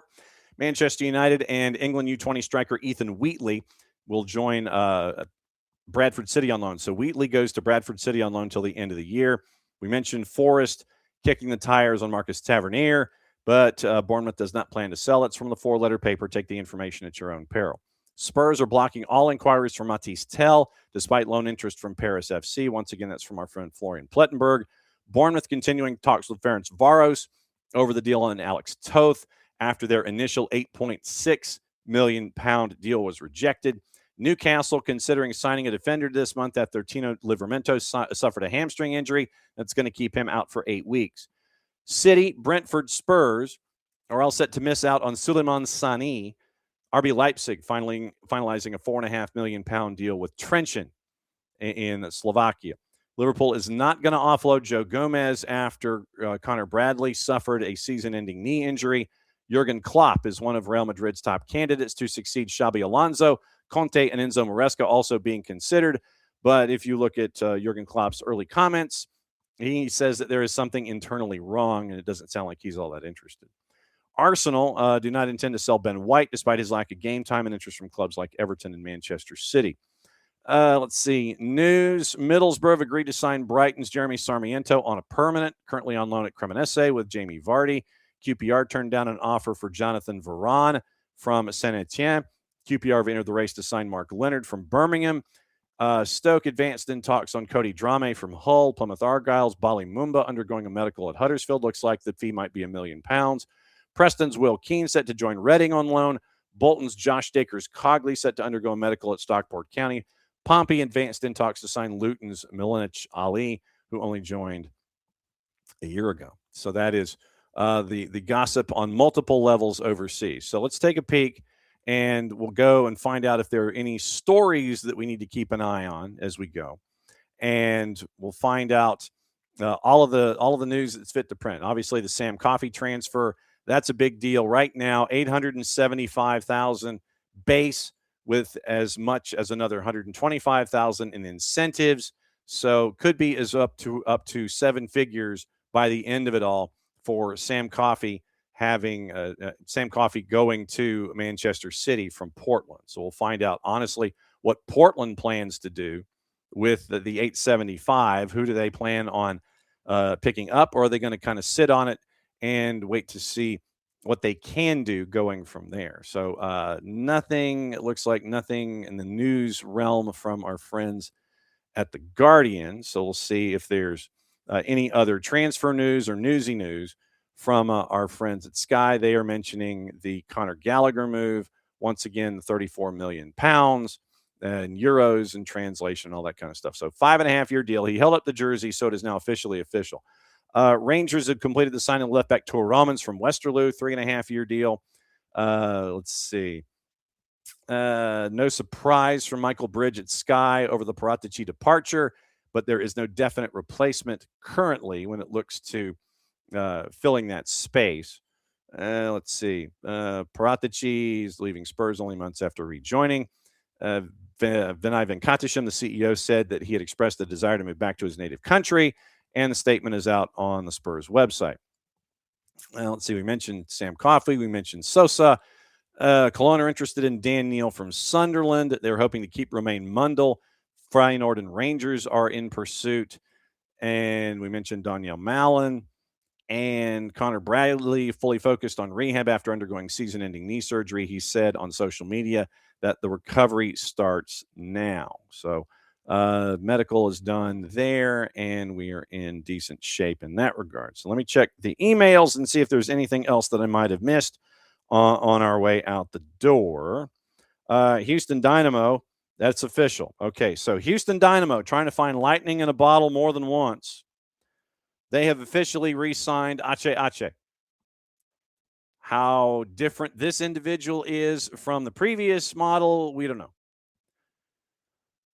Manchester United and England U20 striker Ethan Wheatley will join Bradford City on loan. So Wheatley goes to Bradford City on loan until the end of the year. We mentioned Forest kicking the tires on Marcus Tavernier, but Bournemouth does not plan to sell. It's from the four-letter paper. Take the information at your own peril. Spurs are blocking all inquiries for Matisse Tell, despite loan interest from Paris FC. Once again, that's from our friend Florian Plettenberg. Bournemouth continuing talks with Ferenc Varos over the deal on Alex Toth after their initial £8.6 million deal was rejected. Newcastle considering signing a defender this month after Tino Livramento suffered a hamstring injury that's going to keep him out for 8 weeks. City, Brentford, Spurs are all set to miss out on Suleiman Sani. RB Leipzig finalizing a £4.5 million deal with Trenčín in Slovakia. Liverpool is not going to offload Joe Gomez after Connor Bradley suffered a season-ending knee injury. Jurgen Klopp is one of Real Madrid's top candidates to succeed Xabi Alonso. Conte and Enzo Maresca also being considered. But if you look at Jurgen Klopp's early comments, he says that there is something internally wrong, and it doesn't sound like he's all that interested. Arsenal do not intend to sell Ben White despite his lack of game time and interest from clubs like Everton and Manchester City. Let's see. News. Middlesbrough have agreed to sign Brighton's Jeremy Sarmiento on a permanent, currently on loan at Cremonese with Jamie Vardy. QPR turned down an offer for Jonathan Varane from Saint-Etienne. QPR have entered the race to sign Mark Leonard from Birmingham. Stoke advanced in talks on Cody Drame from Hull. Plymouth Argyle's Bali Mumba undergoing a medical at Huddersfield. Looks like the fee might be £1 million. Preston's Will Keane set to join Reading on loan. Bolton's Josh Dakers Cogley set to undergo a medical at Stockport County. Pompey advanced in talks to sign Luton's Milanic Ali, who only joined a year ago. So that is the gossip on multiple levels overseas. So let's take a peek, and we'll go and find out if there are any stories that we need to keep an eye on as we go. And we'll find out all of the news that's fit to print. Obviously, the Sam Coffey transfer, that's a big deal right now. $875,000 base, with as much as another 125,000 in incentives. So could be as up to 7 figures by the end of it all for Sam Coffey, having Sam Coffey going to Manchester City from Portland. So we'll find out honestly what Portland plans to do with the 875. Who do they plan on picking up, or are they going to kind of sit on it and wait to see what they can do going from there? So it looks like nothing in the news realm from our friends at the Guardian. So we'll see if there's any other transfer news or newsy news from our friends at Sky. They are mentioning the Conor Gallagher move. Once again, £34 million and euros and translation, all that kind of stuff. So 5.5-year deal. He held up the jersey, so it is now officially official. Rangers have completed the signing of left back Tor Romans from Westerlo, 3.5-year deal. Let's see. No surprise from Michael Bridge at Sky over the Paratici departure, but there is no definite replacement currently when it looks to filling that space. Let's see. Paratici is leaving Spurs only months after rejoining. Vinay Venkatesham, the CEO, said that he had expressed a desire to move back to his native country, and the statement is out on the Spurs website. Let's see. We mentioned Sam Coffey. We mentioned Sosa. Cologne are interested in Dan Neal from Sunderland. They're hoping to keep Romain Mundell. Feyenoord and Rangers are in pursuit. And we mentioned Daniel Mallon. And Connor Bradley, fully focused on rehab after undergoing season-ending knee surgery. He said on social media that the recovery starts now. So medical is done there, and we are in decent shape in that regard. So let me check the emails and see if there's anything else that I might have missed on our way out the door. Houston Dynamo, that's official. Okay, so Houston Dynamo trying to find lightning in a bottle more than once. They have officially re-signed Ache Ache. How different this individual is from the previous model, we don't know.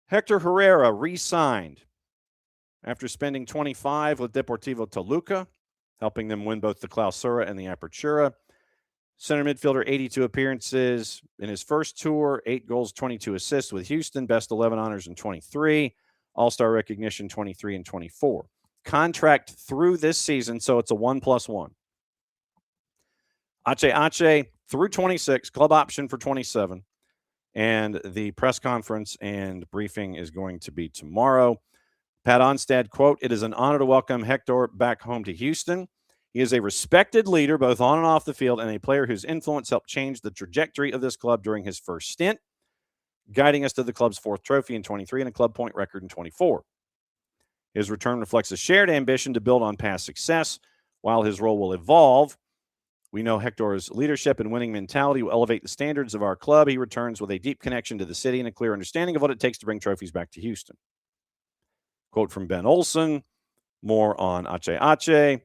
Hector Herrera re-signed after spending 25 with Deportivo Toluca, helping them win both the Clausura and the Apertura. Center midfielder, 82 appearances in his first tour, 8 goals, 22 assists with Houston, best 11 honors in 23, all-star recognition 23 and 24. Contract through this season, so it's a 1+1. Ache Ache through 26, club option for 27. And the press conference and briefing is going to be tomorrow. Pat Onstad, quote, "It is an honor to welcome Hector back home to Houston. He is a respected leader both on and off the field and a player whose influence helped change the trajectory of this club during his first stint, guiding us to the club's 4th trophy in 23 and a club point record in 24. His return reflects a shared ambition to build on past success. While his role will evolve, we know Hector's leadership and winning mentality will elevate the standards of our club. He returns with a deep connection to the city and a clear understanding of what it takes to bring trophies back to Houston." Quote from Ben Olsen, more on Ache Ache.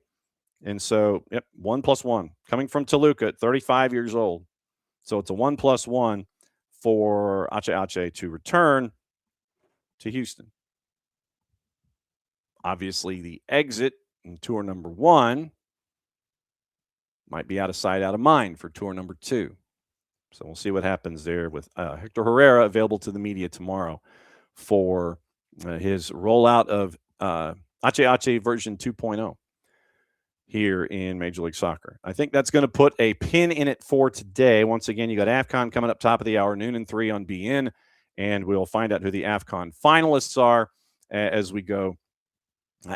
And so, 1+1 coming from Toluca at 35 years old. So it's a 1+1 for Ache Ache to return to Houston. Obviously, the exit in tour number 1 might be out of sight, out of mind for tour number 2. So we'll see what happens there with Hector Herrera, available to the media tomorrow for his rollout of Ache Ache version 2.0. here in Major League Soccer. I think that's going to put a pin in it for today. Once again, you got AFCON coming up top of the hour, noon and 3 on BN, and we'll find out who the AFCON finalists are as we go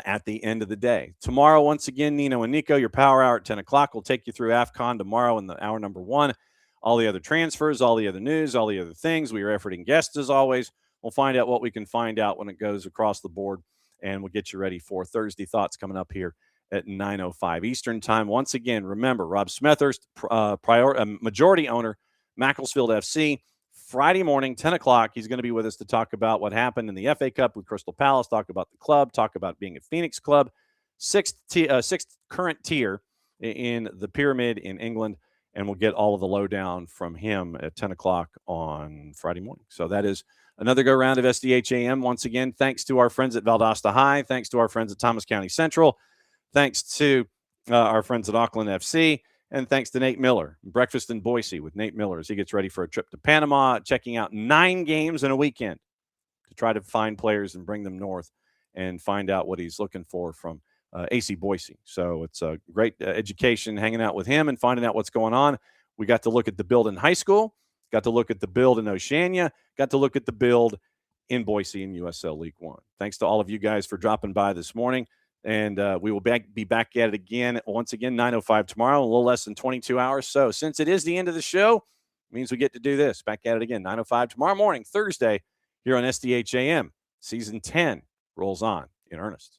at the end of the day. Tomorrow, once again, Nino and Nico, your power hour at 10 o'clock. We'll take you through AFCON tomorrow in the hour number 1. All the other transfers, all the other news, all the other things. We are efforting guests as always. We'll find out what we can find out when it goes across the board, and we'll get you ready for Thursday Thoughts coming up here at 9:05 Eastern Time. Once again, remember, Rob Smethurst, majority owner, Macclesfield FC. Friday morning, 10 o'clock, he's going to be with us to talk about what happened in the FA Cup with Crystal Palace, talk about the club, talk about being a Phoenix club, sixth current tier in the pyramid in England, and we'll get all of the lowdown from him at 10 o'clock on Friday morning. So that is another go-round of SDH AM. Once again, thanks to our friends at Valdosta High, thanks to our friends at Thomas County Central, thanks to our friends at Auckland FC, and thanks to Nate Miller. Breakfast in Boise with Nate Miller as he gets ready for a trip to Panama, checking out 9 games in a weekend to try to find players and bring them north and find out what he's looking for from AC Boise. So it's a great education hanging out with him and finding out what's going on. We got to look at the build in high school, got to look at the build in Oceania, got to look at the build in Boise in USL League One. Thanks to all of you guys for dropping by this morning. And we will be back at it again, once again, 9:05 tomorrow, a little less than 22 hours. So since it is the end of the show, it means we get to do this. Back at it again, 9:05 tomorrow morning, Thursday, here on SDH AM. Season 10 rolls on in earnest.